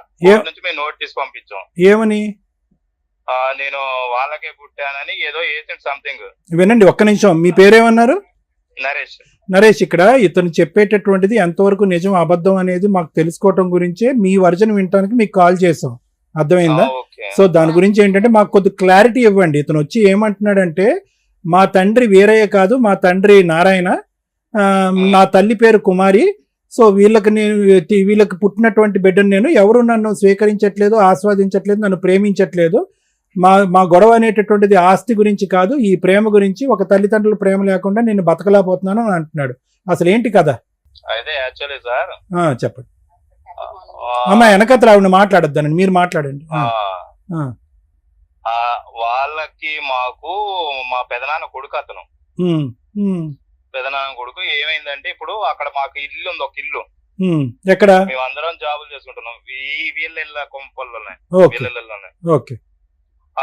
నుంచి మేము నోటీస్ పంపించాం. ఏమని? నేను వాళ్ళకే పుట్టానని ఏదో వేసిండు సంథింగ్. వినండి ఒక్క నిమిషం, మీ పేరేమన్నారు? నరేష్. ఇక్కడ ఇతను చెప్పేటటువంటిది ఎంతవరకు నిజం అబద్ధం అనేది మాకు తెలుసుకోవటం గురించే మీ వర్జన్ వినటానికి మీకు కాల్ చేసాం, అర్థమైందా? సో దాని గురించి ఏంటంటే మాకు కొద్ది క్లారిటీ ఇవ్వండి. ఇతను వచ్చి ఏమంటున్నాడంటే, మా తండ్రి వీరయ్య కాదు, మా తండ్రి నారాయణ, నా తల్లి పేరు కుమారి. సో వీళ్ళకి పుట్టినటువంటి బిడ్డను నేను, ఎవరు నన్ను స్వీకరించట్లేదు, ఆస్వాదించట్లేదు, నన్ను ప్రేమించట్లేదు. మా గొడవ అనేటటువంటిది ఆస్తి గురించి కాదు, ఈ ప్రేమ గురించి. ఒక తల్లిదండ్రుల ప్రేమ లేకుండా నేను బతకలేకపోతున్నాను అని అంటున్నాడు. అసలు ఏంటి కదా? అయితే యాక్చువల్లీ సార్, చెప్పండి అమ్మా. వెనకతలు ఆవిడ మాట్లాడొద్దానండి, మీరు మాట్లాడండి. వాళ్ళకి మాకు మా పెదనాన్న కొడుకు అతను. పెదనాన్న కొడుకు ఏమైందంటే, ఇప్పుడు అక్కడ మాకు ఇల్లు ఉంది, ఒక ఇల్లు. ఎక్కడ? మేమందరం జాబులు చేసుకుంటున్నాం వీళ్ళ కొంపల్లోనే. ఓకే.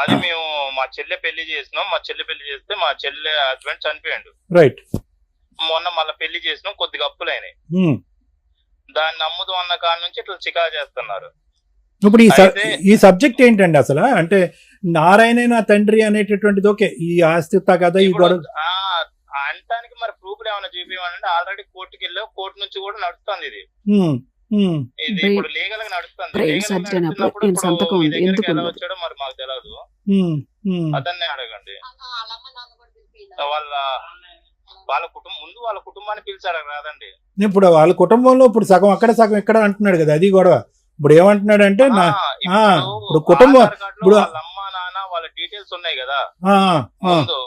అది మేము మా చెల్లె పెళ్లి చేసినాం. మా చెల్లె పెళ్లి చేస్తే మా చెల్లె హస్బెండ్ చనిపోయాడు. రైట్. మొన్న మళ్ళీ పెళ్లి చేసినాం, కొద్దిగా అప్పులైనాయి. దాన్ని నమ్ముదు అన్న కాడ నుంచి ఇట్లా చికా చేస్తున్నారు. ఇప్పుడు ఈ సబ్జెక్ట్ ఏంటండి అసలు? అంటే నారాయణ నా తండ్రి అనేటటువంటిది ఓకే, ఈ ఆస్తి కదా ఈ గొడవ అంటానికి మరి ప్రూఫ్లు ఏమైనా చూపించాలంటే ఆల్రెడీ కోర్టుకి వెళ్ళావు, కోర్టు నుంచి కూడా నడుస్తుంది ఇది. ఇది ఇప్పుడు లీగల్ గా నడుస్తుంది. వచ్చాడో మరి మాకు తెలియదు, అతన్ని అడగండి. వాళ్ళ కుటుంబం ముందు వాళ్ళ కుటుంబాన్ని పిలిచారు కాదండి. ఇప్పుడు వాళ్ళ కుటుంబంలో ఇప్పుడు సగం అక్కడ సగం ఇక్కడ అంటున్నాడు కదా, అది గొడవ. ఇప్పుడు ఏమంటున్నాడు అంటే ఇప్పుడు కుటుంబం ఇప్పుడు వాళ్ళ అమ్మ నాన్న వాళ్ళ డీటెయిల్స్ ఉన్నాయి కదా, ముందు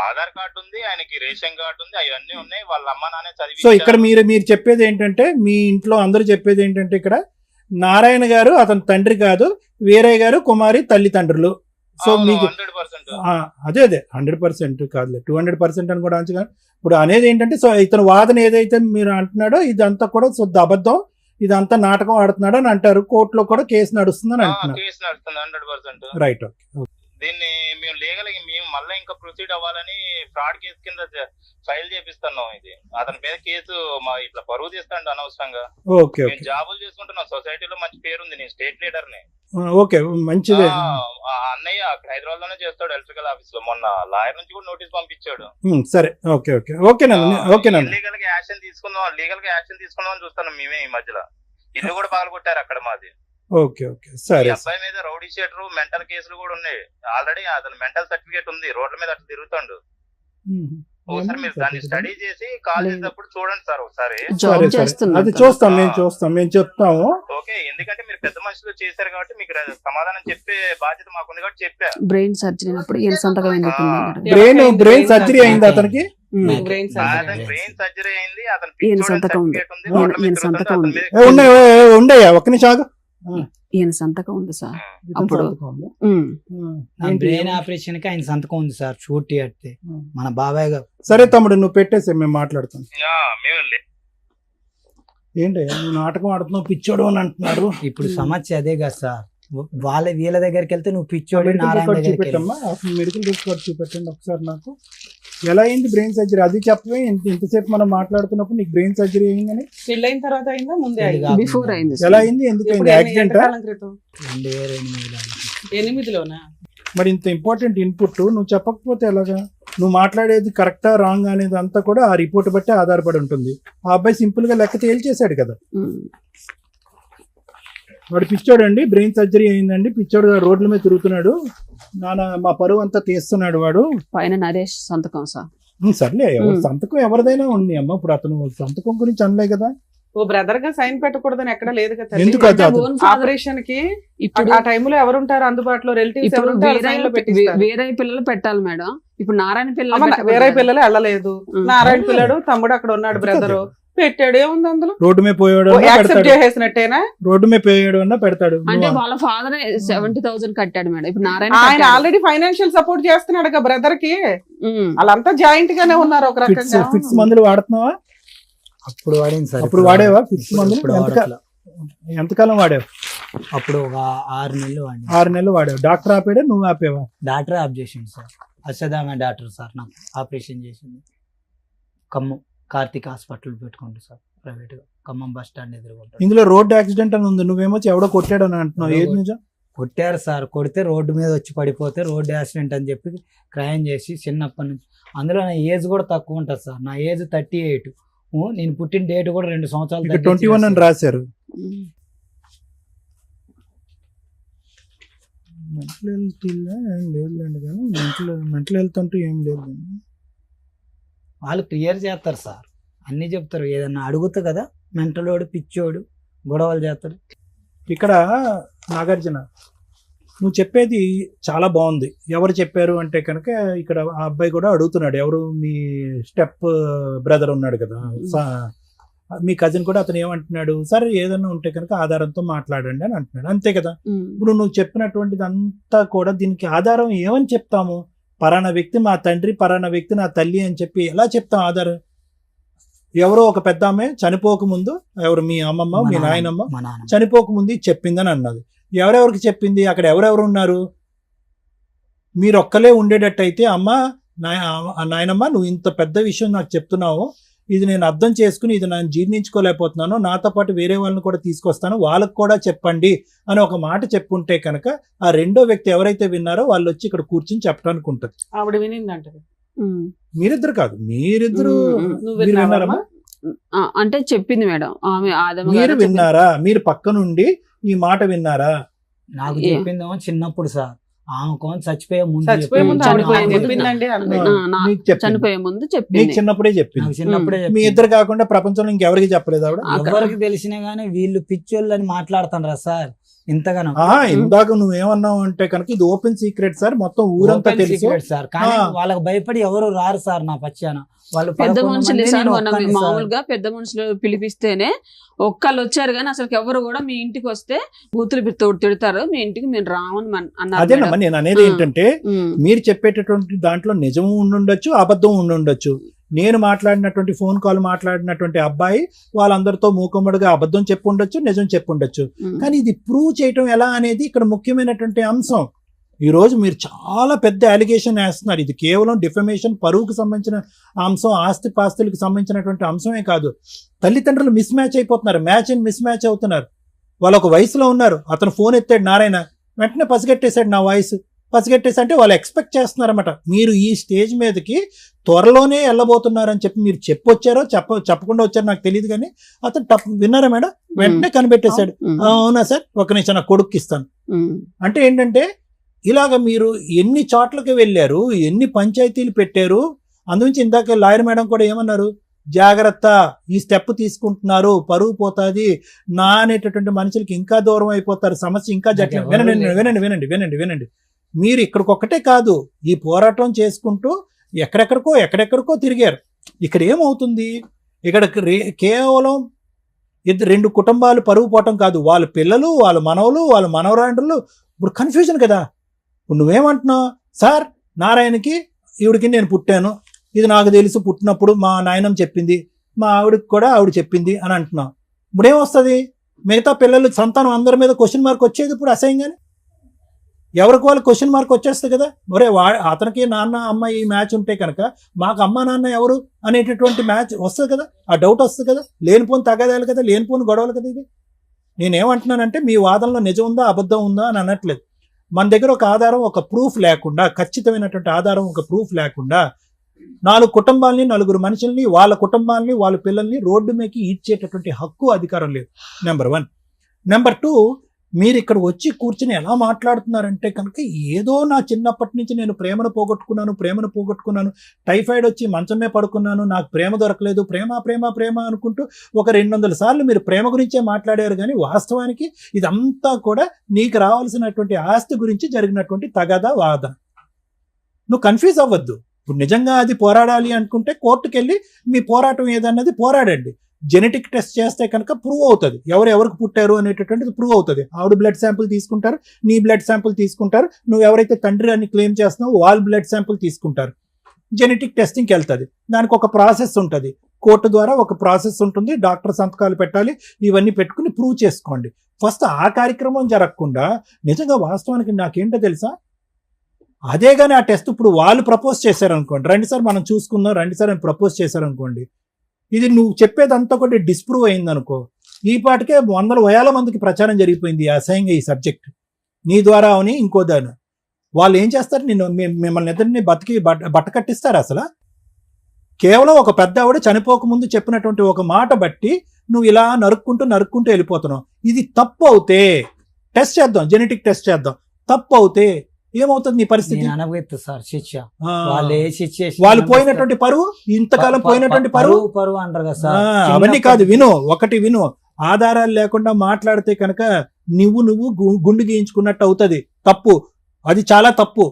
ఆధార్ కార్డు ఉంది, ఆయనకి రేషన్ కార్డు ఉంది, అవన్నీ ఉన్నాయి, వాళ్ళ అమ్మ నాన్నే చదివి. సో ఇక్కడ మీరు చెప్పేది ఏంటంటే, మీ ఇంట్లో అందరూ చెప్పేది ఏంటంటే, ఇక్కడ నారాయణ గారు అతని తండ్రి కాదు, వీరయ్య గారు కుమారి తల్లిదండ్రులు. సో మీకు 100% అదే 100% కాదులే, 200% అని కూడా అంచగా. ఇప్పుడు అనేది ఏంటంటే, సో ఇతను వాదన ఏదైతే మీరు అంటున్నాడో ఇదంతా కూడా శుద్ధ అబద్ధం, ఇదంతా నాటకం ఆడుతున్నాడు అని అంటారు. కోర్టులో కూడా కేసు నడుస్తుందని అంటున్నారు. కేసు నడుస్తుంది 100%. Right, okay. దీన్ని మేము లీగల్ మేము మళ్ళీ ఇంకా ప్రొసీడ్ అవ్వాలని ఫ్రాడ్ కేసు కింద ఫైల్ చేపిస్తున్నాం. ఇది అతని మీద కేసు ఇట్లా పరువు తీస్తాండి అనవసరంగా. ఓకే, మేము జాబులు చేసుకుంటున్నాం, సొసైటీలో మంచి పేరుంది, నేను స్టేట్ లీడర్ ని. ఓకే, మంచిదే. అన్నయ్య అక్కడ హైదరాబాద్ లోనే చేస్తాడు ఎలక్ట్రికల్ ఆఫీస్ లో. మొన్న లాయర్ నుంచి కూడా నోటీస్ పంపించాడు. సరే, ఓకే ఓకే ఓకేనండి. లీగల్ గా యాక్షన్ తీసుకుందాం అని చూస్తున్నాం మేమే. ఈ మధ్యలో ఇల్లు కూడా పాల్గొట్టారు అక్కడ మాది. ఓకే ఓకే, సరే. అబ్బాయి మీద రౌడీ షీటర్, మెంటల్ కేసులు కూడా ఉన్నాయి ఆల్రెడీ. అతను మెంటల్ సర్టిఫికేట్ ఉంది, రోడ్ల మీద అట్లా తిరుగుతాడు. ఒకసారి మీరు దాన్ని స్టడీ చేసి కాల్ చేసేటప్పుడు చూడండి సార్ ఒకసారి. అది చూస్తాం, మేము చెప్తాము. ఓకే, ఎందుకంటే మీరు పెద్ద మనుషులు చేశారు కాబట్టి మీకు సమాధానం చెప్పే బాధ్యత మాకుంది కాబట్టి చెప్పా. బ్రెయిన్ సర్జరీ అయినప్పుడు ఈయన సంతకం బ్రెయిన్ సర్జరీ అయింది అతనికి. బ్రెయిన్ సర్జరీ అయింది, అతను ఈయన సంతకం ఉంది. ఈయన సంతకం ఉంది. ఉండయా ఒక్క నిమిషం ఆగు. ఈయన సంతకం ఉంది సార్. అప్పుడు బ్రెయిన్ ఆపరేషన్ కి ఆయన సంతకం ఉంది సార్. షూట్ అంటే మన బాబాయ్ గారు. సరే తమ్ముడు, నువ్వు పెట్టేసి మేము మాట్లాడుతాం. ఏంటయ్యా నువ్వు నాటకం ఆడుతున్నావు, పిచ్చోడు అని అంటున్నారు. ఇప్పుడు సమస్య అదే కదా సార్. వీళ్ళ దగ్గరికి వెళ్తే నువ్వు పిచ్చోడు, చూపెట్టమ్మా, మెడికల్ రికార్డ్ చూపెట్టండి ఒకసారి నాకు. ఎలా అయింది బ్రెయిన్ సర్జరీ అది చెప్పవే. ఇంతసేపు మనం మాట్లాడుతున్నప్పుడు నీకు బ్రెయిన్ సర్జరీ అయిందని. పెళ్ళైన తర్వాత అయిందా, ముందే బిఫోర్ అయింది. ఎలా అయింది, ఎందుకు అయింది, యాక్సిడెంట్? 2008లోనా? మరి ఇంత ఇంపార్టెంట్ ఇన్పుట్ నువ్వు చెప్పకపోతే ఎలాగా? నువ్వు మాట్లాడేది కరెక్టా రాంగ్ అనేది అంతా కూడా ఆ రిపోర్ట్ బట్టి ఆధారపడి ఉంటుంది. ఆ అబ్బాయి సింపుల్ గా లెక్క తేల్చేశాడు కదా. వాడు పిచ్చోడు అండి, బ్రెయిన్ సర్జరీ అయిందండి, పిచ్చోడు రోడ్ల మీద తిరుగుతున్నాడు, నాన్న మా పరువు అంతా తీస్తున్నాడు వాడు. పైన నరేష్ సంతకం సార్. సర్లే, సంతకం ఎవరిదైనా ఉంది అమ్మ. ఇప్పుడు అతను సంతకం గురించి అనలే కదా. ఓ బ్రదర్ గా సైన్ పెట్టకూడదని ఎక్కడ లేదు కదా. ఎందుకు ఆపరేషన్ కి ఇప్పుడు ఆ టైంలో ఎవరుంటారు అందుబాటులో, రిలేటివ్స్ వేరే పిల్లలు పెట్టాలి మేడం. ఇప్పుడు నారాయణ పిల్లలు వేరే పిల్లలు వెళ్ళలేదు. నారాయణ పిల్లడు తమ్ముడు అక్కడ ఉన్నాడు, బ్రదరు పెట్టాడు. ఏముంది అందులో? రోడ్డు మీద పోయాడు, యాక్సెప్ట్ చేసేసినట్టేనా? రోడ్డు మీద పోయాడు అన్న పెడతాడు. అంటే వాళ్ళ ఫాదర్ 70,000 కట్టాడు మేడం. ఇప్పుడు నారాయణ ఆయన ఆల్రెడీ ఫైనాన్షియల్ సపోర్ట్ చేస్తున్నాడు కదా బ్రదర్ కి. వాళ్ళంతా జాయింట్ గానే ఉన్నారు ఒక రకంగా. ఫిక్స్ మందులు వాడుతున్నావా? అప్పుడు వాడింది సార్. అప్పుడు వాడేవా ఫిక్స్ మందులు? ఎంతకాలం వాడావు? అప్పుడు ఒక 6 నెలలు వాడి. 6 నెలలు వాడావు. డాక్టర్ ఆపాడా, నువ్వు ఆపేవా? డాక్టర్ ఆప్ చేసింది సార్. అశ్వధామ డాక్టర్ సార్ నాకు ఆపరేషన్ చేసింది. ఖమ్మం కార్తిక్ హాస్పిటల్ పెట్టుకుంటు సార్, ప్రైవేట్ గా, ఖమ్మం బస్ స్టాండ్ ఎదురుకుంటారు. ఇందులో రోడ్ యాక్సిడెంట్ అని ఉంది, నువ్వేమో ఎవడో కొట్టాడని అంటున్నావు. ఏది నిజం? కొట్టారు సార్. కొడితే రోడ్డు మీద వచ్చి పడిపోతే రోడ్డు యాక్సిడెంట్ అని చెప్పి క్రైమ్ చేసి చిన్నప్పటి నుంచి. అందులో నా ఏజ్ కూడా తక్కువ ఉంటుంది సార్. నా ఏజ్ 38. నేను పుట్టిన డేట్ కూడా 2 సంవత్సరాలు 21 అని రాశారు. మెంటల్ హెల్త్ లేదులేండి, కానీ మెంటల్ హెల్త్ అంటూ ఏం లేదు. వాళ్ళు క్లియర్ చేస్తారు సార్, అన్ని చెప్తారు. ఏదన్నా అడుగుతా కదా, మెంటలోడు పిచ్చోడు గొడవలు చేస్తాడు. ఇక్కడ నాగార్జున, నువ్వు చెప్పేది చాలా బాగుంది. ఎవరు చెప్పారు అంటే కనుక ఇక్కడ ఆ అబ్బాయి కూడా అడుగుతున్నాడు, ఎవరు మీ స్టెప్ బ్రదర్ ఉన్నాడు కదా, మీ కజిన్ కూడా. అతను ఏమంటున్నాడు, సరే ఏదన్నా ఉంటే కనుక ఆధారంతో మాట్లాడండి అని అంటున్నాడు. అంతే కదా. ఇప్పుడు నువ్వు చెప్పినటువంటిది అంతా కూడా దీనికి ఆధారం ఏమని చెప్తాము? పరానా వ్యక్తి మా తండ్రి, పరానా వ్యక్తి నా తల్లి అని చెప్పి ఎలా చెప్తాం ఆధారం? ఎవరో ఒక పెద్ద ఆమె చనిపోకముందు, ఎవరు మీ అమ్మమ్మ మీ నాయనమ్మ చనిపోకముందు చెప్పిందని అన్నది. ఎవరెవరికి చెప్పింది? అక్కడ ఎవరెవరు ఉన్నారు? మీరు ఒక్కలే ఉండేటట్టయితే, అమ్మ నాయనమ్మ నువ్వు ఇంత పెద్ద విషయం నాకు చెప్తున్నావు, ఇది నేను అర్థం చేసుకుని ఇది నేను జీర్ణించుకోలేకపోతున్నాను, నాతో పాటు వేరే వాళ్ళని కూడా తీసుకొస్తాను, వాళ్ళకు కూడా చెప్పండి అని ఒక మాట చెప్పుంటే కనుక ఆ రెండో వ్యక్తి ఎవరైతే విన్నారో వాళ్ళు వచ్చి ఇక్కడ కూర్చుని చెప్పడానికి ఉంటుంది. ఆవిడ వినిందంట. మీరిద్దరు కాదు, మీరిద్దరు విన్నారమ్మా? అంటే చెప్పింది మేడం ఆమె. మీరు విన్నారా? మీరు పక్క నుండి ఈ మాట విన్నారా? నాకు చెప్పిందేమో చిన్నప్పుడు సార్. ఆమె కోన్ చచ్చిపోయే ముందు చచ్చిపోయే ముందు చెప్పింది. చనిపోయే ఆమె ముందు చెప్పిందండి అంది. నీకు చెప్పింది. చనిపోయే ముందు నీకు చెప్పింది. చిన్నప్పుడే చెప్పింది. నాకు చిన్నప్పుడే మీ చెప్పింది. ఇద్దరు కాకుండా ప్రపంచంలో ఇంకెవరికి చెప్పలేదు ఆవిడ. ఎవరికి తెలిసినా గానీ వీళ్ళు పిచ్చోళ్ళు అని మాట్లాడుతారా సార్ ఇంతగానో? ఇందాక నువ్వేమన్నావు అంటే కనుక ఇది ఓపెన్ సీక్రెట్ సార్, మొత్తం ఊరంతా Open తెలుసు. secret సార్, కానీ ఆ. వాళ్ళకి భయపడి ఎవరు రారు సార్ నా పచ్చాన. వాళ్ళు పెద్ద 11 మనుషులు మంది, సార్ నేను మనం ఒక్కడిని సార్. మామూలుగా పెద్ద మనుషులు పిలిపిస్తేనే ఒక్కళ్ళు వచ్చారు కానీ అసలు ఎవరు కూడా మీ ఇంటికి వస్తే బూతులు తిడతారు, మీ ఇంటికి మేము రామని అన్నారు అదేనమ్మా మేడం. నేను అనేది ఏంటంటే ఉమ్. మీరు చెప్పేటటువంటి దాంట్లో నిజం ఉండుండొచ్చు, అబద్ధం ఉండుండొచ్చు. నేను మాట్లాడినటువంటి ఫోన్ కాల్ మాట్లాడినటువంటి అబ్బాయి వాళ్ళందరితో మూకుమ్మడిగా అబద్ధం చెప్పుండొచ్చు, నిజం చెప్పుండొచ్చు. ఉమ్. కానీ ఇది ప్రూవ్ చేయటం ఎలా అనేది ఇక్కడ ముఖ్యమైనటువంటి అంశం. ఈ రోజు మీరు చాలా పెద్ద అలిగేషన్ వేస్తున్నారు. ఇది కేవలం డిఫమేషన్, పరువుకు సంబంధించిన అంశం, ఆస్తి పాస్తులకు సంబంధించినటువంటి అంశమే కాదు. తల్లిదండ్రులు మిస్ మ్యాచ్ అయిపోతున్నారు, మ్యాచ్ అండ్ మిస్ మ్యాచ్ అవుతున్నారు. వాళ్ళు ఒక వయసులో ఉన్నారు, అతను ఫోన్ ఎత్తాడు నారాయణ, వెంటనే పసిగట్టేశాడు నా వాయిస్. పసిగట్టేసి అంటే వాళ్ళు ఎక్స్పెక్ట్ చేస్తున్నారన్నమాట. మీరు ఈ స్టేజ్ మీదకి త్వరలోనే వెళ్ళబోతున్నారని చెప్పి మీరు చెప్పొచ్చారో చెప్పకుండా వచ్చారో నాకు తెలియదు, కానీ అతను విన్నారా మేడం? వెంటనే కనిపెట్టేశాడు. ఉమ్. అవునా సార్, ఒక నిమిషం నా కొడుక్కి ఇస్తాను. ఉమ్. అంటే ఏంటంటే ఇలాగ మీరు ఎన్ని చోట్లకి వెళ్ళారు, ఎన్ని పంచాయతీలు పెట్టారు. అందుగురించి ఇందాక లాయర్ మేడం కూడా ఏమన్నారు, జాగ్రత్త, ఈ స్టెప్ తీసుకుంటున్నారు, పరువు పోతుంది నా అనేటటువంటి మనుషులకి ఇంకా దూరం అయిపోతారు, సమస్య ఇంకా జటిలం. వినండి వినండి వినండి వినండి వినండి. మీరు ఇక్కడికొక్కటే కాదు, ఈ పోరాటం చేసుకుంటూ ఎక్కడెక్కడికో తిరిగారు. ఇక్కడ ఏమవుతుంది, ఇక్కడ కేవలం 2 కుటుంబాలు పరువు పోవటం కాదు, వాళ్ళ పిల్లలు, వాళ్ళ మనవలు, వాళ్ళ మనవరాండ్రులు. ఇప్పుడు కన్ఫ్యూజన్ కదా. ఇప్పుడు నువ్వేమంటున్నావు, సార్ నారాయణకి ఈవిడికి నేను పుట్టాను, ఇది నాకు తెలుసు, పుట్టినప్పుడు మా నాయనమ్మ చెప్పింది, మా ఆవిడకి కూడా ఆవిడ చెప్పింది అని అంటున్నావు. ఇప్పుడు ఏమొస్తుంది, మిగతా పిల్లలు సంతానం అందరి మీద క్వశ్చన్ మార్క్ వచ్చేది ఇప్పుడు అసహ్యంగానే. ఎవరికి వాళ్ళు క్వశ్చన్ మార్క్ వచ్చేస్తుంది కదా. ఒరే అతనికి నాన్న అమ్మ ఈ మ్యాచ్ ఉంటే కనుక మాకు అమ్మ నాన్న ఎవరు అనేటటువంటి మ్యాచ్ వస్తుంది కదా, ఆ డౌట్ వస్తుంది కదా. లేనిపోని తగాదాలు కదా, లేనిపోని గొడవలు కదా. ఇది నేనేమంటున్నానంటే మీ వాదనలో నిజం ఉందా అబద్ధం ఉందా అని అనట్లేదు. మన దగ్గర ఒక ఆధారం, ఒక ప్రూఫ్ లేకుండా, ఖచ్చితమైనటువంటి ఆధారం, ఒక ప్రూఫ్ లేకుండా 4 కుటుంబాలని, 4 మనుషుల్ని, వాళ్ళ కుటుంబాలని, వాళ్ళ పిల్లల్ని రోడ్డు మీదకి ఈడ్చేటటువంటి హక్కు, అధికారం లేదు. నెంబర్ 1. నెంబర్ 2, మీరు ఇక్కడ వచ్చి కూర్చుని ఎలా మాట్లాడుతున్నారంటే కనుక ఏదో నా చిన్నప్పటి నుంచి నేను ప్రేమను పోగొట్టుకున్నాను, టైఫాయిడ్ వచ్చి మంచమే పడుకున్నాను, నాకు ప్రేమ దొరకలేదు, ప్రేమ అనుకుంటూ ఒక 200 సార్లు మీరు ప్రేమ గురించే మాట్లాడారు. కానీ వాస్తవానికి ఇదంతా కూడా నీకు రావాల్సినటువంటి ఆస్తి గురించి జరిగినటువంటి తగాదా వాదన. నువ్వు కన్ఫ్యూజ్ అవ్వద్దు. ఇప్పుడు నిజంగా అది పోరాడాలి అనుకుంటే కోర్టుకు వెళ్ళి మీ పోరాటం ఏదన్నది పోరాడండి. జెనెటిక్ టెస్ట్ చేస్తే కనుక ప్రూవ్ అవుతుంది, ఎవరికి పుట్టారు అనేటటువంటిది ప్రూవ్ అవుతుంది. ఆవిడ బ్లడ్ శాంపుల్ తీసుకుంటారు, నీ బ్లడ్ శాంపుల్ తీసుకుంటారు, నువ్వు ఎవరైతే తండ్రి అని క్లెయిమ్ చేస్తున్నావు వాళ్ళ బ్లడ్ శాంపుల్ తీసుకుంటారు, జెనెటిక్ టెస్టింగ్కి వెళ్తుంది. దానికి ఒక ప్రాసెస్ ఉంటుంది, కోర్టు ద్వారా ఒక ప్రాసెస్ ఉంటుంది, డాక్టర్ సంతకాలు పెట్టాలి, ఇవన్నీ పెట్టుకుని ప్రూవ్ చేసుకోండి. ఫస్ట్ ఆ కార్యక్రమం జరగకుండా నిజంగా వాస్తవానికి నాకేంటో తెలుసా, అదే కానీ ఆ టెస్ట్ ఇప్పుడు వాళ్ళు ప్రపోజ్ చేశారనుకోండి, రండి సార్ మనం చూసుకుందాం, రండి సార్ అని ప్రపోజ్ చేశారనుకోండి, ఇది నువ్వు చెప్పేదంతా కూడా డిస్ప్రూవ్ అయిందనుకో, ఈ పాటికే 100,000 మందికి ప్రచారం జరిగిపోయింది అసహ్యంగా ఈ సబ్జెక్ట్ నీ ద్వారా అని ఇంకో దాని. వాళ్ళు ఏం చేస్తారు, మిమ్మల్ని ఇద్దరిని బట్ట కట్టిస్తారు. అసలు కేవలం ఒక పెద్ద ఆవిడ చనిపోకముందు చెప్పినటువంటి ఒక మాట బట్టి నువ్వు ఇలా నరుక్కుంటూ వెళ్ళిపోతున్నావు. ఇది తప్పు అవుతే టెస్ట్ చేద్దాం, జెనెటిక్ టెస్ట్ చేద్దాం. తప్పు అవుతే ఏమవుతుంది నీ పరిస్థితి? సార్ శిక్ష, వాళ్ళు పోయినటువంటి పరువు, ఇంతకాలం పోయినటువంటి పరువు అంటారు కదా సార్. అవన్నీ కాదు, విను. ఆధారాలు లేకుండా మాట్లాడితే కనుక నువ్వు గుండు గీయించుకున్నట్టు అవుతుంది. తప్పు, అది చాలా తప్పు.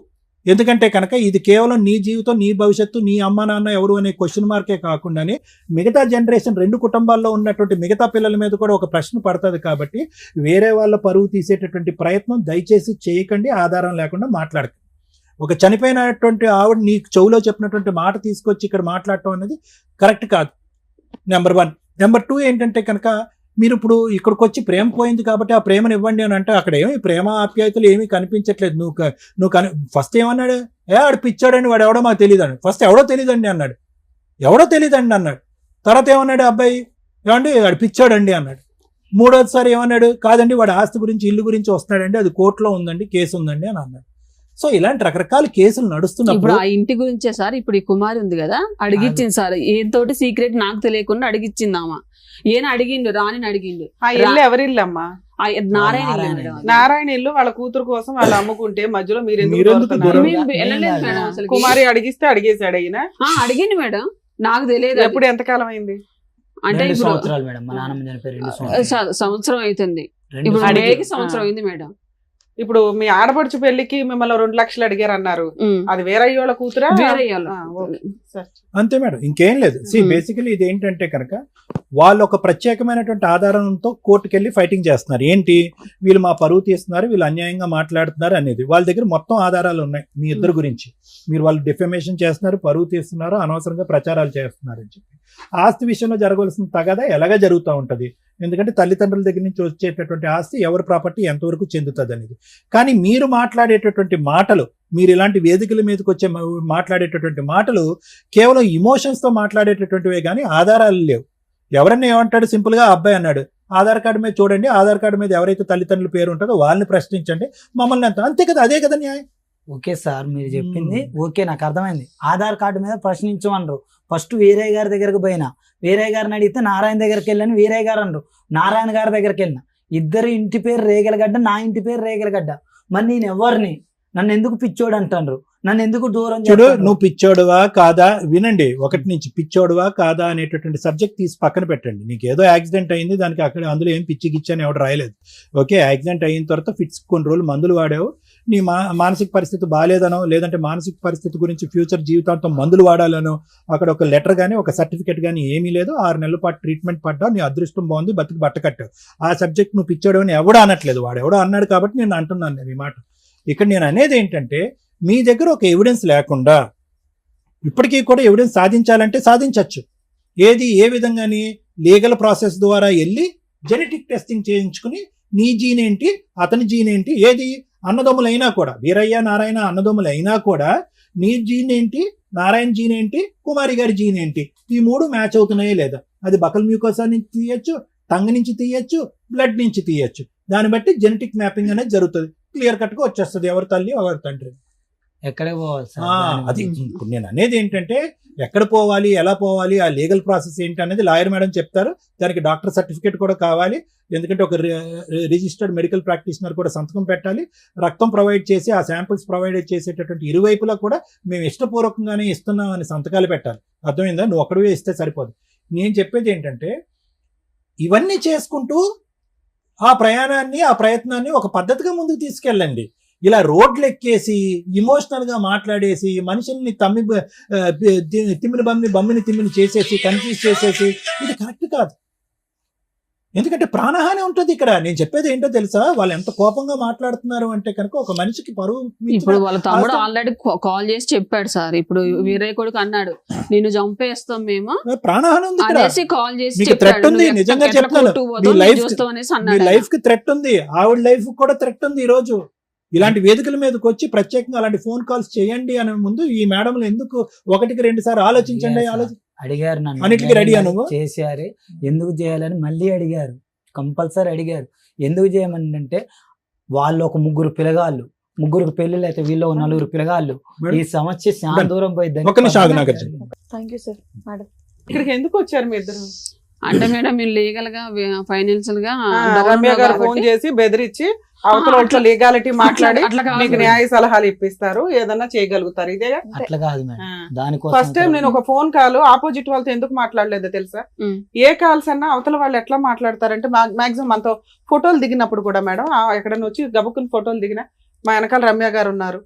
ఎందుకంటే కనుక ఇది కేవలం నీ జీవితం, నీ భవిష్యత్తు, నీ అమ్మ నాన్న ఎవరు అనే క్వశ్చన్ మార్కే కాకుండానే మిగతా జనరేషన్ 2 కుటుంబాల్లో ఉన్నటువంటి మిగతా పిల్లల మీద కూడా ఒక ప్రశ్న పడుతుంది. కాబట్టి వేరే వాళ్ళ పరువు తీసేటటువంటి ప్రయత్నం దయచేసి చేయకండి, ఆధారం లేకుండా మాట్లాడకండి. ఒక చనిపోయినటువంటి ఆవిడ నీ చెవులో చెప్పినటువంటి మాట తీసుకొచ్చి ఇక్కడ మాట్లాడటం అనేది కరెక్ట్ కాదు. నెంబర్ 1. నెంబర్ 2 ఏంటంటే కనుక మీరు ఇప్పుడు ఇక్కడికి వచ్చి ప్రేమ పోయింది కాబట్టి ఆ ప్రేమను ఇవ్వండి అని అంటే అక్కడ ఏమి ప్రేమ ఆప్యాయతలు ఏమీ కనిపించట్లేదు. నువ్వు ఫస్ట్ ఏమన్నాడు, ఆడు పిచ్చాడని, వాడు ఎవడో మాకు తెలియదు అండి. ఫస్ట్ ఎవడో తెలియదండి అన్నాడు, తర్వాత ఏమన్నాడు అబ్బాయి, ఏమండి వాడు పిచ్చాడండి అన్నాడు. 3వసారి ఏమన్నాడు, కాదండి వాడు ఆస్తి గురించి, ఇల్లు గురించి వస్తున్నాడండి, అది కోర్టులో ఉందండి, కేసు ఉందండి అని అన్నాడు. సో ఇలాంటి రకరకాల కేసులు నడుస్తున్నప్పుడు ఇప్పుడు ఆ ఇంటి గురించే సార్, ఇప్పుడు ఈ కుమారి ఉంది కదా, అడిగిచ్చింది సార్, ఏంతోటి సీక్రెట్ నాకు తెలియకుండా అడిగిచ్చిందామా. ఏనా అడిగిండు, రాని అడిగిండు. ఆ ఇల్లు ఎవరి ఇల్లు అమ్మా? నారాయణ ఇల్లు నారాయణ మేడం అది. నారాయణ ఇల్లు వాళ్ళ కూతురు కోసం వాళ్ళు అమ్ముకుంటే మధ్యలో మీరు ఎందుకు మీరెందుకు దూరుతున్నారు? దూరం? మేము వెళ్ళలేదు మేడం అసలు. కుమారి అడిగిస్తే అడిగేశాడు ఈయన. అడిగింది మేడం, నాకు తెలియదు. ఎప్పుడు ఎంతకాలం అయింది? అంటే 2 ఇప్పుడు సంవత్సరాలు మేడం, మా నాన్నమ్మ చనిపోయి 2 సంవత్సరాలు. సంవత్సరం అవుతుంది. 2 ఇప్పుడు అడిగి- మేకి సంవత్సరం అయింది మేడం. ఇప్పుడు మీ ఆడపడుచు పెళ్లికి మిమ్మల్ని 2 లక్షలు అడిగారు అన్నారు. ఉమ్. అది వేరయ్యోళ్ళ కూతురా? వేరే వాళ్ళు. ఆ, ఓకే. సరే. అంతే మేడం, ఇంకేం లేదు. బేసికలీ ఇది ఏంటంటే కనుక వాళ్ళు ఒక ప్రత్యేకమైనటువంటి ఆధారంతో కోర్టుకెళ్ళి ఫైటింగ్ చేస్తున్నారు. ఏంటి, వీళ్ళు మా పరువు తీస్తున్నారు, వీళ్ళు అన్యాయంగా మాట్లాడుతున్నారు అనేది. వాళ్ళ దగ్గర మొత్తం ఆధారాలు ఉన్నాయి మీ ఇద్దరు గురించి. మీరు వాళ్ళు డిఫమేషన్ చేస్తున్నారు, పరువు తీస్తున్నారు, అనవసరంగా ప్రచారాలు చేస్తున్నారు అని చెప్పి. ఆస్తి విషయంలో జరగవలసిన తగాదా ఎలాగా జరుగుతూ ఉంటుంది, ఎందుకంటే తల్లిదండ్రుల దగ్గర నుంచి వచ్చేటటువంటి ఆస్తి ఎవరి ప్రాపర్టీ ఎంతవరకు చెందుతుంది అనేది. కానీ మీరు మాట్లాడేటటువంటి మాటలు, మీరు ఇలాంటి వేదికల మీదకి వచ్చే మాట్లాడేటటువంటి మాటలు కేవలం ఇమోషన్స్ తో మాట్లాడేటటువంటివే కానీ ఆధారాలు లేవు. ఎవరన్నా ఏమంటాడు, సింపుల్ గా అబ్బాయి అన్నాడు, ఆధార్ కార్డు మీద చూడండి, ఆధార్ కార్డు మీద ఎవరైతే తల్లిదండ్రుల పేరు ఉంటుందో వాళ్ళని ప్రశ్నించండి, మమ్మల్ని అంతే కదా, అదే కదా న్యాయం. ఓకే సార్, మీరు చెప్పింది ఓకే, నాకు అర్థమైంది. ఆధార్ కార్డు మీద ప్రశ్నించమన్నారు. ఫస్ట్ వీరయ్య గారి దగ్గరకు పోయినా, వీరయ్య గారిని అడిగితే నారాయణ దగ్గరికి వెళ్ళని వీరయ్య గారు అన్నారు. నారాయణ గారి దగ్గరికి వెళ్ళిన, ఇద్దరు ఇంటి పేరు రేగలగడ్డ, నా ఇంటి పేరు రేగలగడ్డ. మరి నేను ఎవరిని, నన్ను ఎందుకు పిచ్చోడు అంటారు, నన్ను ఎందుకు దూరం చూడు, చేస్తారు? నువ్వు పిచ్చోడువా కాదా వినండి. 1 నుంచి పిచ్చోడువా కాదా అనేటటువంటి సబ్జెక్ట్ తీసి పక్కన పెట్టండి. నీకు ఏదో యాక్సిడెంట్ అయింది, దానికి అక్కడ అందులో ఏం పిచ్చి గిచ్చి అని ఎవడు రాయలేదు. ఓకే, యాక్సిడెంట్ అయిన తర్వాత ఫిట్స్ కొన్ని రోజులు మందులు వాడావు, నీ మానసిక పరిస్థితి బాగాలేదనో, లేదంటే మానసిక పరిస్థితి గురించి ఫ్యూచర్ జీవితాంతం మందులు వాడాలనో అక్కడ ఒక లెటర్ కానీ ఒక సర్టిఫికేట్ కానీ ఏమీ లేదు. 6 నెలల పాటు ట్రీట్మెంట్ పడ్డావు, నీ అదృష్టం బాగుంది, బతికి బట్ట కట్టావు. ఆ సబ్జెక్ట్ నువ్వు పిచ్చోడు అని ఎవడో అనట్లేదు, వాడు ఎవడో అన్నాడు కాబట్టి నేను అంటున్నాను నేను ఈ మాట. ఇక్కడ నేను అనేది ఏంటంటే, మీ దగ్గర ఒక ఎవిడెన్స్ లేకుండా ఇప్పటికీ కూడా ఎవిడెన్స్ సాధించాలంటే సాధించవచ్చు. ఏది, ఏ విధంగాని, లీగల్ ప్రాసెస్ ద్వారా వెళ్ళి జెనెటిక్ టెస్టింగ్ చేయించుకుని నీ జీన్ ఏంటి, అతని జీన్ ఏంటి, ఏది అన్నదమ్ములైనా కూడా, వీరయ్య నారాయణ అన్నదమ్ములు అయినా కూడా నీ జీన్ ఏంటి, నారాయణ జీన్ ఏంటి, కుమారి గారి జీన్ ఏంటి, ఈ 3 మ్యాచ్ అవుతున్నాయే లేదా. అది బకల్ మ్యూకోసా నుంచి తీయచ్చు, టంగ్ నుంచి తీయచ్చు, బ్లడ్ నుంచి తీయచ్చు. దాన్ని బట్టి జెనెటిక్ మ్యాపింగ్ అనేది జరుగుతుంది. క్లియర్ కట్ గా వచ్చేస్తుంది ఎవరి తల్లి ఎవరి తండ్రి. ఎక్కడే పోవాలి సార్? అది ఇప్పుడు నేను అనేది ఏంటంటే, ఎక్కడ పోవాలి, ఎలా పోవాలి, ఆ లీగల్ ప్రాసెస్ ఏంటి అనేది లాయర్ మేడం చెప్తారు. దానికి డాక్టర్ సర్టిఫికేట్ కూడా కావాలి, ఎందుకంటే ఒక రిజిస్టర్డ్ మెడికల్ ప్రాక్టీషనర్ కూడా సంతకం పెట్టాలి. రక్తం ప్రొవైడ్ చేసి ఆ శాంపిల్స్ ప్రొవైడ్ చేసేటటువంటి ఇరువైపులా కూడా మేము ఇష్టపూర్వకంగానే ఇస్తున్నాం అని సంతకాలు పెట్టాలి. అర్థమైందా? నువ్వు ఒక్కడివే ఇస్తే సరిపోదు. నేను చెప్పేది ఏంటంటే, ఇవన్నీ చేసుకుంటూ ఆ ప్రయాణాన్ని, ఆ ప్రయత్నాన్ని ఒక పద్ధతిగా ముందుకు తీసుకెళ్ళండి. ఇలా రోడ్లు ఎక్కేసి ఇమోషనల్ గా మాట్లాడేసి మనుషుల్ని బమ్మిని తిమ్మిని చేసేసి కన్ఫ్యూజ్ చేసేసి ఇది కరెక్ట్ కాదు. ఎందుకంటే ప్రాణహాని ఉంటుంది ఇక్కడ. నేను చెప్పేది ఏంటో తెలుసా, వాళ్ళు ఎంత కోపంగా మాట్లాడుతున్నారు అంటే కనుక ఒక మనిషికి పరువు. ఇప్పుడు వాళ్ళ తమ్ముడు ఆల్రెడీ కాల్ చేసి చెప్పాడు సార్. ఇప్పుడు వీరయ్య కొడుకు అన్నాడు, నిన్ను చంపేస్తాం మేము ప్రాణహాని ఉంది ఇక్కడ. అనేసి కాల్ చేసి మీకు థ్రెట్ ఉంది, నిజంగా చెప్తాను. మీ లైఫ్ కి థ్రెట్ ఉంది, ఆవిడ లైఫ్ కూడా థ్రెట్ ఉంది. ఈ రోజు ఇలాంటి వేదికల మీదకి వచ్చి ప్రత్యేకంగా అలాంటి ఫోన్ కాల్స్ చేయండి అనే ముందు ఈ మేడంలు ఎందుకు 1-2 సార్లు ఆలోచించండి. అడిగారు నన్ను, అన్నిటికీ రెడీ నువ్వు చేశారు, ఎందుకు చేయాలని మళ్ళీ అడిగారు, కంపల్సరీ అడిగారు. ఎందుకు చేయమని అంటే, వాళ్ళు ఒక 3 పిల్లగాళ్ళు, 3 పెళ్లిళ్ళు అయితే వీళ్ళు 4 పిల్లగాళ్ళు. ఈ సమస్య చాలా దూరం పోయింది. Thank you sir. మేడం, ఇక్కడికి ఎందుకు వచ్చారు మీ ఇద్దరు? అంటే మేడం మీరు లీగల్ గా ఫైనాన్షియల్ గా రమ్య గారు ఫోన్ చేసి బెదిరించి అవతల లీగాలిటీ మాట్లాడి మీకు న్యాయ సలహాలు ఇప్పిస్తారు, ఏదన్నా చేయగలుగుతారు. ఇదేగా? అట్లా కాదు మేడం, దానికోసం ఫస్ట్ టైం నేను ఒక ఫోన్ కాల్ ఆపోజిట్ వాళ్ళతో ఎందుకు మాట్లాడలేదో తెలుసా? ఏ కాల్స్ అన్నా అవతల వాళ్ళు ఎట్లా మాట్లాడతారంటే, మాక్సిమం మనతో ఫోటోలు దిగినప్పుడు కూడా మేడం, ఎక్కడైనా వచ్చి గబుక్కుని ఫోటోలు దిగినా మా వెనకాల రమ్య గారు ఉన్నారు,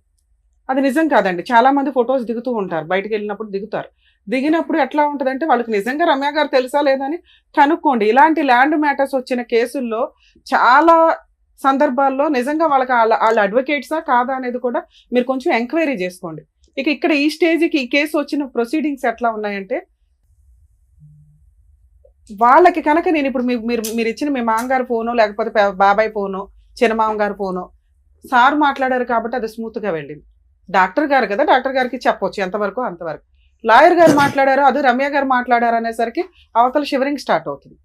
అది నిజం కాదండి. చాలా మంది ఫొటోస్ దిగుతూ ఉంటారు, బయటకు వెళ్ళినప్పుడు దిగుతారు. దిగినప్పుడు ఎట్లా ఉంటదంటే, వాళ్ళకి నిజంగా రమ్య గారు తెలుసా లేదని కనుక్కోండి. ఇలాంటి ల్యాండ్ మ్యాటర్స్ వచ్చిన కేసుల్లో చాలా సందర్భాల్లో నిజంగా వాళ్ళకి వాళ్ళ అడ్వకేట్సా కాదా అనేది కూడా మీరు కొంచెం ఎంక్వైరీ చేసుకోండి. ఇక్కడ ఈ స్టేజ్కి ఈ కేసు వచ్చిన ప్రొసీడింగ్స్ ఎట్లా ఉన్నాయంటే, వాళ్ళకి కనుక నేను ఇప్పుడు మీరు ఇచ్చిన మీ మామగారు ఫోను, లేకపోతే బాబాయ్ ఫోను, చిన్నమామ గారి ఫోను, సార్ మాట్లాడారు కాబట్టి అది స్మూత్ గా వెళ్ళింది. డాక్టర్ గారు కదా, డాక్టర్ గారికి చెప్పొచ్చు ఎంతవరకు అంతవరకు. లాయర్ గారు మాట్లాడారు, అది రమ్య గారు మాట్లాడారు అనేసరికి అవతల షివరింగ్ స్టార్ట్ అవుతుంది.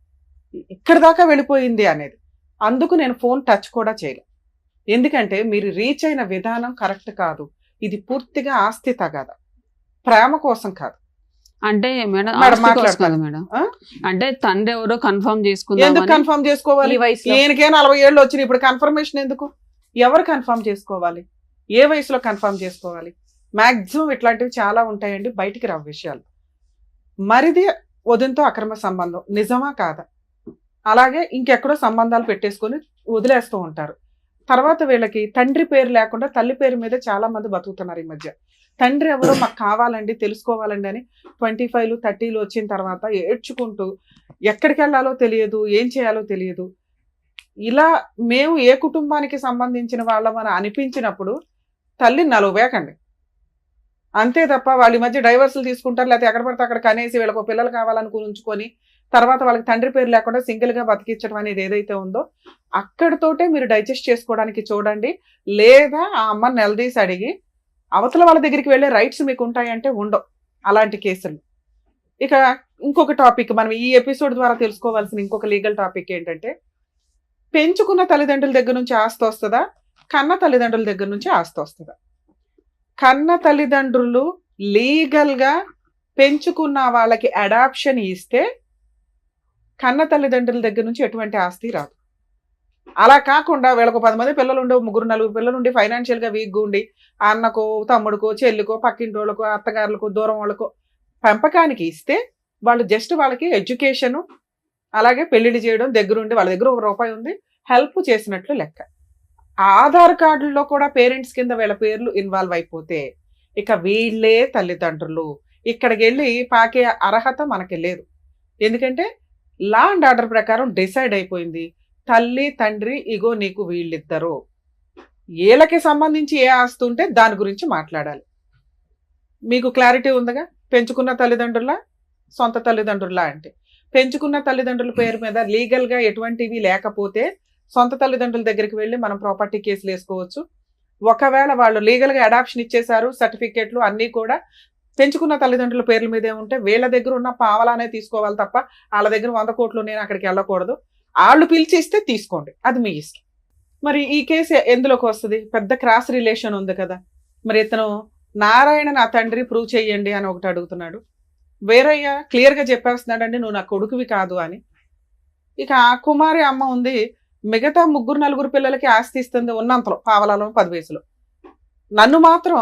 ఇక్కడ దాకా వెళ్ళిపోయింది అనేది. అందుకు నేను ఫోన్ టచ్ కూడా చేయలేదు. ఎందుకంటే మీరు రీచ్ అయిన విధానం కరెక్ట్ కాదు. ఇది పూర్తిగా ఆస్తి తగాద, ప్రేమ కోసం కాదు. అంటే మేడం మేడం ఆస్తి కోసం మాట్లాడతాను. కదా మేడం. ఆ? అంటే తండ్రి ఎవరో కన్ఫర్మ్ ఎందుకు చేసుకుందాం కన్ఫర్మ్ చేసుకోవాలి? ఈ వయసులో ఈయనకే 40 ఏళ్ళు వచ్చినాయి, ఇప్పుడు కన్ఫర్మేషన్ ఎందుకు? ఎవరు కన్ఫర్మ్ చేసుకోవాలి? ఏ వయసులో కన్ఫర్మ్ చేసుకోవాలి? మాక్సిమం ఇట్లాంటివి చాలా ఉంటాయండి, బయటికి రావు విషయాలు. మరిది వదినతో అక్రమ సంబంధం నిజమా కాదా? అలాగే ఇంకెక్కడో సంబంధాలు పెట్టేసుకొని వదిలేస్తూ ఉంటారు. తర్వాత వీళ్ళకి తండ్రి పేరు లేకుండా తల్లి పేరు మీద చాలా మంది బతుకుతున్నారు ఈ మధ్య. తండ్రి ఎవరో మాకు కావాలండి, తెలుసుకోవాలండి అని 25, 30 వచ్చిన తర్వాత ఏడ్చుకుంటూ ఎక్కడికి వెళ్ళాలో తెలియదు, ఏం చేయాలో తెలియదు. ఇలా మేము ఏ కుటుంబానికి సంబంధించిన వాళ్ళమని అనిపించినప్పుడు తల్లిని నలువేకండి. అంతే తప్ప వాళ్ళ ఈ మధ్య డైవర్సులు తీసుకుంటారు, లేకపోతే ఎక్కడ పడితే అక్కడ కనేసి వీళ్ళకు పిల్లలు కావాలనుకుని ఉంచుకొని తర్వాత వాళ్ళకి తండ్రి పేరు లేకుండా సింగిల్గా బతికించడం అనేది ఏదైతే ఉందో అక్కడితోటే మీరు డైజెస్ట్ చేసుకోవడానికి చూడండి. లేదా ఆ అమ్మని నిలదీసి అడిగి అవతల వాళ్ళ దగ్గరికి వెళ్ళే రైట్స్ మీకు ఉంటాయంటే ఉండవు అలాంటి కేసులు. ఇక ఇంకొక టాపిక్, మనం ఈ ఎపిసోడ్ ద్వారా తెలుసుకోవాల్సిన ఇంకొక లీగల్ టాపిక్ ఏంటంటే, పెంచుకున్న తల్లిదండ్రుల దగ్గర నుంచి ఆస్తి వస్తుందా, కన్న తల్లిదండ్రుల దగ్గర నుంచి ఆస్తి వస్తుందా? కన్న తల్లిదండ్రులు లీగల్గా పెంచుకున్న వాళ్ళకి అడాప్షన్ ఇస్తే కన్న తల్లిదండ్రుల దగ్గర నుంచి ఎటువంటి ఆస్తి రాదు. అలా కాకుండా వీళ్ళకు 10 మంది పిల్లలు ఉండి 3, 4 పిల్లలు ఉండి ఫైనాన్షియల్గా వీక్గా ఉండి అన్నకో, తమ్ముడికో, చెల్లికో, పక్కింటి వాళ్ళకో, అత్తగారులకో, దూరం వాళ్ళకో పెంపకానికి ఇస్తే వాళ్ళు జస్ట్ వాళ్ళకి ఎడ్యుకేషను అలాగే పెళ్లిళ్ళు చేయడం దగ్గరుండి వాళ్ళ దగ్గర ₹1 ఉంది హెల్ప్ చేసినట్లు లెక్క. ఆధార్ కార్డుల్లో కూడా పేరెంట్స్ కింద వీళ్ళ పేర్లు ఇన్వాల్వ్ అయిపోతే ఇక వీళ్ళే తల్లిదండ్రులు. ఇక్కడికి వెళ్ళి పాకే అర్హత మనకి లేదు. ఎందుకంటే లా అండ్ ఆర్డర్ ప్రకారం డిసైడ్ అయిపోయింది, తల్లి తండ్రి ఇగో నీకు వీళ్ళిద్దరు, వీళ్ళకి సంబంధించి ఏ ఆస్తి ఉంటే దాని గురించి మాట్లాడాలి. మీకు క్లారిటీ ఉందిగా? పెంచుకున్న తల్లిదండ్రుల, సొంత తల్లిదండ్రుల అంటే పెంచుకున్న తల్లిదండ్రుల పేరు మీద లీగల్గా ఎటువంటివి లేకపోతే సొంత తల్లిదండ్రుల దగ్గరికి వెళ్ళి మనం ప్రాపర్టీ కేసులు వేసుకోవచ్చు. ఒకవేళ వాళ్ళు లీగల్గా అడాప్షన్ ఇచ్చేశారు, సర్టిఫికేట్లు అన్నీ కూడా పెంచుకున్న తల్లిదండ్రుల పేర్ల మీదే ఉంటే వీళ్ళ దగ్గర ఉన్న పావలానే తీసుకోవాలి తప్ప వాళ్ళ దగ్గర 100 కోట్లు నేను అక్కడికి వెళ్ళకూడదు. వాళ్ళు పిలిచి ఇస్తే తీసుకోండి, అది మీ ఇష్టం. మరి ఈ కేసు ఎందులోకి వస్తుంది? పెద్ద క్రాస్ రిలేషన్ ఉంది కదా. మరి ఇతను నారాయణ నా తండ్రి ప్రూవ్ చెయ్యండి అని ఒకటి అడుగుతున్నాడు, వేరయ్య క్లియర్గా చెప్పేస్తున్నాడండి నువ్వు నా కొడుకువి కాదు అని. ఇక ఆ కుమారి అమ్మ ఉంది, మిగతా 3, 4 పిల్లలకి ఆస్తి ఇస్తుంది ఉన్నంతలో, పావలాలో 10 వయసులో. నన్ను మాత్రం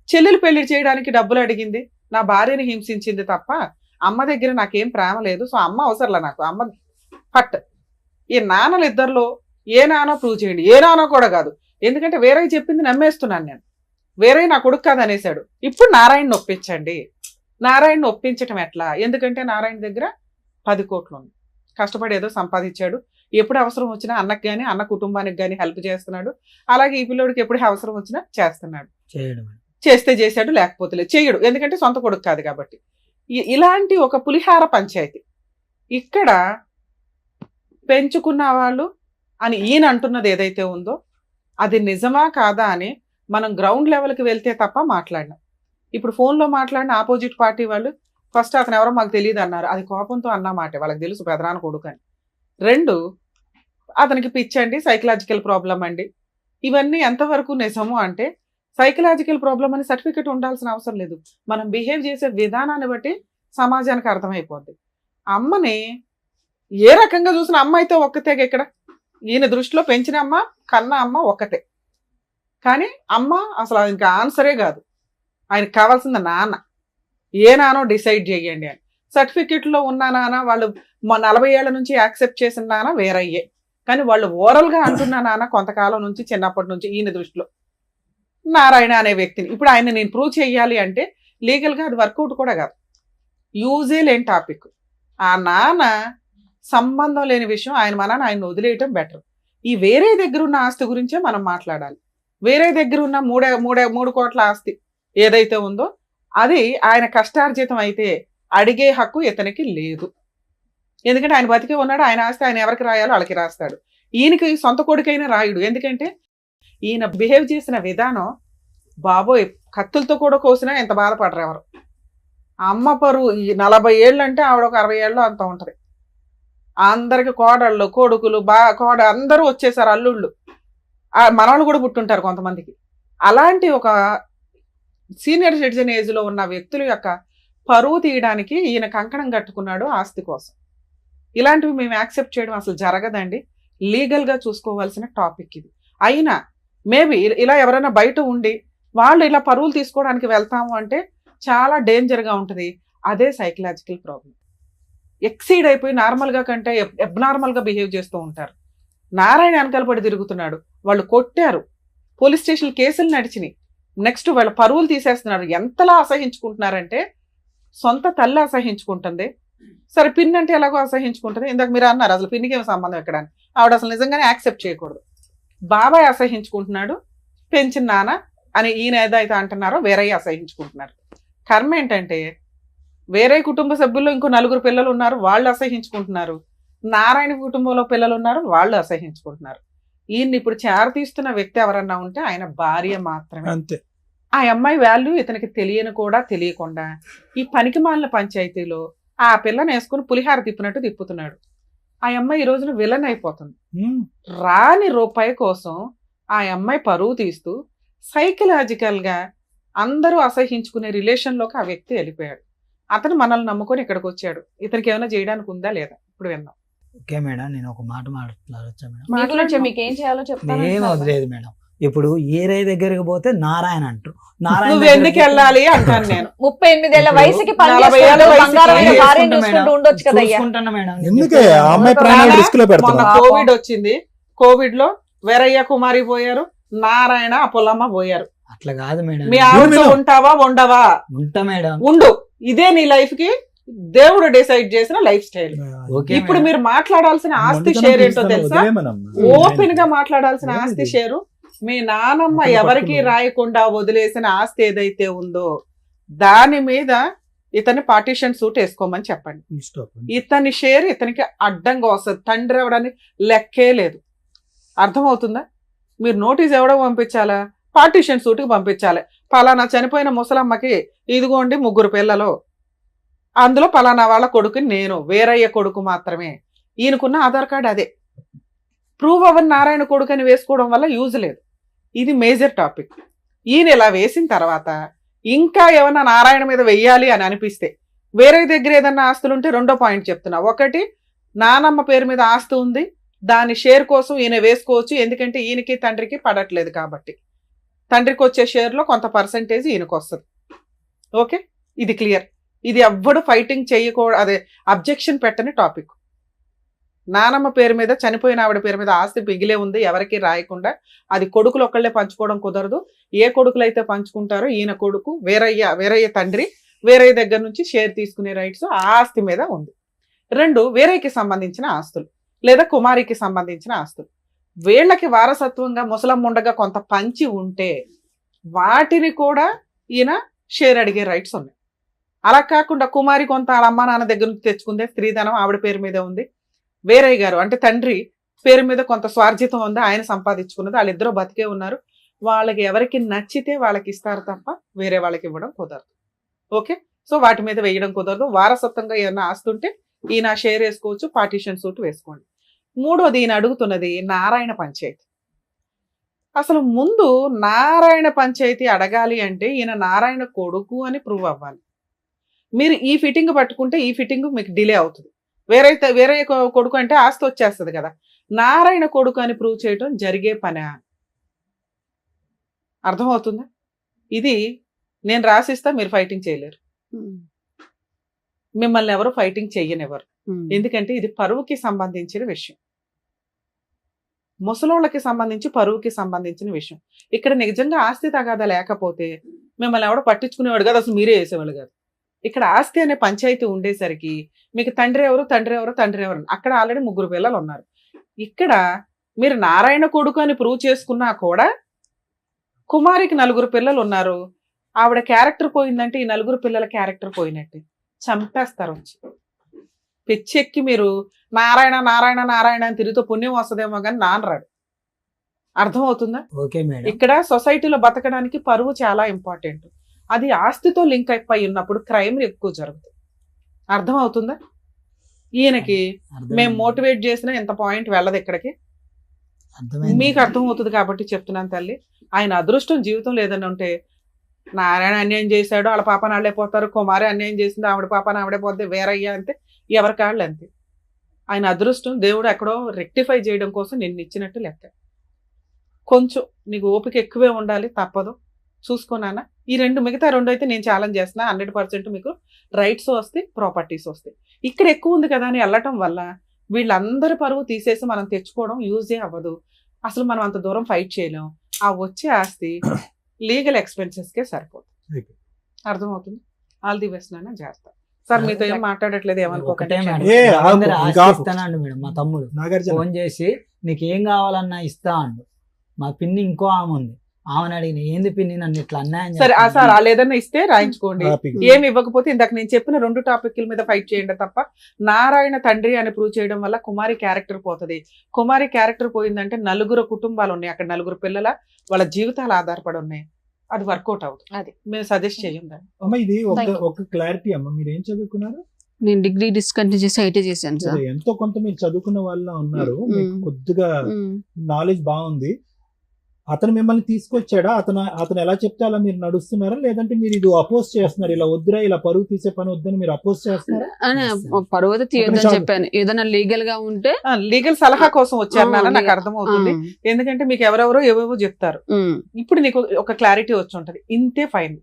చెల్లెలు పెళ్లి చేయడానికి డబ్బులు అడిగింది, నా భార్యని హింసించింది తప్ప అమ్మ దగ్గర నాకేం ప్రేమ లేదు. సో అమ్మ అవసరంలా నాకు, అమ్మ ఫట్. ఈ నాన్నలు ఇద్దరిలో ఏ నానో ప్రూవ్ చేయండి. ఏ నానో కూడా కాదు, ఎందుకంటే వేరే చెప్పింది నమ్మేస్తున్నాను నేను. వేరే నా కొడుకు కాదు అనేసాడు. ఇప్పుడు నారాయణని ఒప్పించండి. నారాయణని ఒప్పించటం ఎట్లా? ఎందుకంటే నారాయణ దగ్గర 10 కోట్లు ఉంది, కష్టపడి ఏదో సంపాదించాడు. ఎప్పుడు అవసరం వచ్చినా అన్నకు కానీ అన్న కుటుంబానికి కానీ హెల్ప్ చేస్తున్నాడు. అలాగే ఈ పిల్లోడికి ఎప్పుడు అవసరం వచ్చినా చేస్తున్నాడు. చేస్తే చేశాడు, లేకపోతే లేదు, చేయడు, ఎందుకంటే సొంత కొడుకు కాదు కాబట్టి. ఇలాంటి ఒక పులిహార పంచాయతీ. ఇక్కడ పెంచుకున్న వాళ్ళు అని ఈయన అంటున్నది ఏదైతే ఉందో అది నిజమా కాదా అని మనం గ్రౌండ్ లెవెల్కి వెళ్తే తప్ప మాట్లాడినాం. ఇప్పుడు ఫోన్లో మాట్లాడిన ఆపోజిట్ పార్టీ వాళ్ళు ఫస్ట్ అతను ఎవరో మాకు తెలియదు అన్నారు, అది కోపంతో అన్నమాట, వాళ్ళకి తెలుసు పెదనాన్న కొడుకు అని. 2, అతనికి పిచ్చండి, సైకలాజికల్ ప్రాబ్లం అండి. ఇవన్నీ ఎంతవరకు నిజము అంటే, సైకలాజికల్ ప్రాబ్లం అని సర్టిఫికెట్ ఉండాల్సిన అవసరం లేదు, మనం బిహేవ్ చేసే విధానాన్ని బట్టి సమాజానికి అర్థమైపోద్ది. అమ్మని ఏ రకంగా చూసిన అమ్మ అయితే ఒక్కతే. ఇక్కడ ఈయన దృష్టిలో పెంచిన అమ్మ, కన్న అమ్మ ఒక్కతే. కానీ అమ్మ అసలు ఇంకా ఆన్సరే కాదు, ఆయనకు కావాల్సింది నాన్న. ఏ నానో డిసైడ్ చేయండి అని. సర్టిఫికెట్లో ఉన్న నాన్న వాళ్ళు 40 ఏళ్ల నుంచి యాక్సెప్ట్ చేసిన నాన్న వేరయ్యే, కానీ వాళ్ళు ఓరల్గా అంటున్న నాన్న కొంతకాలం నుంచి, చిన్నప్పటి నుంచి ఈయన దృష్టిలో నారాయణ అనే వ్యక్తిని. ఇప్పుడు ఆయన నేను ప్రూవ్ చేయాలి అంటే లీగల్గా అది వర్కౌట్ కూడా కాదు, యూజే లేని టాపిక్. ఆ నాన్న సంబంధం లేని విషయం, ఆయన నాన్న ఆయన వదిలేయటం బెటర్. ఈ వేరే దగ్గర ఉన్న ఆస్తి గురించే మనం మాట్లాడాలి. వేరే దగ్గర ఉన్న 3 కోట్ల ఆస్తి ఏదైతే ఉందో అది ఆయన కష్టార్జితం అయితే అడిగే హక్కు ఇతనికి లేదు. ఎందుకంటే ఆయన బతికే ఉన్నాడు, ఆయన ఆస్తి ఆయన ఎవరికి రాయాలో వాళ్ళకి రాస్తాడు. ఈయనకి సొంత కొడుకైనా రాయుడు, ఎందుకంటే ఈయన బిహేవ్ చేసిన విధానం బాబోయ్, కత్తులతో కూడా కోసినా ఎంత బాధపడరు ఎవరు. అమ్మ పరువు 40 ఏళ్ళు అంటే ఆవిడ ఒక 60 ఏళ్ళు అంత ఉంటుంది. అందరికి కోడళ్ళు, కొడుకులు, అందరూ వచ్చేసారు, అల్లుళ్ళు, మనవాళ్ళు కూడా పుట్టుంటారు కొంతమందికి. అలాంటి ఒక సీనియర్ సిటిజన్ ఏజ్లో ఉన్న వ్యక్తుల యొక్క పరువు తీయడానికి ఈయన కంకణం కట్టుకున్నాడు ఆస్తి కోసం. ఇలాంటివి మేము యాక్సెప్ట్ చేయడం అసలు జరగదండి. లీగల్గా చూసుకోవాల్సిన టాపిక్ ఇది. అయినా మేబీ ఇలా ఎవరైనా బయట ఉండి వాళ్ళు ఇలా పరువులు తీసుకోవడానికి వెళ్తాము అంటే చాలా డేంజర్గా ఉంటుంది. అదే సైకలాజికల్ ప్రాబ్లం. ఎక్సీడ్ అయిపోయి నార్మల్గా కంటే అబ్నార్మల్గా బిహేవ్ చేస్తూ ఉంటారు. నారాయణ వెనకాల పడి తిరుగుతున్నాడు, వాళ్ళు కొట్టారు, పోలీస్ స్టేషన్ కేసులు నడిచినాయి, నెక్స్ట్ వాళ్ళ పరువులు తీసేస్తున్నారు. ఎంతలా అసహించుకుంటున్నారంటే సొంత తల్లి అసహించుకుంటుంది, సరే పిన్ అంటే ఎలాగో అసహించుకుంటుంది. ఇందాక మీరు అన్నారు అసలు పిన్నికి ఏమి సంబంధం ఎక్కడ అని, ఆవిడ అసలు నిజంగానే యాక్సెప్ట్ చేయకూడదు. బాబాయ్ అసహించుకుంటున్నాడు, పెంచిన నాన్న అని ఈయన ఏదైతే అంటున్నారో వేరయ్య అసహించుకుంటున్నారు. కర్మ ఏంటంటే వేరే కుటుంబ సభ్యుల్లో ఇంకో 4 పిల్లలు ఉన్నారు, వాళ్ళు అసహించుకుంటున్నారు. నారాయణ కుటుంబంలో పిల్లలు ఉన్నారు, వాళ్ళు అసహించుకుంటున్నారు. ఈయన్ని ఇప్పుడు చేరతీస్తున్న వ్యక్తి ఎవరన్నా ఉంటే ఆయన భార్య మాత్రమే. అంతే. ఆ అమ్మాయి వాల్యూ ఇతనికి తెలియని కూడా తెలియకుండా ఈ పనికిమాలిన పంచాయతీలో ఆ పిల్లని వేసుకుని పులిహార తిప్పినట్టు తిప్పుతున్నాడు. ఆ అమ్మాయి ఈ రోజున విలన్ అయిపోతుంది. రాని రూపాయి కోసం ఆ అమ్మాయి పరువు తీస్తూ సైకలాజికల్ గా అందరూ అసహించుకునే రిలేషన్లోకి ఆ వ్యక్తి వెళ్ళిపోయాడు. అతను మనల్ని నమ్ముకొని ఇక్కడికి వచ్చాడు. ఇతనికి ఏమైనా చేయడానికి ఉందా లేదా ఇప్పుడు విన్నాం. ఓకే మేడం, నేను ఒక మాట మాట్లాడొచ్చా మేడం? మీ గురించి మీకు ఏం చేయాలో చెప్తాను. ఏం వదిలేదు మేడం. ఇప్పుడు ఏరై దగ్గరికి పోతే నారాయణ అంటారు. నువ్వు ఎందుకు వెళ్ళాలి అంటాను నేను. 38 ఏళ్ల వయసుకి 40 ఏళ్ల వయసుకి బంగారమైన భార్యను చూసుకుంటూ ఉండొచ్చు కదా అయ్యా. చూసుకుంటున్నా మేడం. ఎందుకే ఆ అమ్మాయి ప్రాణాలు రిస్క్ లో మొన్న పెడతారు? కోవిడ్ వచ్చింది, కోవిడ్ లో వీరయ్య కుమారి పోయారు, నారాయణ అప్పులమ్మ పోయారు. అట్లా కాదు మేడం. మీ ఆవిడతో ఉంటావా ఉండవా? ఉంటా మేడం. ఉండు. ఇదే నీ లైఫ్ కి దేవుడు డిసైడ్ చేసిన లైఫ్ స్టైల్. ఓకే ఇప్పుడు మేడం. మీరు మాట్లాడాల్సిన ఆస్తి షేర్ ఏంటో తెలుసా? ఓపెన్ గా మాట్లాడాల్సిన ఆస్తి షేరు మీ నానమ్మ ఎవరికి రాయకుండా వదిలేసిన ఆస్తి ఏదైతే ఉందో దాని మీద ఇతని పార్టీషన్ సూట్ వేసుకోమని చెప్పండి. ఇతని షేర్ ఇతనికి అడ్డంగా వస్తుంది. తండ్రి ఎవడని లెక్కే లేదు. అర్థమవుతుందా? మీరు నోటీస్ ఎవడో పంపించాలా? పార్టీషన్ సూట్కి పంపించాలి. పలానా చనిపోయిన ముసలమ్మకి ఇదిగోండి 3 పిల్లలు, అందులో పలానా వాళ్ళ కొడుకుని నేను, వేరయ్య కొడుకు మాత్రమే. ఈయనకున్న ఆధార్ కార్డు అదే. ప్రూవ్ అవ్వని నారాయణ కొడుకు అని వేసుకోవడం వల్ల యూజ్ లేదు. ఇది మేజర్ టాపిక్. ఈయన ఇలా వేసిన తర్వాత ఇంకా ఏమన్నా నారాయణ మీద వెయ్యాలి అని అనిపిస్తే వేరే దగ్గర ఏదన్నా ఆస్తులు ఉంటే రెండో పాయింట్ చెప్తున్నా. ఒకటి, నానమ్మ పేరు మీద ఆస్తి ఉంది, దాని షేర్ కోసం ఈయన వేసుకోవచ్చు. ఎందుకంటే ఈయనకి తండ్రికి పడట్లేదు కాబట్టి తండ్రికి వచ్చే షేర్లో కొంత పర్సంటేజ్ ఈయనకు వస్తుంది. ఓకే, ఇది క్లియర్. ఇది ఎవ్వడు ఫైటింగ్ చేయకూడదు, అదే అబ్జెక్షన్ పెట్టని టాపిక్. నానమ్మ పేరు మీద చనిపోయిన ఆవిడ పేరు మీద ఆస్తి మిగిలే ఉంది, ఎవరికి రాయకుండా. అది కొడుకులు ఒక్కళ్ళే పంచుకోవడం కుదరదు. ఏ కొడుకులు అయితే పంచుకుంటారో ఈయన కొడుకు వేరయ్య తండ్రి వేరయ్య దగ్గర నుంచి షేర్ తీసుకునే రైట్స్ ఆ ఆస్తి మీద ఉంది. 2, వేరయ్యకి సంబంధించిన ఆస్తులు లేదా కుమారికి సంబంధించిన ఆస్తులు. వీళ్ళకి వారసత్వంగా ముసలమ్మ ఉండగా కొంత పంచి ఉంటే వాటిని కూడా ఈయన షేర్ అడిగే రైట్స్ ఉన్నాయి. అలా కాకుండా కుమారి కొంత వాళ్ళ అమ్మ నాన్న దగ్గర నుంచి తెచ్చుకుందే, స్త్రీధనం ఆవిడ పేరు మీద ఉంది. వేరయ్య గారు అంటే తండ్రి పేరు మీద కొంత స్వార్జితం ఉంది, ఆయన సంపాదించుకున్నది. వాళ్ళిద్దరూ బతికే ఉన్నారు. వాళ్ళకి ఎవరికి నచ్చితే వాళ్ళకి ఇస్తారు తప్ప వేరే వాళ్ళకి ఇవ్వడం కుదరదు. ఓకే, సో వాటి మీద వేయడం కుదరదు. వారసత్వంగా ఏమైనా ఆస్తుంటే ఈయన షేర్ వేసుకోవచ్చు, పార్టీషన్ సూట్ వేసుకోండి. 3వది, ఈయన అడుగుతున్నది నారాయణ పంచాయతీ. అసలు ముందు నారాయణ పంచాయతీ అడగాలి అంటే ఈయన నారాయణ కొడుకు అని ప్రూవ్ అవ్వాలి. మీరు ఈ ఫిట్టింగ్ పట్టుకుంటే ఈ ఫిట్టింగ్ మీకు డిలే అవుతుంది. వేరే కొడుకు అంటే ఆస్తి వచ్చేస్తుంది కదా. నారాయణ కొడుకు అని ప్రూవ్ చేయడం జరిగే పనా? అర్థమవుతుందా? ఇది నేను రాసిస్తా, మీరు ఫైటింగ్ చేయలేరు. మిమ్మల్ని ఎవరు ఫైటింగ్ చెయ్యనివ్వరు. ఎందుకంటే ఇది పరువుకి సంబంధించిన విషయం, ముసలోళ్ళకి సంబంధించి పరువుకి సంబంధించిన విషయం. ఇక్కడ నిజంగా ఆస్తి తగాదా లేకపోతే మిమ్మల్ని ఎవడో పట్టించుకునేవాడు కాదు, అసలు మీరే వేసేవాళ్ళు కాదు. ఇక్కడ ఆస్తి అనే పంచాయతీ ఉండేసరికి మీకు తండ్రి ఎవరు అక్కడ ఆల్రెడీ 3 పిల్లలు ఉన్నారు. ఇక్కడ మీరు నారాయణ కొడుకు అని ప్రూవ్ చేసుకున్నా కూడా కుమారికి 4 పిల్లలు ఉన్నారు. ఆవిడ క్యారెక్టర్ పోయిందంటే ఈ 4 పిల్లల క్యారెక్టర్ పోయినట్టే, చంపేస్తారు వచ్చి. పిచ్చెక్కి మీరు నారాయణ నారాయణ నారాయణ అని తిరిగితే పుణ్యం వస్తుందేమో కానీ నానరాడు. అర్థమవుతుందా? Okay madam. ఇక్కడ సొసైటీలో బతకడానికి పరువు చాలా ఇంపార్టెంట్. అది ఆస్తితో లింక్ అయిపోయి ఉన్నప్పుడు క్రైమ్ ఎక్కువ జరుగుతుంది. అర్థమవుతుందా? ఈయనకి మేము మోటివేట్ చేసినా ఎంత పాయింట్ వెళ్ళదు ఇక్కడికి. మీకు అర్థమవుతుంది కాబట్టి చెప్తున్నాను తల్లి. ఆయన అదృష్టం జీవితం లేదని ఉంటే నారాయణ అన్యాయం చేశాడు, వాళ్ళ పాపని వాళ్ళే పోతారు, కుమారి అన్యాయం చేసింది, ఆవిడ పాపని ఆవిడే పోతే వేరయ్యా అంతే, ఎవరి కాళ్ళు అంతే. ఆయన అదృష్టం దేవుడు ఎక్కడో రెక్టిఫై చేయడం కోసం నిన్ను ఇచ్చినట్టు లెక్క. కొంచెం నీకు ఓపిక ఎక్కువే ఉండాలి, తప్పదు, చూసుకున్నానా. ఈ మిగతా రెండు అయితే నేను ఛాలెంజ్ చేస్తున్నా. 100% మీకు రైట్స్ వస్తాయి, ప్రాపర్టీస్ వస్తాయి. ఇక్కడ ఎక్కువ ఉంది కదా అని వెళ్ళటం వల్ల వీళ్ళందరి పరువు తీసేసి మనం తెచ్చుకోవడం యూజే అవ్వదు. అసలు మనం అంత దూరం ఫైట్ చేయలేం. ఆ వచ్చే ఆస్తి లీగల్ ఎక్స్పెన్సెస్కే సరిపోతుంది. అర్థమవుతుంది. ఆల్ ది బెస్ట్ నాన్న, జాగ్రత్త. సార్ మీతో ఏం మాట్లాడట్లేదు, ఒకటే ఏమనుకోకండి. మేడం, ఏ, ఆగు, అందరూ ఇంకా ఆస్తి ఆపు. ఇస్తానండి మేడం. మా తమ్ముడు నాగార్జున ఫోన్ చేసి నీకు ఏం కావాలన్నా ఇస్తా అండు. మా పిన్ని ఇంకో ఆమె ఉంది, ఆమెను అడిగిన ఏంది పిన్ని నన్ను ఇట్లా అన్యాయం సరే చేస్తున్నావు? సార్ వాళ్ళు ఏదన్నా ఇస్తే రాయించుకోండి. టాపిక్. ఏమి ఇవ్వకపోతే ఇందాక నేను చెప్పిన 2 టాపిక్ల మీద ఫైట్ చేయండి తప్ప నారాయణ తండ్రి అని ప్రూవ్ చేయడం వల్ల కుమారి క్యారెక్టర్ పోతుంది. కుమారి క్యారెక్టర్ పోయిందంటే 4 కుటుంబాలు ఉన్నాయి అక్కడ, 4 పిల్లల వాళ్ళ జీవితాలు ఆధారపడి ఉన్నాయి. అది వర్కౌట్ అవుతుంది. అది మేము సజెస్ట్ చేయం దాన్ని. అమ్మ ఇది Thank you. ఒక క్లారిటీ అమ్మ, మీరు ఏం చదువుకున్నారు? నేను డిగ్రీ డిస్కంటిన్యూ చేసి ఐటీ చేశాను సార్. సరే, ఎంతో కొంత మీరు చదువుకున్న వాళ్ళ ఉన్నారు, మీకు కొద్దిగా నాలెడ్జ్ బాగుంది. అతను మిమ్మల్ని తీసుకొచ్చాడా? అతను ఎలా చెప్తే అలా మీరు నడుస్తున్నారా, లేదంటే మీరు ఇది అపోజ్ చేస్తున్నారు, ఇలా వద్దురా, ఇలా పరువు తీసే పని వద్దని మీరు అపోజ్ చేస్తున్నారా? అని పరువు అయితే తీయొద్దని చెప్పాను. ఏదైనా లీగల్ గా ఉంటే లీగల్ సలహా కోసం వచ్చారు నాన్న, నాకు అర్థమవుతుంది. ఎందుకంటే మీకు ఎవరెవరో ఏవేవో చెప్తారు. ఇప్పుడు నీకు ఒక క్లారిటీ వచ్చి ఉంటది, ఇంతే ఫైన్.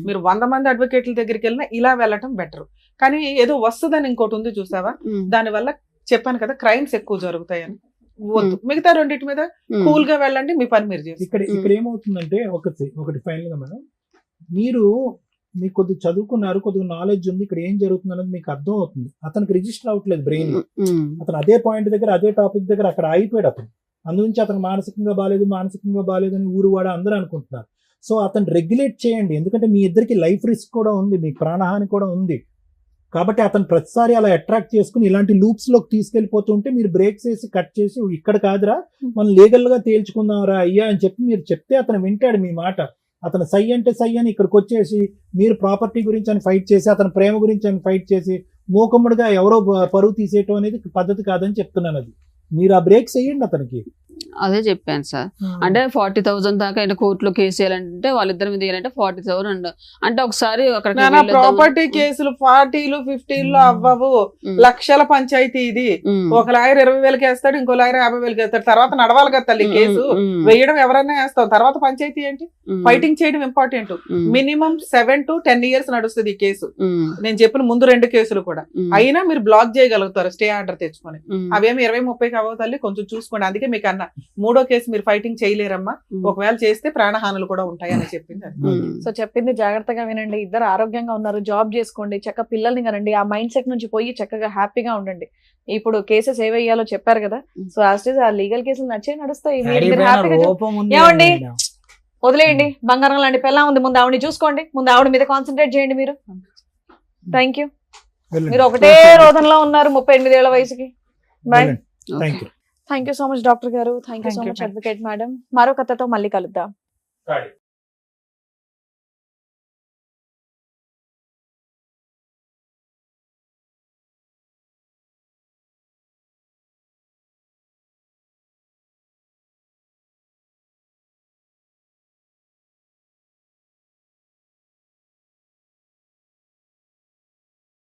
మీరు 100 మంది అడ్వకేట్ల దగ్గరికి వెళ్ళినా ఇలా వెళ్ళటం బెటర్. కానీ ఏదో వస్తుందని ఇంకోటి ఉంది చూసావా, దానివల్ల చెప్పాను కదా క్రైమ్స్ ఎక్కువ జరుగుతాయని. వద్దు, మిగతా రెండింటి మీద కూల్ గా వెళ్ళండి, మీ పని మీరు చేసి. ఇక్కడ ఏమవుతుందంటే ఒకటి ఫైనల్ గా మేడం, మీరు కొద్దిగా చదువుకున్నారు, కొద్దిగా నాలెడ్జ్ ఉంది, ఇక్కడ ఏం జరుగుతుంది అనేది మీకు అర్థం అవుతుంది. అతనికి రిజిస్టర్ అవ్వట్లేదు బ్రెయిన్. అతను అదే పాయింట్ దగ్గర, అదే టాపిక్ దగ్గర అక్కడ అయిపోయాడు అతను. అందుగురించి అతను మానసికంగా బాగాలేదు అని ఊరు వాడ అందరూ అనుకుంటున్నారు. సో అతను రెగ్యులేట్ చేయండి, ఎందుకంటే మీ ఇద్దరికి లైఫ్ రిస్క్ కూడా ఉంది, మీకు ప్రాణహాని కూడా ఉంది. కాబట్టి అతను ప్రతిసారి అలా అట్రాక్ట్ చేసుకుని ఇలాంటి లూప్స్ లోకి తీసుకెళ్లిపోతుంటే మీరు బ్రేక్స్ వేసి కట్ చేసి ఇక్కడ కాదురా మనం లీగల్ గా తేల్చుకుందాంరా అయ్యా అని చెప్పి మీరు చెప్తే అతను వింటాడు మీ మాట. అతను సై అంటే సై అని ఇక్కడికి వచ్చేసి మీరు ప్రాపర్టీ గురించి అని ఫైట్ చేసి, అతని ప్రేమ గురించి అని ఫైట్ చేసి మూకమ్ముడుగా ఎవరో పరువు తీసేయటం అనేది పద్ధతి కాదని చెప్తున్నాను. అది మీరు ఆ బ్రేక్స్ వేయండి అతనికి. అదే చెప్పాను సార్. అంటే 40,000 దాకా ఆయన కోర్టులో కేసు వేయాలంటే వాళ్ళిద్దరి మీద వేయాలంటే 40,000 అంటే ఒకసారి ప్రాపర్టీ కేసులు 40లు 50లు అవ్వవు, లక్షల పంచాయతీ ఇది. ఒక లాయర్ 20,000 వేస్తాడు, ఇంకో లాయర్ 50,000 వేస్తాడు. తర్వాత నడవాలి కదా తల్లి కేసు. వేయడం ఎవరైనా వేస్తాం, తర్వాత పంచాయతీ ఏంటి, ఫైటింగ్ చేయడం ఇంపార్టెంట్. మినిమం 7 to 10 years నడుస్తుంది ఈ కేసు. నేను చెప్పిన ముందు 2 కేసులు కూడా. అయినా మీరు బ్లాక్ చేయగలుగుతారు స్టే ఆర్డర్ తెచ్చుకొని. అవేమి 20-30 అవ్వవు తల్లి, కొంచెం చూసుకోండి. అందుకే మీకు అన్న 3వ కేసు మీరు ఫైటింగ్ చేయలేరమ్మా, ఒకవేళ చేస్తే ప్రాణహానులు కూడా ఉంటాయి అని చెప్పింది. సో చెప్పింది జాగ్రత్తగా వినండి. ఇద్దరు ఆరోగ్యంగా ఉన్నారు, జాబ్ చేసుకోండి, చక్కగా పిల్లల్ని కనండి, ఆ మైండ్ సెట్ నుంచి పోయి చక్కగా హ్యాపీగా ఉండండి. ఇప్పుడు కేసెస్ ఏవయ్యాలో చెప్పారు కదా, సో ఆ లీగల్ కేసులు నచ్చే నడుస్తాయి. మీరు హ్యాపీగా ఏమండి వదిలేయండి, బంగారం లాంటి పిల్ల ఉంది, ముందు ఆవిడని చూసుకోండి, ముందు ఆవిడ మీద కాన్సన్ట్రేట్ చేయండి మీరు. Thank you. మీరు ఒకటే రోదంలో ఉన్నారు 38 ఏళ్ల వయసుకి. Bye. Thank you so much doctor గారు. Thank you so much advocate madam. మరో కథతో మళ్ళీ కలుద్దాం.